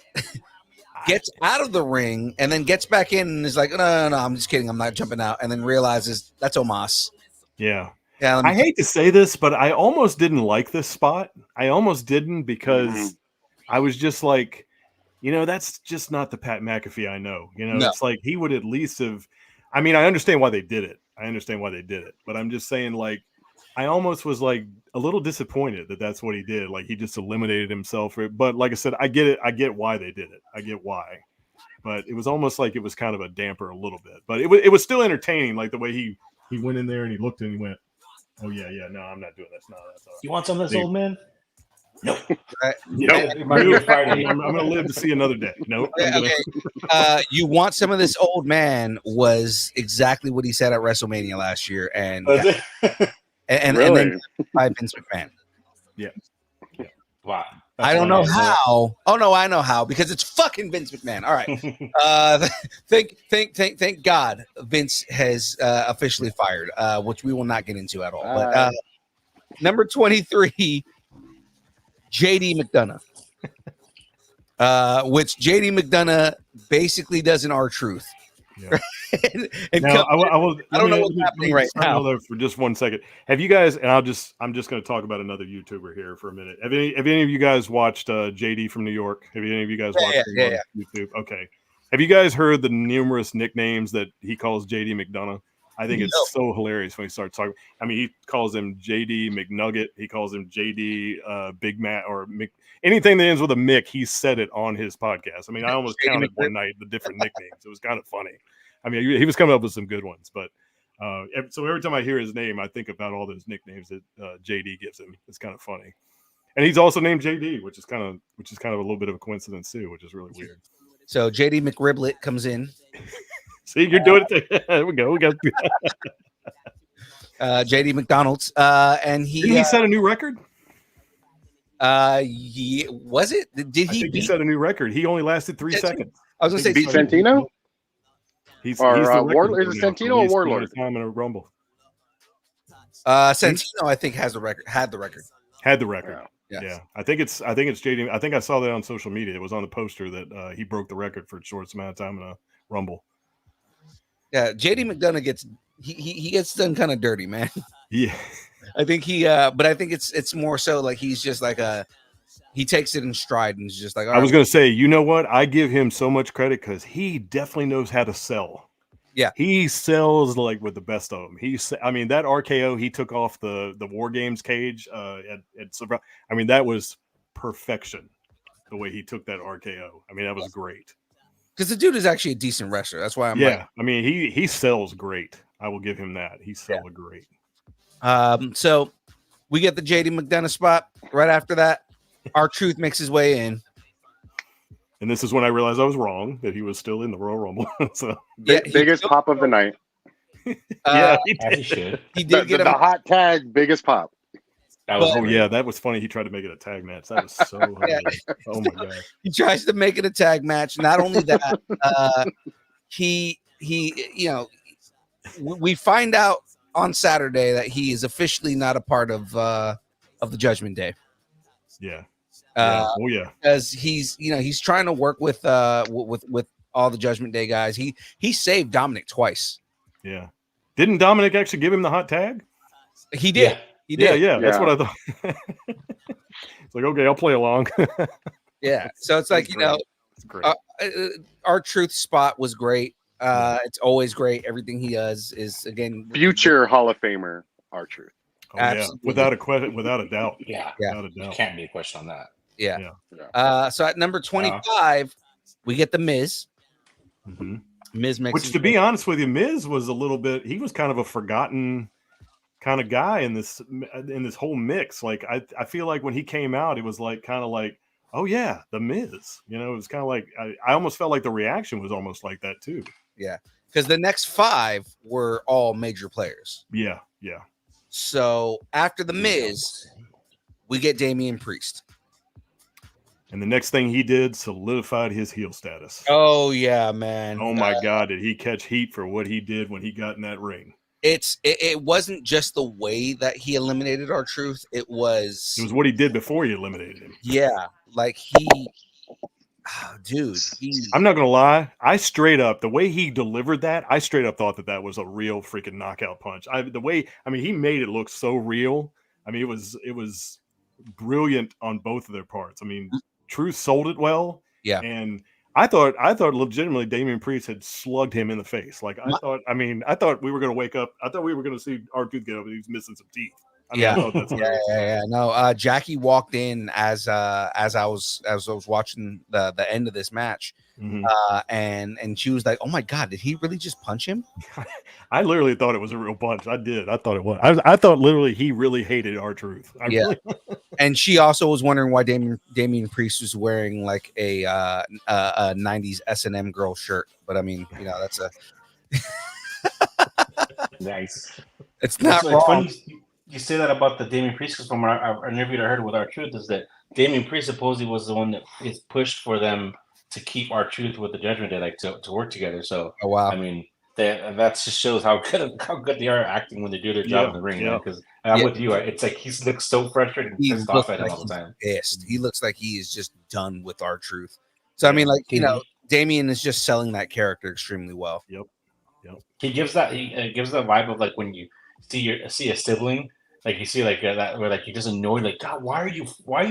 Speaker 4: gets out of the ring, and then gets back in and is like, no, I'm just kidding. I'm not jumping out. And then realizes that's Omos.
Speaker 6: Yeah.
Speaker 4: Yeah.
Speaker 6: I hate to say this, but I almost didn't like this spot. I almost didn't because I was just like, that's just not the Pat McAfee I know. It's like he would at least have. I mean, I understand why they did it. But I'm just saying, like, I almost was like a little disappointed that that's what he did. Like he just eliminated himself. But like I said, I get it. I get why they did it. I get why. But it was almost like it was kind of a damper a little bit. But it was still entertaining, like the way he went in there and he looked and he went, "Oh yeah, no, I'm not doing this. No, that's all right."
Speaker 3: You want some of this, old man? Nope.
Speaker 6: Nope. I'm going to live to see another day. Nope.
Speaker 4: Okay. You want some of this, old man, was exactly what he said at WrestleMania last year, and
Speaker 5: Really?
Speaker 4: and then by Vince McMahon.
Speaker 6: Yeah.
Speaker 3: Wow.
Speaker 4: I don't know how. Oh no, I know how, because it's fucking Vince McMahon. All right. Thank God Vince has officially fired, which we will not get into at all. But number 23, JD McDonough. Which JD McDonough basically does an R-Truth.
Speaker 6: Yeah.
Speaker 4: and
Speaker 6: now, I don't know
Speaker 4: what's happening right now.
Speaker 6: For just 1 second, have you guys? And I'm just going to talk about another YouTuber here for a minute. Have any of you guys watched JD from New York? Have any of you guys watched YouTube? Okay. Have you guys heard the numerous nicknames that he calls JD McDonough? I think it's so hilarious when he starts talking. I mean, he calls him JD McNugget. He calls him JD Big Mac or anything that ends with a Mick. He said it on his podcast. I mean, I almost counted one night the different nicknames. It was kind of funny. I mean, he was coming up with some good ones. But so every time I hear his name, I think about all those nicknames that JD gives him. It's kind of funny. And he's also named JD, which is kind of a little bit of a coincidence too, which is really weird.
Speaker 4: So JD McRiblet comes in.
Speaker 6: See, you're doing it. There we go. We got
Speaker 4: JD McDonald's, and
Speaker 6: he set a new record.
Speaker 4: Was it? Did he?
Speaker 6: He set a new record. He only lasted 3 seconds.
Speaker 4: I was going to say
Speaker 5: beat Santino.
Speaker 6: He's
Speaker 5: Warlord. Is it Santino or Warlord?
Speaker 6: Time in a Rumble.
Speaker 4: Santino, I think, has the record. Had the record.
Speaker 6: Yeah. I think it's JD. I think I saw that on social media. It was on the poster that he broke the record for the shortest amount of time in a Rumble.
Speaker 4: Yeah, JD McDonough gets done kind of dirty, man.
Speaker 6: Yeah,
Speaker 4: I think but I think it's more so like he's just like he takes it in stride and is just like.
Speaker 6: I was gonna say, you know what? I give him so much credit because he definitely knows how to sell.
Speaker 4: Yeah,
Speaker 6: he sells like with the best of them. I mean, that RKO he took off the War Games cage I mean, that was perfection. The way he took that RKO. I mean, that was great.
Speaker 4: Because the dude is actually a decent wrestler. That's why I'm
Speaker 6: I mean, he sells great. I will give him that. He sells great.
Speaker 4: So we get the JD McDonough spot. Right after that, R-Truth makes his way in.
Speaker 6: And this is when I realized I was wrong, that he was still in the Royal Rumble. So
Speaker 5: biggest pop of the night.
Speaker 6: He
Speaker 3: should.
Speaker 4: He did get
Speaker 5: the hot tag, biggest pop.
Speaker 6: That was funny. He tried to make it a tag match. That was so hilarious. Oh my god!
Speaker 4: He tries to make it a tag match. Not only that, he we find out on Saturday that he is officially not a part of the Judgment Day.
Speaker 6: Yeah.
Speaker 4: Because he's trying to work with all the Judgment Day guys. He saved Dominic twice.
Speaker 6: Yeah. Didn't Dominic actually give him the hot tag?
Speaker 4: He did.
Speaker 3: Yeah.
Speaker 4: He did.
Speaker 6: Yeah, that's what I thought. It's like, okay, I'll play along.
Speaker 4: Yeah. So it's like, R-Truth spot was great. It's always great. Everything he does is, again,
Speaker 5: future Hall of Famer R-Truth.
Speaker 6: Oh, yeah. Without a doubt.
Speaker 3: Yeah.
Speaker 6: Without a doubt.
Speaker 3: Can't be a question on that.
Speaker 4: Yeah. So at number 25, we get the Miz.
Speaker 6: Mm-hmm.
Speaker 4: Miz makes,
Speaker 6: which, to be honest with you, Miz was a little bit. He was kind of a forgotten kind of guy in this whole mix. Like I feel like when he came out, it was like kind of like, oh yeah, the Miz. It was kind of like I almost felt like the reaction was almost like that too.
Speaker 4: Yeah, because the next 5 were all major players.
Speaker 6: Yeah.
Speaker 4: So after the Miz, we get Damian Priest.
Speaker 6: And the next thing he did solidified his heel status.
Speaker 4: Oh yeah, man.
Speaker 6: Oh my God, did he catch heat for what he did when he got in that ring?
Speaker 4: It wasn't just the way that he eliminated R-Truth. It was
Speaker 6: what he did before he eliminated him.
Speaker 4: Yeah, like dude.
Speaker 6: I'm not gonna lie. The way he delivered that, I straight up thought that was a real freaking knockout punch. He made it look so real. I mean, it was brilliant on both of their parts. I mean, Truth sold it well.
Speaker 4: Yeah.
Speaker 6: And I thought legitimately Damian Priest had slugged him in the face. Like I thought we were gonna wake up. I thought we were gonna see R-Truth get up and he was missing some teeth. I thought that's
Speaker 4: yeah. No, Jackie walked in as I was watching the end of this match, and she was like, "Oh my god, did he really just punch him?"
Speaker 6: I literally thought it was a real punch. I did. I thought it was. I thought literally he really hated R-Truth.
Speaker 4: And she also was wondering why Damian Priest was wearing like a 90s S&M girl shirt. But I mean, that's a
Speaker 3: nice.
Speaker 4: It's not wrong.
Speaker 3: Funny you say that about the Damian Priest, because from our interview I heard with R-Truth is that Damian Priest supposedly was the one that is pushed for them to keep R-Truth with the Judgment Day, like to work together. So
Speaker 4: wow.
Speaker 3: I mean, that just shows how good they are acting when they do their job in the ring. Because I'm with you. It's like he looks so frustrated and pissed off at him all the time.
Speaker 4: Pissed. He looks like he is just done with R-Truth. So I mean, like Damian is just selling that character extremely well.
Speaker 6: Yep.
Speaker 3: He gives that vibe of like when you see a sibling, like you see like that where like he just annoyed, like, God, why are you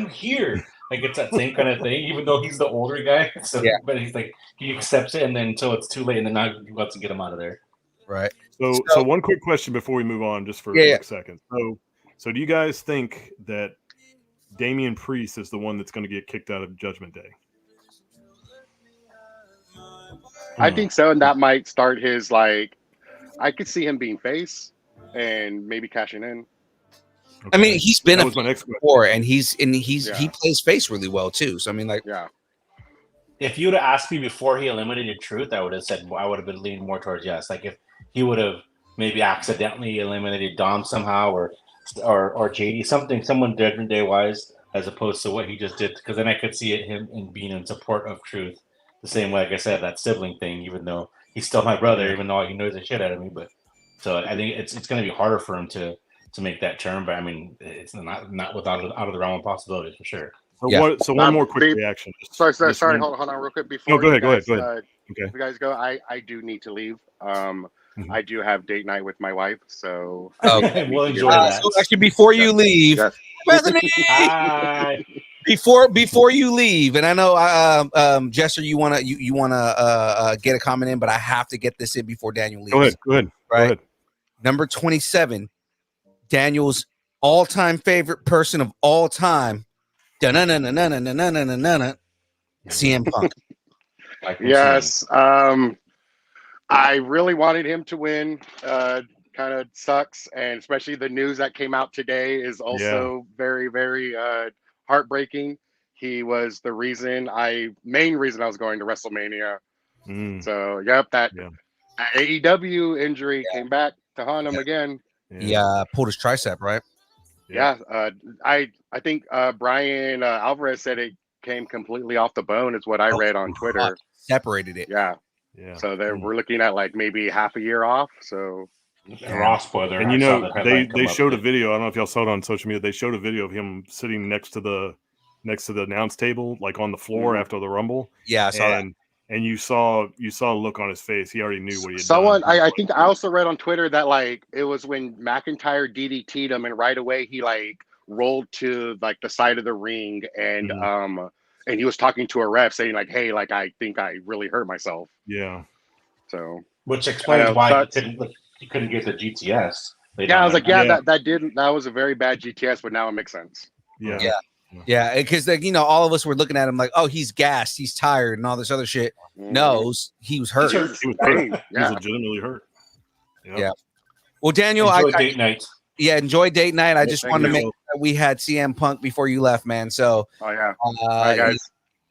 Speaker 3: here? Like it's that same kind of thing, even though he's the older guy. So but he's like he accepts it, and then until it's too late, and then now he wants to get him out of there.
Speaker 4: Right.
Speaker 6: So one quick question before we move on, just for a quick second. So do you guys think that Damian Priest is the one that's going to get kicked out of Judgment Day?
Speaker 5: I think so, and that might start his like. I could see him being face and maybe cashing in.
Speaker 4: Okay. I mean, he's been
Speaker 6: before,
Speaker 4: and he plays face really well too. So I mean, like,
Speaker 3: if you would have asked me before he eliminated Truth, I would have said I would have been leaning more towards yes. Like if he would have maybe accidentally eliminated Dom somehow, or JD, someone Judgment Day wise, as opposed to what he just did, because then I could see him being in support of Truth. The same way, like I said, that sibling thing, even though he's still my brother, even though he knows the shit out of me. But so I think it's going to be harder for him to make that turn. But I mean, it's not out of the realm of possibilities for sure.
Speaker 6: So one more quick reaction.
Speaker 5: Sorry, hold on real quick before.
Speaker 6: Go ahead. Okay,
Speaker 5: you guys go. I do need to leave. I do have date night with my wife, so
Speaker 3: we'll enjoy that.
Speaker 4: So actually, before you leave, Bethany.
Speaker 3: Hi.
Speaker 4: Before you leave, and I know, Jester, you wanna get a comment in, but I have to get this in before Daniel leaves.
Speaker 6: Go ahead.
Speaker 4: Right,
Speaker 6: go ahead.
Speaker 4: Number 27, Daniel's all-time favorite person of all time. CM Punk.
Speaker 5: Yes, I really wanted him to win. Kind of sucks, and especially the news that came out today is also very, very heartbreaking. He was the main reason I was going to WrestleMania. So that AEW injury came back to haunt him again.
Speaker 4: Pulled his tricep, right?
Speaker 5: I think Brian Alvarez said it came completely off the bone, is what I read on Twitter.
Speaker 4: Separated it.
Speaker 5: So we're looking at like maybe half a year off. So
Speaker 3: raw spoiler.
Speaker 6: And they showed a video. I don't know if y'all saw it on social media. They showed a video of him sitting next to the announce table, like on the floor after the Rumble.
Speaker 4: Yeah, I saw that.
Speaker 6: And you saw a look on his face. He already knew what he had
Speaker 5: done. I think I also read on Twitter that like it was when McIntyre DDT'd him, and right away he like rolled to like the side of the ring, and and he was talking to a ref saying like, "Hey, like I think I really hurt myself."
Speaker 6: Yeah.
Speaker 5: So
Speaker 3: which explains why he couldn't get the GTS.
Speaker 5: I was like, that was a very bad GTS, but now it makes sense.
Speaker 4: Yeah, because all of us were looking at him like, oh, he's gassed, he's tired, and all this other shit. No, he was hurt.
Speaker 6: He was hurt. He was legitimately hurt.
Speaker 4: Yeah. Well, Daniel,
Speaker 3: enjoy date night.
Speaker 4: Yeah, enjoy date night. I just wanted to make sure that we had CM Punk before you left, man. So,
Speaker 5: all right, guys.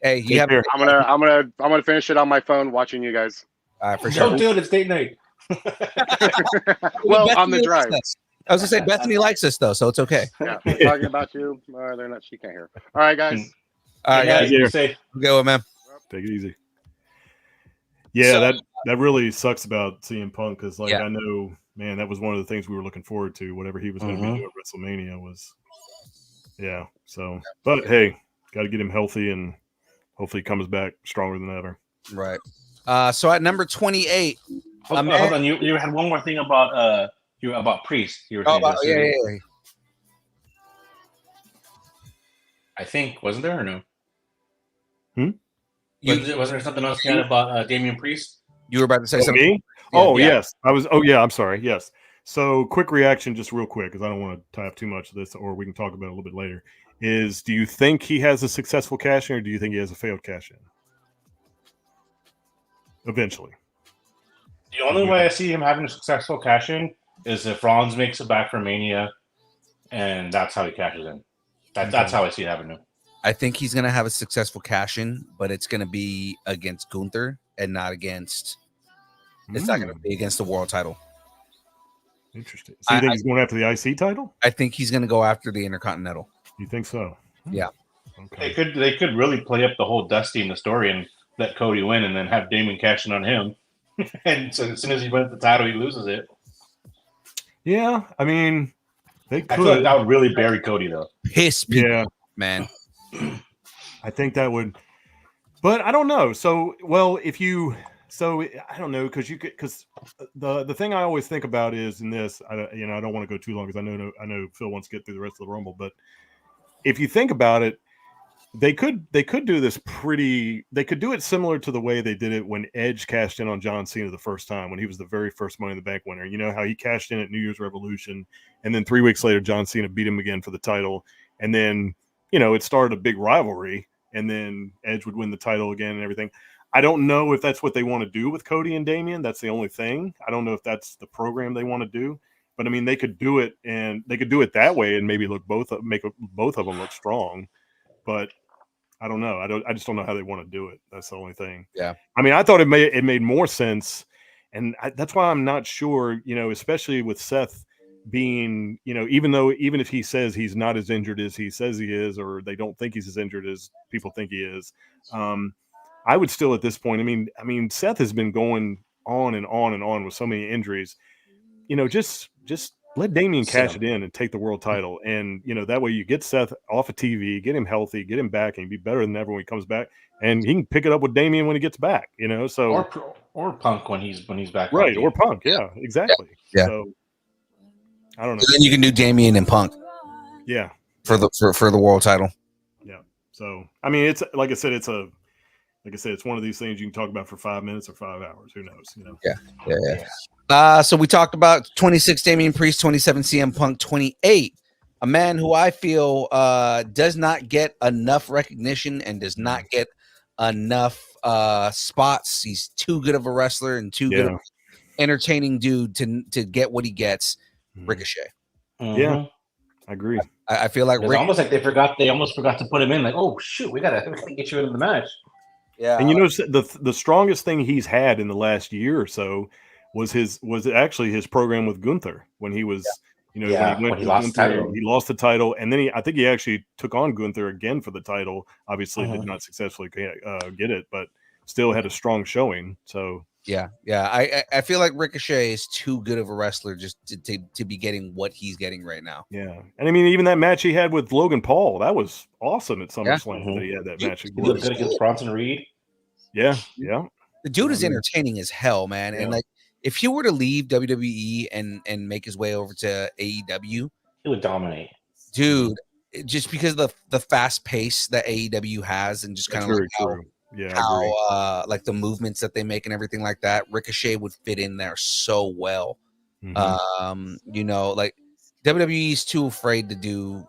Speaker 4: Hey, you have.
Speaker 5: I'm gonna finish it on my phone watching you guys.
Speaker 4: For sure.
Speaker 3: Don't do it. It's date night.
Speaker 5: Well, on the drive.
Speaker 4: I was gonna say Bethany likes us though, so it's okay.
Speaker 5: Yeah, we're talking about you. They're not. She can't hear. All right, guys.
Speaker 4: All right, guys. Go, man.
Speaker 6: Take it easy. Yeah, that really sucks about CM Punk, because I know, man, that was one of the things we were looking forward to. Whatever he was going to be doing at WrestleMania was, So, but hey, got to get him healthy and hopefully he comes back stronger than ever.
Speaker 4: Right. So at number 28,
Speaker 3: hold on. You had one more thing about Priest. You were saying
Speaker 4: yeah.
Speaker 3: I think, wasn't there or no?
Speaker 4: Wasn't
Speaker 3: there something else you had about Damian Priest?
Speaker 4: You were about to say something.
Speaker 6: Me? Yeah. Yes. I was. Oh, yeah. I'm sorry. Yes. So, quick reaction, just real quick, because I don't want to tie up too much of this, or we can talk about it a little bit later. Do you think he has a successful cash in, or do you think he has a failed cash in? Eventually.
Speaker 3: The only way I see him having a successful cash in is if Rollins makes it back from Mania, and that's how he cashes in. That's how I see it happening.
Speaker 4: I think he's going to have a successful cash in, but it's going to be against Gunther and not against. It's not going to be against the world title.
Speaker 6: Interesting. So you think he's going after the IC title?
Speaker 4: I think he's going to go after the Intercontinental.
Speaker 6: You think so?
Speaker 4: Yeah.
Speaker 3: Okay. They could really play up the whole Dusty in the story and let Cody win, and then have Damon cash in on him. And so as soon as he wins the title, he loses it.
Speaker 6: Yeah, I mean, they could.
Speaker 3: I feel like that would really bury Cody, though.
Speaker 4: Piss people, man.
Speaker 6: I think that would, but I don't know. So, well, I don't know, because the thing I always think about is in this, I don't want to go too long because I know Phil wants to get through the rest of the Rumble, but if you think about it, they could do this they could do it similar to the way they did it when Edge cashed in on John Cena the first time, when he was the very first Money in the Bank winner. You know how he cashed in at New Year's Revolution, and then 3 weeks later, John Cena beat him again for the title. And then, it started a big rivalry, and then Edge would win the title again and everything. I don't know if that's what they want to do with Cody and Damian. That's the only thing. I don't know if that's the program they want to do. But I mean, they could do it, and they could do it that way and maybe make both of them look strong. But I don't know. I just don't know how they want to do it. That's the only thing.
Speaker 4: Yeah.
Speaker 6: I mean, I thought it made more sense, and that's why I'm not sure. Especially with Seth being, even if he says he's not as injured as he says he is, or they don't think he's as injured as people think he is, I would still at this point. I mean, Seth has been going on and on and on with so many injuries. Just let Damian cash it in and take the world title. And, that way you get Seth off of TV, get him healthy, get him back, and be better than ever when he comes back. And he can pick it up with Damian when he gets back, so.
Speaker 3: Or Punk when he's back.
Speaker 6: Right, or Punk. Yeah, exactly.
Speaker 4: Yeah.
Speaker 6: So, I don't know.
Speaker 4: So then you can do Damian and Punk.
Speaker 6: Yeah.
Speaker 4: For the world title.
Speaker 6: Yeah. So, I mean, it's like I said, it's one of these things you can talk about for 5 minutes or 5 hours. Who knows?
Speaker 4: Yeah. So we talked about 26 Damian Priest, 27 CM Punk, 28 a man who I feel does not get enough recognition and does not get enough spots. He's too good of a wrestler and too good of an entertaining dude to get what he gets. Ricochet.
Speaker 3: Mm-hmm.
Speaker 6: Yeah, I agree.
Speaker 4: I feel like
Speaker 3: it's almost like they almost forgot to put him in. Like, oh shoot, we gotta get you into the match.
Speaker 6: Yeah, and the strongest thing he's had in the last year or so was actually his program with Gunther when he was, when he lost the title, and then I think he actually took on Gunther again for the title. Obviously, did not successfully get it, but still had a strong showing. So
Speaker 4: yeah. I feel like Ricochet is too good of a wrestler just to be getting what he's getting right now.
Speaker 6: Yeah, and I mean, even that match he had with Logan Paul, that was awesome at SummerSlam. That he had that match.
Speaker 3: He looked good against Bronson Reed.
Speaker 6: Yeah.
Speaker 4: The dude is entertaining as hell, man. And like, if he were to leave WWE and make his way over to AEW,
Speaker 3: he would dominate,
Speaker 4: dude. Just because of the fast pace that AEW has, and just kind of how like the movements that they make and everything like that, Ricochet would fit in there so well. Like WWE is too afraid to do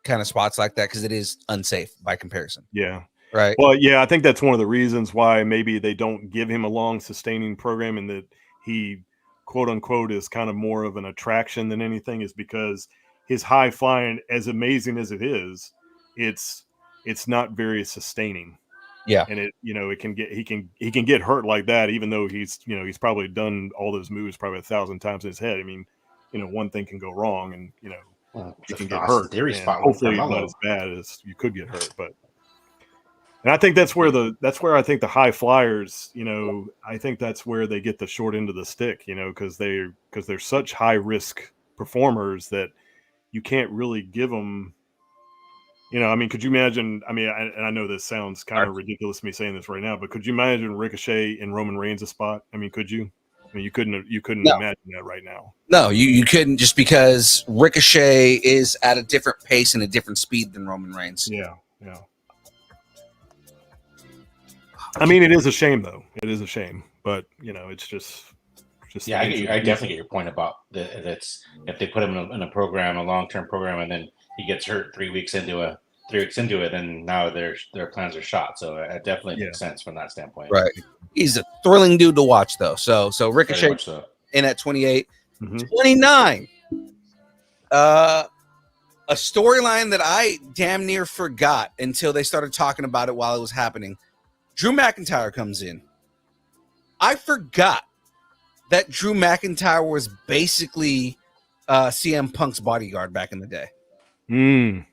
Speaker 4: kind of spots like that because it is unsafe by comparison.
Speaker 6: Yeah.
Speaker 4: Right.
Speaker 6: Well, yeah, I think that's one of the reasons why maybe they don't give him a long sustaining program, and that he, quote unquote, is kind of more of an attraction than anything, is because his high flying, as amazing as it is, it's not very sustaining.
Speaker 4: Yeah.
Speaker 6: And he can get hurt like that, even though he's probably done all those moves probably 1,000 times in his head. I mean, one thing can go wrong, and you can get hurt. Hopefully not as bad as you could get hurt, but. And I think that's where I think the high flyers, I think that's where they get the short end of the stick, because they're such high risk performers that you can't really give them You know, I mean, could you imagine? I mean, and I know this sounds kind of ridiculous me saying this right now, but could you imagine Ricochet and Roman Reigns a spot? I mean, could you? I mean, you couldn't
Speaker 4: No.
Speaker 6: imagine that right now.
Speaker 4: No, you couldn't, just because Ricochet is at a different pace and a different speed than Roman Reigns.
Speaker 6: Yeah. I mean, it is a shame, though. It is a shame, but you know, it's just.
Speaker 3: Yeah, I definitely get your point about that's if they put him in a program, a long-term program, and then he gets hurt 3 weeks into it, then now their plans are shot. So it definitely makes sense from that standpoint.
Speaker 4: Right. He's a thrilling dude to watch, though. So Ricochet in at 28, 29. A storyline that I damn near forgot until they started talking about it while it was happening. Drew McIntyre comes in. I forgot that Drew McIntyre was basically CM Punk's bodyguard back in the day. I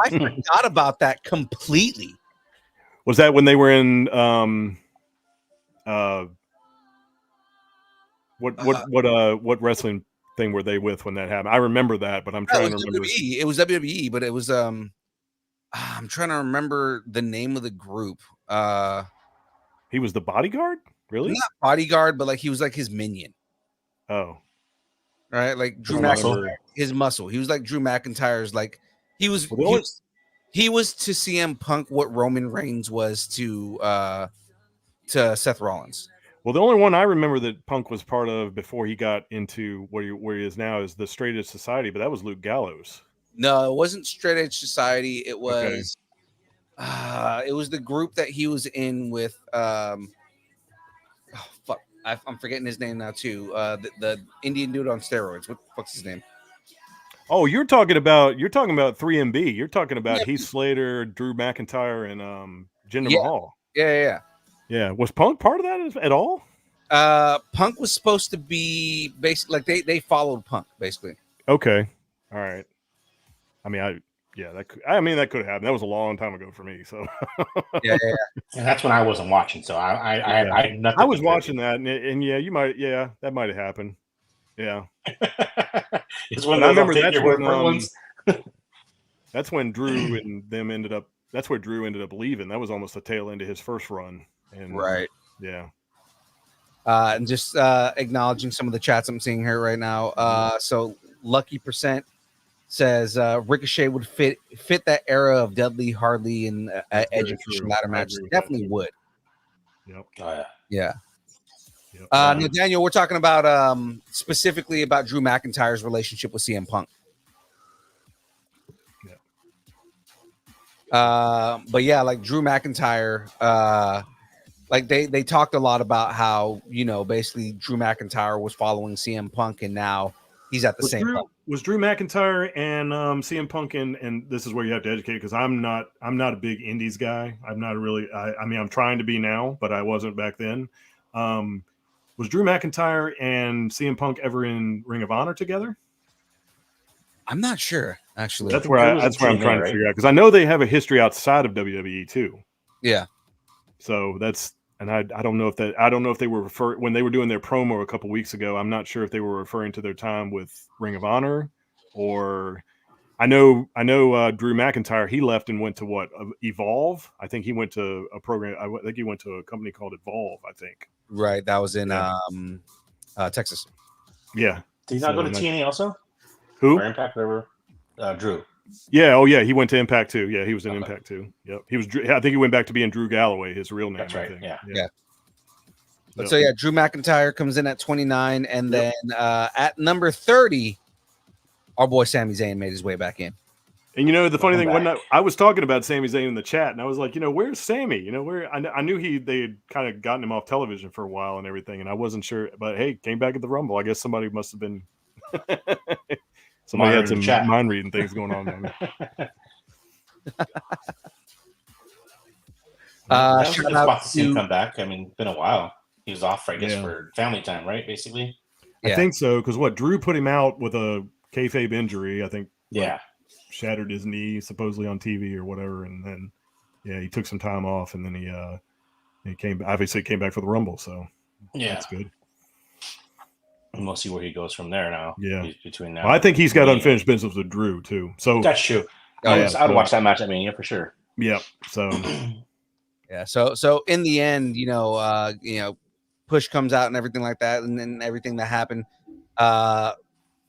Speaker 4: forgot about that completely.
Speaker 6: Was that when they were in what wrestling thing were they with when that happened? I remember that, but I'm trying to remember.
Speaker 4: It was WWE, but it was I'm trying to remember the name of the group.
Speaker 6: He was the bodyguard? Really?
Speaker 4: Not bodyguard, but like he was like his minion.
Speaker 6: Oh.
Speaker 4: Right? Like Drew McIntyre, his muscle. He was like Drew McIntyre's, like he was to CM Punk what Roman Reigns was to Seth Rollins.
Speaker 6: Well, the only one I remember that Punk was part of before he got into where he is now is the Straight Edge Society, but that was Luke Gallows.
Speaker 4: No, it wasn't Straight Edge Society. It was it was the group that he was in with I'm forgetting his name now too. The Indian dude on steroids. What the fuck's his name?
Speaker 6: Oh, you're talking about 3MB. You're talking about Heath Slater, Drew McIntyre, and Jinder Mahal. Yeah. Was Punk part of that at all?
Speaker 4: Punk was supposed to be basically like they followed Punk basically.
Speaker 6: Okay, all right. I mean, that could have happened. That was a long time ago for me. So
Speaker 3: yeah. And that's when I wasn't watching. So I
Speaker 6: was watching that, and that might have happened. Yeah.
Speaker 3: It's when
Speaker 6: I remember that's when Drew and them ended up. That's where Drew ended up leaving. That was almost the tail end of his first run. And
Speaker 4: right.
Speaker 6: Yeah.
Speaker 4: And just acknowledging some of the chats I'm seeing here right now. So Lucky Percent says Ricochet would fit that era of Dudley, Harley, and Edge ladder matches. Definitely would.
Speaker 6: Yep.
Speaker 3: Oh,
Speaker 4: yeah.
Speaker 6: Yep.
Speaker 4: Now, Daniel, we're talking about specifically about Drew McIntyre's relationship with CM Punk.
Speaker 6: Yeah.
Speaker 4: But yeah, like Drew McIntyre, like they talked a lot about how, you know, basically Drew McIntyre was following CM Punk, and now he's at the same level.
Speaker 6: Was Drew McIntyre and CM Punk, and this is where you have to educate, because I'm not a big Indies guy. I'm not really. I mean, I'm trying to be now, but I wasn't back then. Was Drew McIntyre and CM Punk ever in Ring of Honor together?
Speaker 4: I'm not sure, actually.
Speaker 6: That's where I'm trying to figure out, because I know they have a history outside of WWE too.
Speaker 4: Yeah.
Speaker 6: So that's. And I don't know if they were when they were doing their promo a couple weeks ago. I'm not sure if they were referring to their time with Ring of Honor, or I know Drew McIntyre, he left and went to Evolve. I think he went to a program. I think he went to a company called Evolve. I think.
Speaker 4: Right. That was in Texas.
Speaker 6: Yeah.
Speaker 3: Did he not go to TNA also?
Speaker 6: Who?
Speaker 3: Or Impact, whatever. Drew.
Speaker 6: Yeah. Oh, yeah. He went to Impact too. Yeah, he was in Impact too. Yep. He was. I think he went back to being Drew Galloway, his real name.
Speaker 3: That's right.
Speaker 6: I think.
Speaker 3: Yeah.
Speaker 4: But so yeah, Drew McIntyre comes in at 29, and then at number 30, our boy Sami Zayn made his way back in.
Speaker 6: And you know, the funny thing, I was talking about Sami Zayn in the chat, and I was like, you know, where's Sami? You know, where I knew they had kind of gotten him off television for a while and everything, and I wasn't sure. But hey, came back at the Rumble. I guess somebody must have been. Somebody had some mind reading things going on there.
Speaker 3: Shout out to see him come back. I mean, it's been a while. He was off, I guess, for family time, right? Basically.
Speaker 6: I think so, because Drew put him out with a kayfabe injury. I think.
Speaker 3: Yeah.
Speaker 6: Shattered his knee supposedly on TV or whatever, and then he took some time off, and then he came back for the Rumble. So that's good.
Speaker 3: And we'll see where he goes from there now.
Speaker 6: Yeah.
Speaker 3: Between now,
Speaker 6: I think he's got unfinished business with Drew too. So
Speaker 3: that's true. I'd watch that match at Mania for sure.
Speaker 6: Yeah. So
Speaker 4: yeah. So in the end, push comes out and everything like that, and then everything that happened.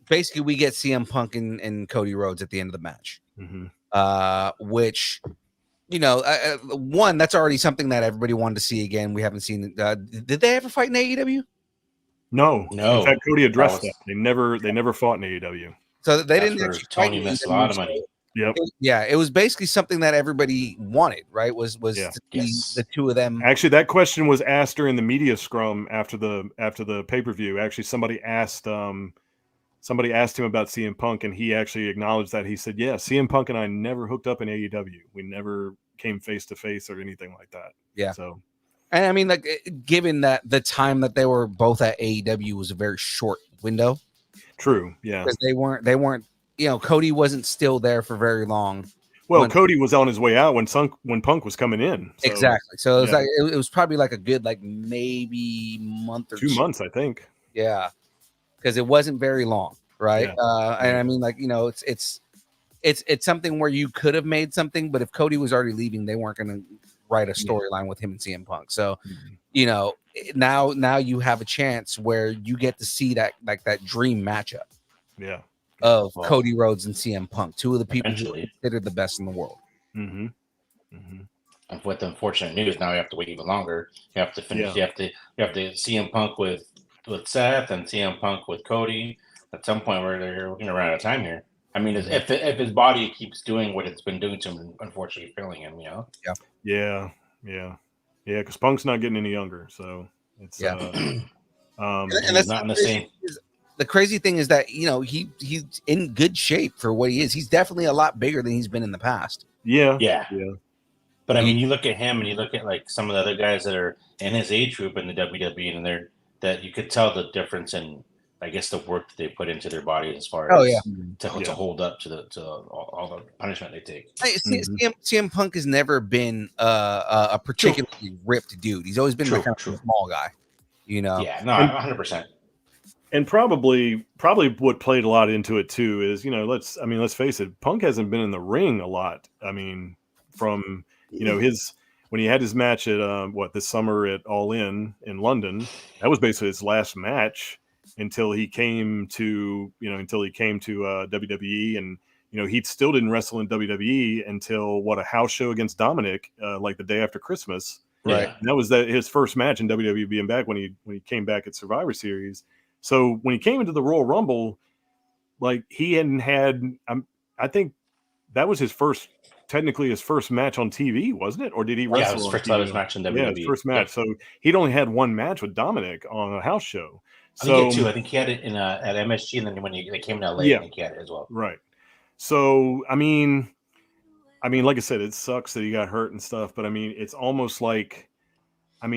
Speaker 4: Basically, we get CM Punk and Cody Rhodes at the end of the match, which, one, that's already something that everybody wanted to see again. We haven't seen it. Did they ever fight in AEW?
Speaker 6: No. In fact, Cody addressed that. They never fought in AEW.
Speaker 4: So they didn't actually
Speaker 3: Tony missed a lot of money.
Speaker 6: Yep.
Speaker 4: Yeah, it was basically something that everybody wanted, right? Was to see the two of them.
Speaker 6: Actually, that question was asked during the media scrum after the pay-per-view. Actually, somebody asked him about CM Punk, and he actually acknowledged that. He said, "Yeah, CM Punk and I never hooked up in AEW. We never came face to face or anything like that."
Speaker 4: Yeah.
Speaker 6: So,
Speaker 4: and I mean, like, given that the time that they were both at AEW was a very short window.
Speaker 6: True. Yeah.
Speaker 4: Because they weren't. Cody wasn't still there for very long.
Speaker 6: Well, Cody was on his way out when Punk was coming in.
Speaker 4: So, exactly. So it was like it was probably like a good maybe month or
Speaker 6: 2 months, I think.
Speaker 4: Yeah, because it wasn't very long, right?
Speaker 6: Yeah.
Speaker 4: And I mean, like, it's something where you could have made something, but if Cody was already leaving, they weren't going to write a storyline with him and CM Punk. So, now you have a chance where you get to see that dream matchup.
Speaker 6: Yeah.
Speaker 4: Of Cody Rhodes and CM Punk, two of the people who are considered the best in the world.
Speaker 3: And with the unfortunate news, now you have to wait even longer. You have to finish. You have to CM Punk with Seth and CM Punk with Cody. At some point, we're going to run out of time here. I mean, if his body keeps doing what it's been doing to him, unfortunately failing him,
Speaker 6: Yeah. Because Punk's not getting any younger, so it's
Speaker 4: and
Speaker 3: that's not in the same.
Speaker 4: The crazy thing is that he's in good shape for what he is. He's definitely a lot bigger than he's been in the past.
Speaker 6: Yeah.
Speaker 3: But I mean, you look at him and you look at like some of the other guys that are in his age group in the WWE, and that you could tell the difference in, I guess, the work that they put into their bodies as far as to hold up to all the punishment they take.
Speaker 4: CM Punk has never been a particularly ripped dude. He's always been kind of a small guy.
Speaker 3: Yeah, no, 100%.
Speaker 6: And probably what played a lot into it too is, let's face it, Punk hasn't been in the ring a lot. I mean, from when he had his match at this summer at All In London, that was basically his last match until he came to WWE, and he still didn't wrestle in WWE until a house show against Dominic, like the day after Christmas.
Speaker 4: Right.
Speaker 6: And that was his first match in WWE, being back when he came back at Survivor Series. So when he came into the Royal Rumble, like, he hadn't had, I think that was technically his first match on TV, wasn't it? Or did he wrestle?
Speaker 3: Yeah, his first television match in WWE.
Speaker 6: Yeah, his first match. So he'd only had one match with Dominic on a house show.
Speaker 3: I think he had two. I think he had it at MSG, and then when they came to LA, I think he had it as well.
Speaker 6: Right. So, I mean, like I said, it sucks that he got hurt and stuff, but I mean, it's almost like, I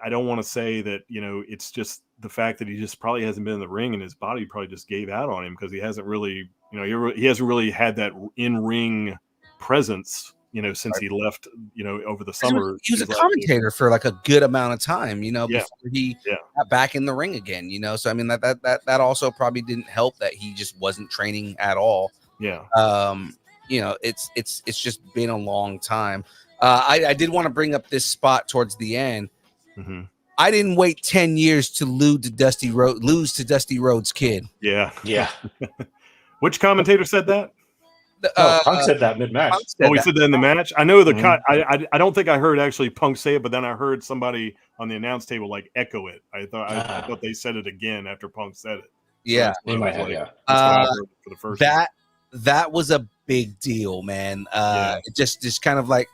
Speaker 6: don't want to say that, it's just the fact that he just probably hasn't been in the ring, and his body probably just gave out on him because he hasn't really, he hasn't really had that in-ring presence, since he left, over the summer.
Speaker 4: He was a commentator for like a good amount of time, before he got back in the ring again, So, I mean, that also probably didn't help that he just wasn't training at all.
Speaker 6: Yeah.
Speaker 4: It's just been a long time. I did want to bring up this spot towards the end.
Speaker 6: Mm-hmm.
Speaker 4: I didn't wait 10 years to lose to Dusty Rhodes' kid.
Speaker 6: Yeah.
Speaker 3: Yeah.
Speaker 6: Which commentator said that?
Speaker 3: Punk said that mid-match.
Speaker 6: He said that in the match? I know the cut. I don't think I heard actually Punk say it, but then I heard somebody on the announce table like echo it. I thought they said it again after Punk said it.
Speaker 4: Yeah.
Speaker 3: They might have,
Speaker 6: That's what I heard for the first time.
Speaker 4: That was a big deal, man. It just kind of like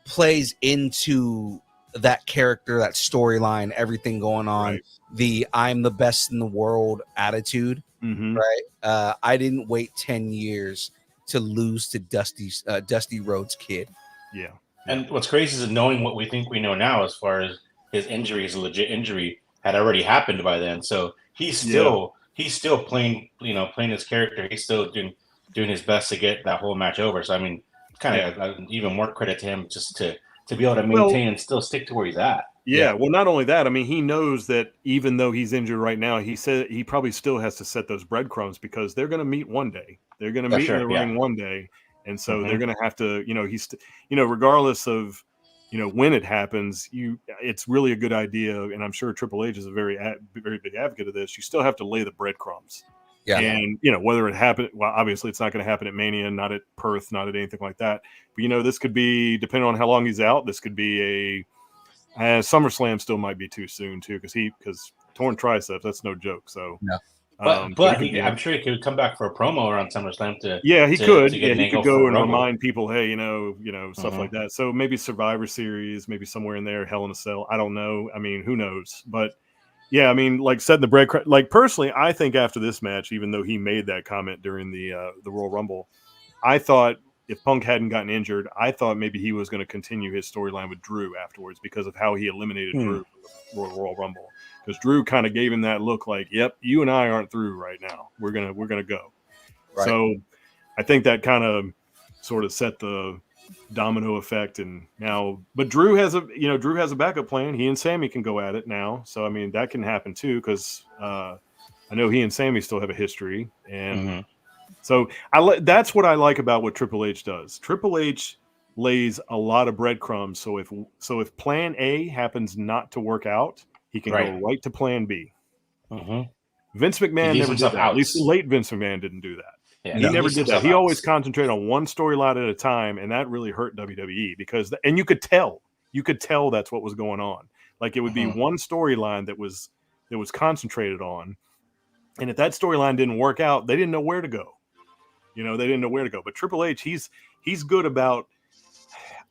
Speaker 4: plays into that character, that storyline, everything going on, the I'm the best in the world attitude, right? I didn't wait 10 years to lose to Dusty Rhodes' kid.
Speaker 6: Yeah.
Speaker 3: And what's crazy is knowing what we think we know now as far as his injury, his legit injury, had already happened by then. So he's still playing his character. He's still doing his best to get that whole match over. So I mean, kind of even more credit to him just to be able to maintain and still stick to where he's at.
Speaker 6: Yeah, well, not only that, I mean, he knows that even though he's injured right now, he said he probably still has to set those breadcrumbs because they're going to meet one day. They're going to meet in the ring one day, And so they're going to have to, regardless of, when it happens, it's really a good idea. And I'm sure Triple H is a very big advocate of this. You still have to lay the breadcrumbs. Yeah. And, whether it happened, well, obviously it's not going to happen at Mania, not at Perth, not at anything like that. But, this could be, depending on how long he's out, this could be SummerSlam still might be too soon too. Because torn triceps, that's no joke. So,
Speaker 3: yeah. But I'm sure he could come back for a promo around SummerSlam to.
Speaker 6: Yeah, he could. Yeah, he could go and remind people, hey, stuff like that. So maybe Survivor Series, maybe somewhere in there, Hell in a Cell. I don't know. I mean, who knows? But yeah, I mean, like setting the bread. Like personally, I think after this match, even though he made that comment during the Royal Rumble, I thought if Punk hadn't gotten injured, I thought maybe he was going to continue his storyline with Drew afterwards because of how he eliminated Drew from the Royal Rumble. Because Drew kind of gave him that look like, yep, you and I aren't through right now. We're gonna go. Right. So I think that kind of sort of set the domino effect. And now, but Drew has a backup plan. He and Sammy can go at it now. So I mean that can happen too, because I know he and Sammy still have a history. And so that's what I like about what Triple H does. Triple H lays a lot of breadcrumbs. So if plan A happens not to work out, he can go right to plan B. Vince McMahon never did that. At least the late Vince McMahon didn't do that. Yeah, he never did that. He always concentrated on one storyline at a time, and that really hurt WWE because and you could tell that's what was going on. Like it would be one storyline that was concentrated on, and if that storyline didn't work out, they didn't know where to go. They didn't know where to go. But Triple H, he's good about.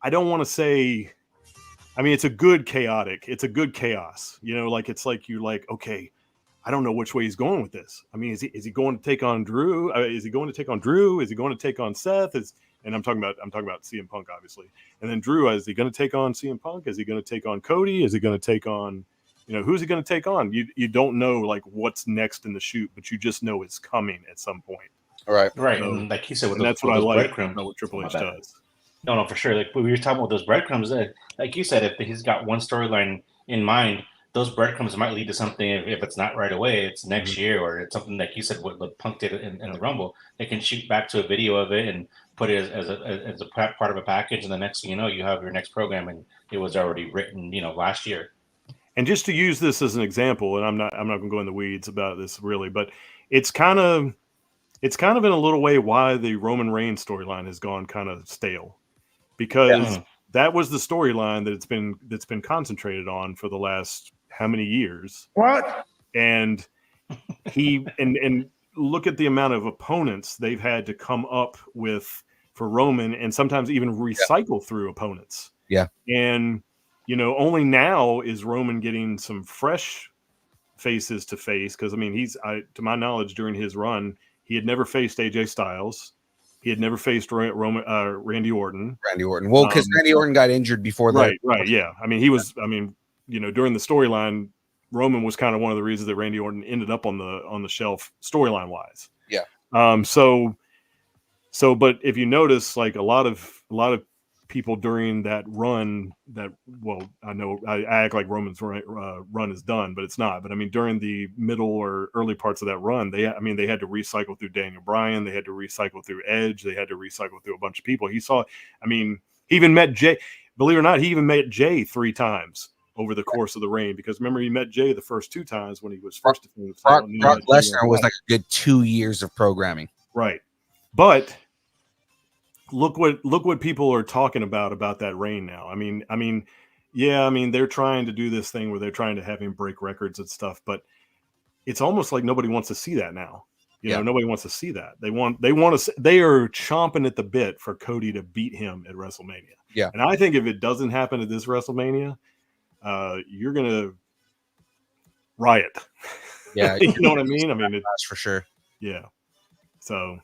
Speaker 6: I don't want to say. I mean, it's a good chaos, it's like you're like, okay, I don't know which way he's going with this. I mean, is he going to take on Drew? Is he going to take on Drew? Is he going to take on Seth? And I'm talking about CM Punk, obviously. And then Drew, is he going to take on CM Punk? Is he going to take on Cody? Is he going to take on, who's he going to take on? You don't know like what's next in the shoot, but you just know it's coming at some point.
Speaker 3: Right. And like he said,
Speaker 6: that's what I like about what Triple H does.
Speaker 3: No, for sure. Like we were talking about those breadcrumbs. Like you said, if he's got one storyline in mind, those breadcrumbs might lead to something. If it's not right away, it's next year, or it's something like you said, what Punk did in the Rumble. They can shoot back to a video of it and put it as a part of a package, and the next thing you know, you have your next program, and it was already written, last year.
Speaker 6: And just to use this as an example, and I'm not going to go in the weeds about this really, but it's kind of in a little way why the Roman Reigns storyline has gone kind of stale. Because that was the storyline that's been concentrated on for the last how many years?
Speaker 4: What?
Speaker 6: And and look at the amount of opponents they've had to come up with for Roman, and sometimes even recycle through opponents.
Speaker 4: Yeah.
Speaker 6: And only now is Roman getting some fresh faces to face, because I mean to my knowledge during his run he had never faced AJ Styles. He had never faced Randy Orton.
Speaker 4: Well, because Randy Orton got injured before that.
Speaker 6: Right. Yeah. I mean, during the storyline, Roman was kind of one of the reasons that Randy Orton ended up on the shelf storyline wise.
Speaker 4: Yeah.
Speaker 6: But if you notice, like a lot of people during that run I know I act like Roman's run is done, but it's not. But I mean, during the middle or early parts of that run, they had to recycle through Daniel Bryan. They had to recycle through Edge. They had to recycle through a bunch of people. He even met Jay, believe it or not, he even met Jay 3 times over the course of the reign, because remember, he met Jay the first 2 times when he was first.
Speaker 4: Brock Lesnar was like a good 2 years of programming.
Speaker 6: Right. But look what people are talking about that reign now. I mean, they're trying to do this thing where they're trying to have him break records and stuff, but it's almost like nobody wants to see that now. Nobody wants to see that. They are chomping at the bit for Cody to beat him at WrestleMania.
Speaker 4: Yeah.
Speaker 6: And I think if it doesn't happen at this WrestleMania, you're gonna riot.
Speaker 4: Yeah.
Speaker 6: You know what I mean? I mean,
Speaker 4: that's for sure.
Speaker 6: Yeah. So.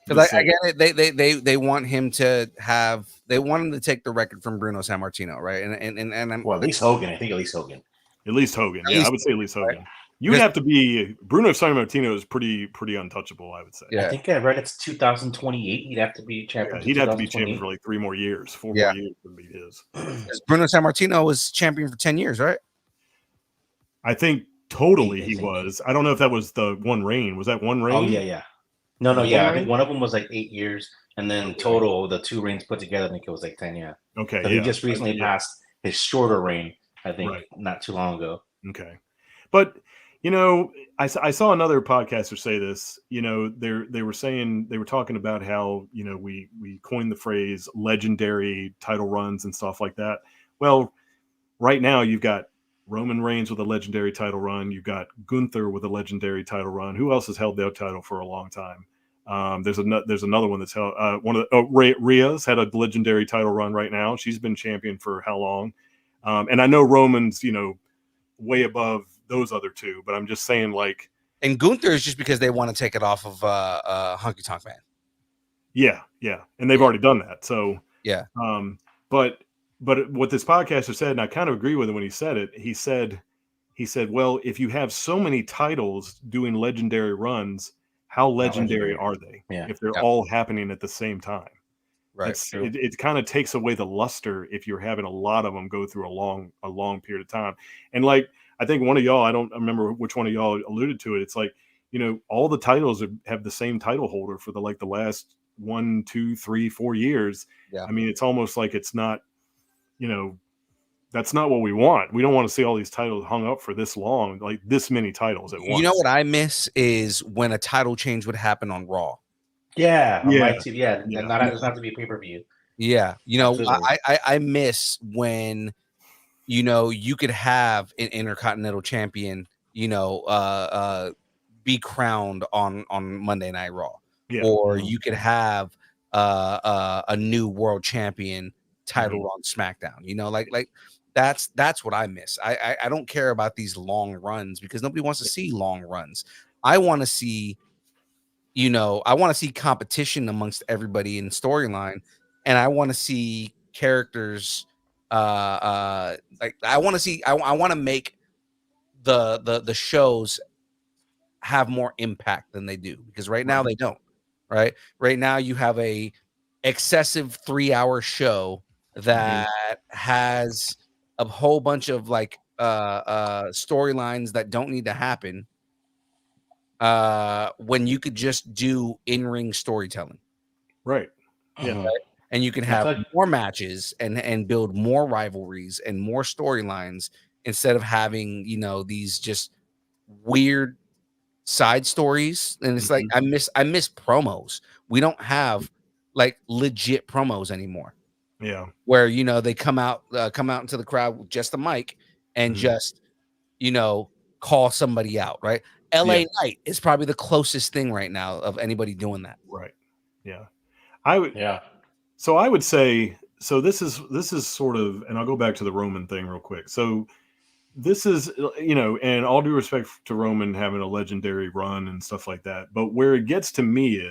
Speaker 4: Because I get it, they want him to take the record from Bruno Sammartino, right? And
Speaker 3: at least Hogan. I think at least Hogan.
Speaker 6: I would say at least Hogan. Right? You'd have to be Bruno Sammartino is pretty untouchable, I would say.
Speaker 3: Yeah. I think I read it's 2028. He'd have to be champion.
Speaker 6: He'd have to be champion for like 3 more years. 4 more years would be his.
Speaker 4: Bruno Sammartino was champion for 10 years, right?
Speaker 6: I think totally he was. I don't know if that was the one reign. Was that one reign?
Speaker 3: Oh yeah. No, yeah, I think one of them was like 8 years, and then total the 2 reigns put together, I think it was like 10. Yeah.
Speaker 6: Okay.
Speaker 3: So he just recently passed his shorter reign, I think, not too long ago.
Speaker 6: Okay, but I saw another podcaster say this. They were saying, they were talking about how we coined the phrase legendary title runs and stuff like that. Well, right now you've got Roman Reigns with a legendary title run. You've got Gunther with a legendary title run. Who else has held their title for a long time? There's another one that's held. Rhea's had a legendary title run right now. She's been champion for how long? And I know Roman's, way above those other two, but I'm just saying, like.
Speaker 4: And Gunther is just because they want to take it off of Honky Tonk Man.
Speaker 6: Yeah, and they've already done that. So
Speaker 4: yeah.
Speaker 6: But what this podcaster said, and I kind of agree with him when he said it. He said, well, if you have so many titles doing legendary runs, how legendary are they?
Speaker 3: Yeah.
Speaker 6: If they're all happening at the same time,
Speaker 4: right?
Speaker 6: It kind of takes away the luster if you're having a lot of them go through a long period of time. And like, I think one of y'all, I don't remember which one of y'all alluded to it. It's like, all the titles have the same title holder for the last 1, 2, 3, 4 years.
Speaker 4: Yeah.
Speaker 6: I mean, it's almost like it's not. That's not what we want. We don't want to see all these titles hung up for this long, like this many titles at once.
Speaker 4: You know what I miss is when a title change would happen on Raw.
Speaker 3: Yeah, on live TV. Yeah. It doesn't have to be pay-per-view.
Speaker 4: Yeah, I miss when you could have an Intercontinental Champion, be crowned on Monday Night Raw, or you could have a new World Champion title on SmackDown. Like that's what I miss. I don't care about these long runs because nobody wants to see long runs. I want to see, competition amongst everybody in storyline, and I want to see characters. I want to make the shows have more impact than they do, because right now they don't. Right now you have a excessive 3-hour show that has a whole bunch of storylines that don't need to happen, when you could just do in-ring storytelling,
Speaker 6: right?
Speaker 4: Right? And you can have more matches and build more rivalries and more storylines instead of having these just weird side stories. And it's like I miss promos. We don't have legit promos anymore.
Speaker 6: Yeah,
Speaker 4: where they come out into the crowd with just a mic and just call somebody out, right? LA Knight is probably the closest thing right now of anybody doing that.
Speaker 6: Right. Yeah. So I would say, so this is sort of, and I'll go back to the Roman thing real quick. So this is, and all due respect to Roman having a legendary run and stuff like that, but where it gets to me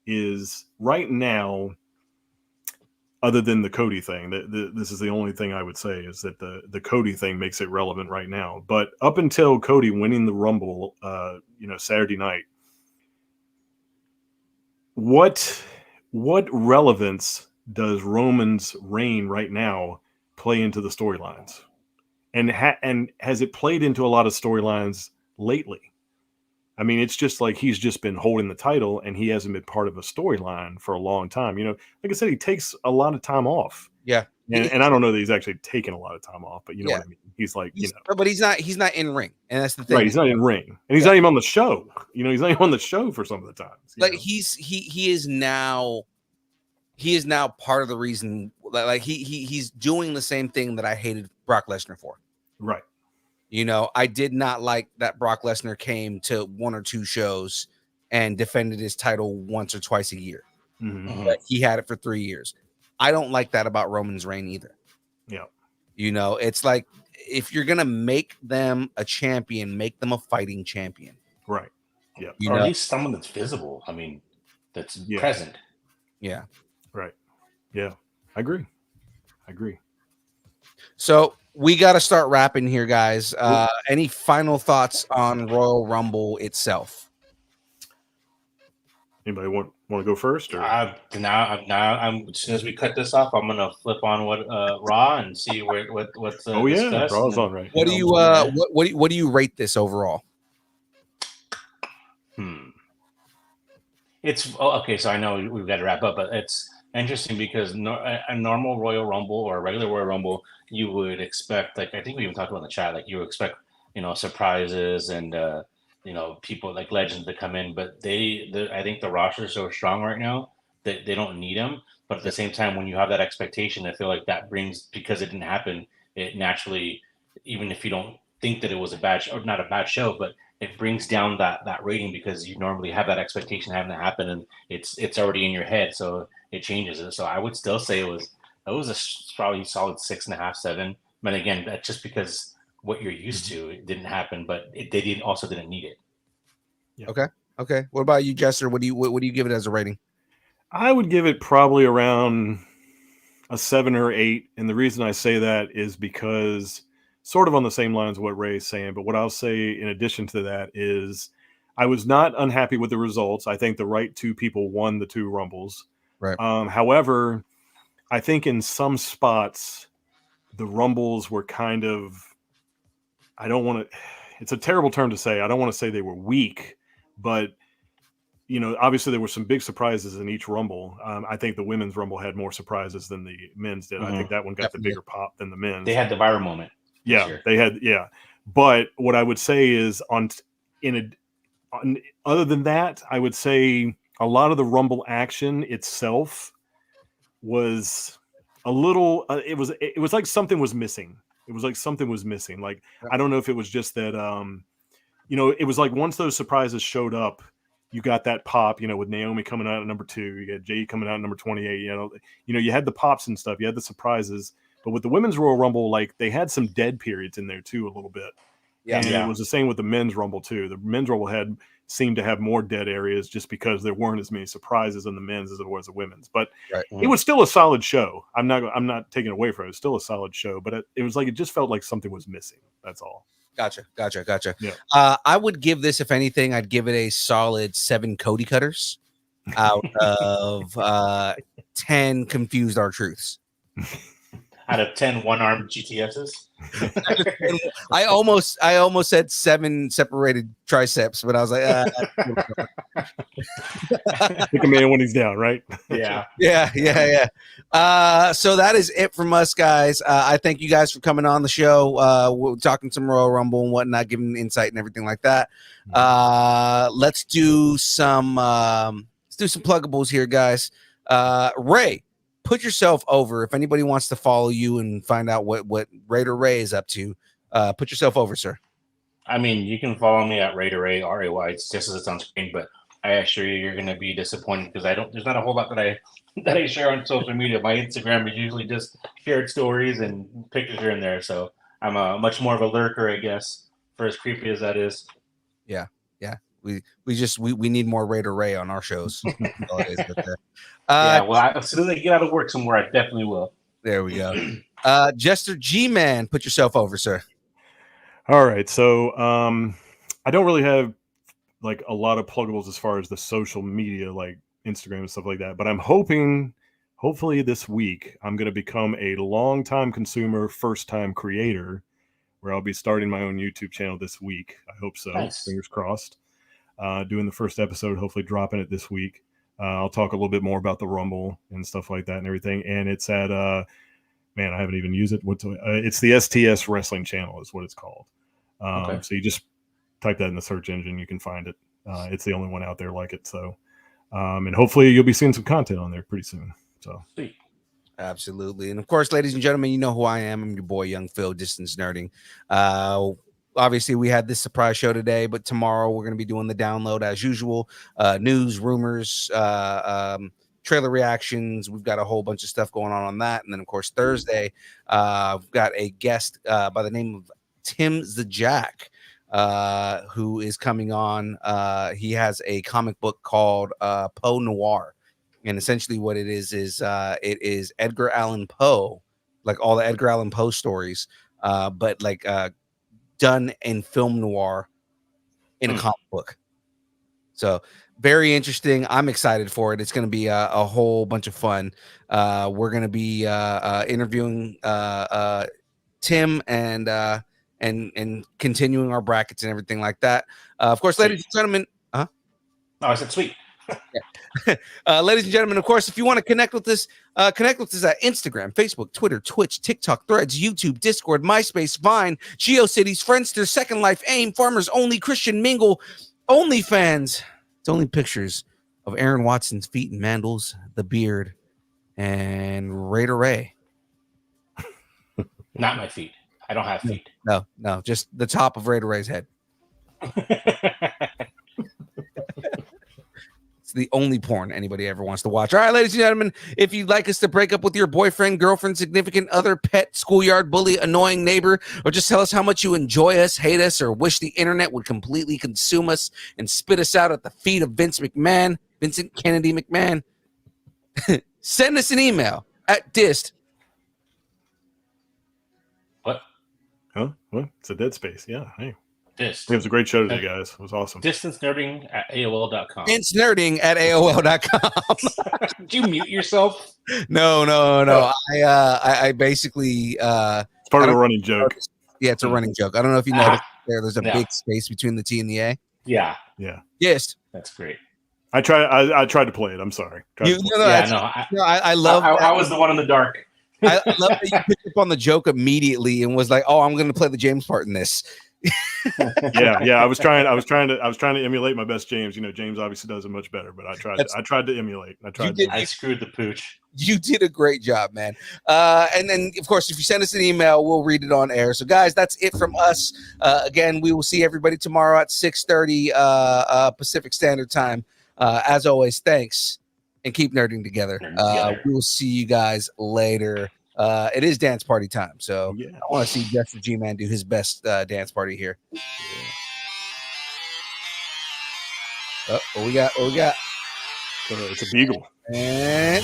Speaker 6: is right now, other than the Cody thing, this is the only thing I would say is that the Cody thing makes it relevant right now. But up until Cody winning the Rumble, Saturday night, what relevance does Roman's reign right now play into the storylines? And has it played into a lot of storylines lately? I mean, it's just like he's just been holding the title and he hasn't been part of a storyline for a long time. Like I said, he takes a lot of time off.
Speaker 4: Yeah.
Speaker 6: And I don't know that he's actually taken a lot of time off, but you know what I mean? He's like,
Speaker 4: but he's not in ring. And that's the thing.
Speaker 6: Right. He's not in ring. And he's not even on the show. He's not even on the show for some of the times.
Speaker 4: He is now part of the reason, he's doing the same thing that I hated Brock Lesnar for.
Speaker 6: Right.
Speaker 4: I did not like that Brock Lesnar came to 1 or 2 shows and defended his title once or twice a year. But he had it for 3 years. I don't like that about Roman's reign either.
Speaker 6: Yeah.
Speaker 4: It's like, if you're going to make them a champion, make them a fighting champion.
Speaker 6: Right. Yeah.
Speaker 3: Or at least someone that's visible. I mean, that's present.
Speaker 4: Yeah.
Speaker 6: Right. Yeah. I agree.
Speaker 4: So we got to start wrapping here, guys. Any final thoughts on Royal Rumble itself?
Speaker 6: Anybody want to go first? Or
Speaker 3: now, as soon as we cut this off, I'm gonna flip on what Raw and see what's.
Speaker 6: Raw's on right.
Speaker 4: What do you what do you rate this overall?
Speaker 3: Okay. So I know we've got to wrap up, but it's interesting because a normal Royal Rumble or a regular Royal Rumble, you would expect, like I think we even talked about in the chat, like you would expect, surprises and people like legends to come in, but I think the roster is so strong right now that they don't need them. But at the same time, when you have that expectation, I feel like that brings, because it didn't happen, it naturally, even if you don't think that it was a bad show, or not a bad show, but it brings down that rating because you normally have that expectation having to happen, and it's already in your head, so it changes it. So I would still say it was probably solid 6.5, 7. But again, that's just because what you're used to, it didn't happen, but they didn't need it.
Speaker 4: Yeah. Okay. What about you, Jester? What do you give it as a rating?
Speaker 6: I would give it probably around a 7 or 8, and the reason I say that is because, sort of on the same lines of what Ray is saying, but what I'll say in addition to that is I was not unhappy with the results. I think the right two people won the 2 Rumbles.
Speaker 4: Right.
Speaker 6: However, I think in some spots the Rumbles were kind of, it's a terrible term to say. I don't want to say they were weak, but obviously there were some big surprises in each Rumble. I think the women's Rumble had more surprises than the men's did. Mm-hmm. I think that one got the bigger pop than the men's.
Speaker 3: They had the viral moment.
Speaker 6: Yeah, they had. Yeah, but what I would say is other than that, I would say a lot of the Rumble action itself was a little. It was like something was missing. It was like something was missing. Like, I don't know if it was just that. It was like once those surprises showed up, you got that pop, with Naomi coming out at number 2, you got Jade coming out at number 28, you had the pops and stuff, you had the surprises, but with the women's Royal Rumble, like they had some dead periods in there too, a little bit. Yeah. And it was the same with the men's Rumble too. The men's Rumble seemed to have more dead areas just because there weren't as many surprises in the men's as there was the women's, but It was still a solid show. I'm not taking away from it. It was still a solid show, but it was like, it just felt like something was missing. That's all.
Speaker 4: Gotcha.
Speaker 6: Yeah.
Speaker 4: I would give this, if anything, I'd give it a solid 7 Cody cutters out of 10 confused R-Truths.
Speaker 3: Out of 10 one-armed GTSs.
Speaker 4: I almost said 7 separated triceps, but I was like,
Speaker 6: pick a man when he's down, right?
Speaker 3: Yeah.
Speaker 4: So that is it from us, guys. I thank you guys for coming on the show. We're talking some Royal Rumble and whatnot, giving insight and everything like that. Let's do some pluggables here, guys. Ray, put yourself over. If anybody wants to follow you and find out what Raider Ray is up to, put yourself over, sir.
Speaker 3: I mean, you can follow me at Raider Ray, RAY. It's just as it's on screen, but I assure you're going to be disappointed because there's not a whole lot that I share on social media. My Instagram is usually just shared stories and pictures here and there. So I'm much more of a lurker, I guess, for as creepy as that is.
Speaker 4: Yeah. We need more Raider Ray on our shows.
Speaker 3: Well, as soon as I get out of work somewhere, I definitely will.
Speaker 4: There we go. Jester G-Man, put yourself over, sir.
Speaker 6: All right. So I don't really have like a lot of pluggables as far as the social media, like Instagram and stuff like that, but I'm hopefully this week, I'm going to become a long-time consumer, first-time creator, where I'll be starting my own YouTube channel this week. I hope so. Nice. Fingers crossed. Doing the first episode, hopefully dropping it this week. I'll talk a little bit more about the Rumble and stuff like that and everything. And it's at, I haven't even used it. It's the STS Wrestling Channel is what it's called. Okay. So you just type that in the search engine, you can find it. It's the only one out there like it. So, and hopefully you'll be seeing some content on there pretty soon. So.
Speaker 3: Sweet.
Speaker 4: Absolutely. And of course, ladies and gentlemen, you know who I am. I'm your boy, Young Phil, Distance Nerding. Obviously, we had this surprise show today, but tomorrow we're going to be doing the download as usual. News, rumors, trailer reactions. We've got a whole bunch of stuff going on that. And then, of course, Thursday, we've got a guest by the name of Tim the Jack, who is coming on. He has a comic book called Poe Noir. And essentially what it is it is Edgar Allan Poe, like all the Edgar Allan Poe stories, but like done in film noir in a comic book. So very interesting. I'm excited for it. It's going to be a whole bunch of fun. We're going to be interviewing Tim and continuing our brackets and everything like that. Of course, ladies and gentlemen.
Speaker 3: I said sweet.
Speaker 4: Ladies and gentlemen, of course, if you want to connect with us at Instagram, Facebook, Twitter, Twitch, TikTok, Threads, YouTube, Discord, MySpace, Vine, GeoCities, Friendster, Second Life, AIM, Farmers Only, Christian Mingle, OnlyFans. It's only pictures of Aaron Watson's feet and mandals, the beard, and Raider Ray.
Speaker 3: Not my feet. I don't have feet.
Speaker 4: No, just the top of Raider Ray's head. It's the only porn anybody ever wants to watch. All right, ladies and gentlemen, if you'd like us to break up with your boyfriend, girlfriend, significant other, pet, schoolyard bully, annoying neighbor, or just tell us how much you enjoy us, hate us, or wish the internet would completely consume us and spit us out at the feet of Vincent Kennedy McMahon, send us an email at dist.
Speaker 3: What?
Speaker 6: Huh? What? It's a dead space. Yeah. Hey.
Speaker 3: It
Speaker 6: was a great show today, guys. It was awesome.
Speaker 3: Distancenerding at AOL.com.
Speaker 4: Distancenerding at AOL.com.
Speaker 3: Did you mute yourself?
Speaker 4: No. I basically
Speaker 6: it's part of a running joke.
Speaker 4: Yeah, it's a running joke. I don't know if you noticed there's a big space between the T and the A.
Speaker 3: Yeah.
Speaker 4: Yes.
Speaker 3: That's great.
Speaker 6: I tried to play it. I'm sorry.
Speaker 4: I love
Speaker 3: I was the one in the dark.
Speaker 4: I love that you picked up on the joke immediately and was like, "Oh, I'm going to play the James part in this."
Speaker 6: I was trying to emulate my best James. You know, James obviously does it much better, but I tried to emulate.
Speaker 3: I screwed the pooch.
Speaker 4: You did a great job, man. And then, of course, if you send us an email, we'll read it on air. So, guys, that's it from us. Again, we will see everybody tomorrow at 6:30 Pacific Standard Time. As always, thanks, and keep nerding together. We will see you guys later. It is dance party time, so I want to see Jester G-Man do his best dance party here. What we got?
Speaker 6: It's a beagle.
Speaker 4: And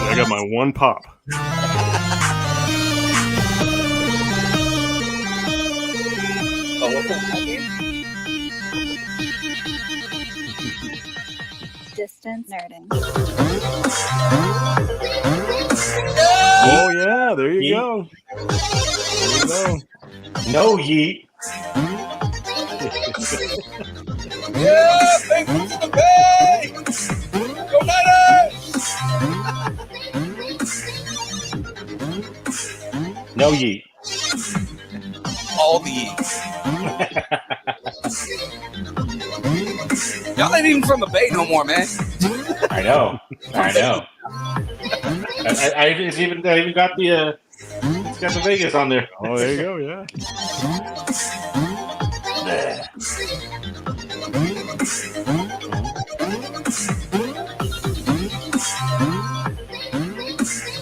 Speaker 6: I got my one pop.
Speaker 4: What's that?
Speaker 2: Distance nerding.
Speaker 6: Oh yeah, there you go.
Speaker 3: No yeet.
Speaker 4: Yeah, thank you to the bay. Go Niners!
Speaker 3: No yeet.
Speaker 4: All the yeets. Y'all ain't even from the Bay no more, man.
Speaker 3: I know. I even got the it's got the Vegas on there.
Speaker 6: Oh, there you go. Yeah.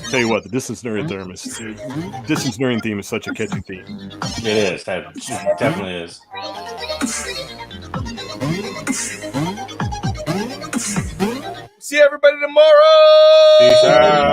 Speaker 6: Tell you what, the distance nerding theme is such a catchy theme.
Speaker 3: It is. It definitely is.
Speaker 4: See everybody tomorrow.
Speaker 3: Peace out.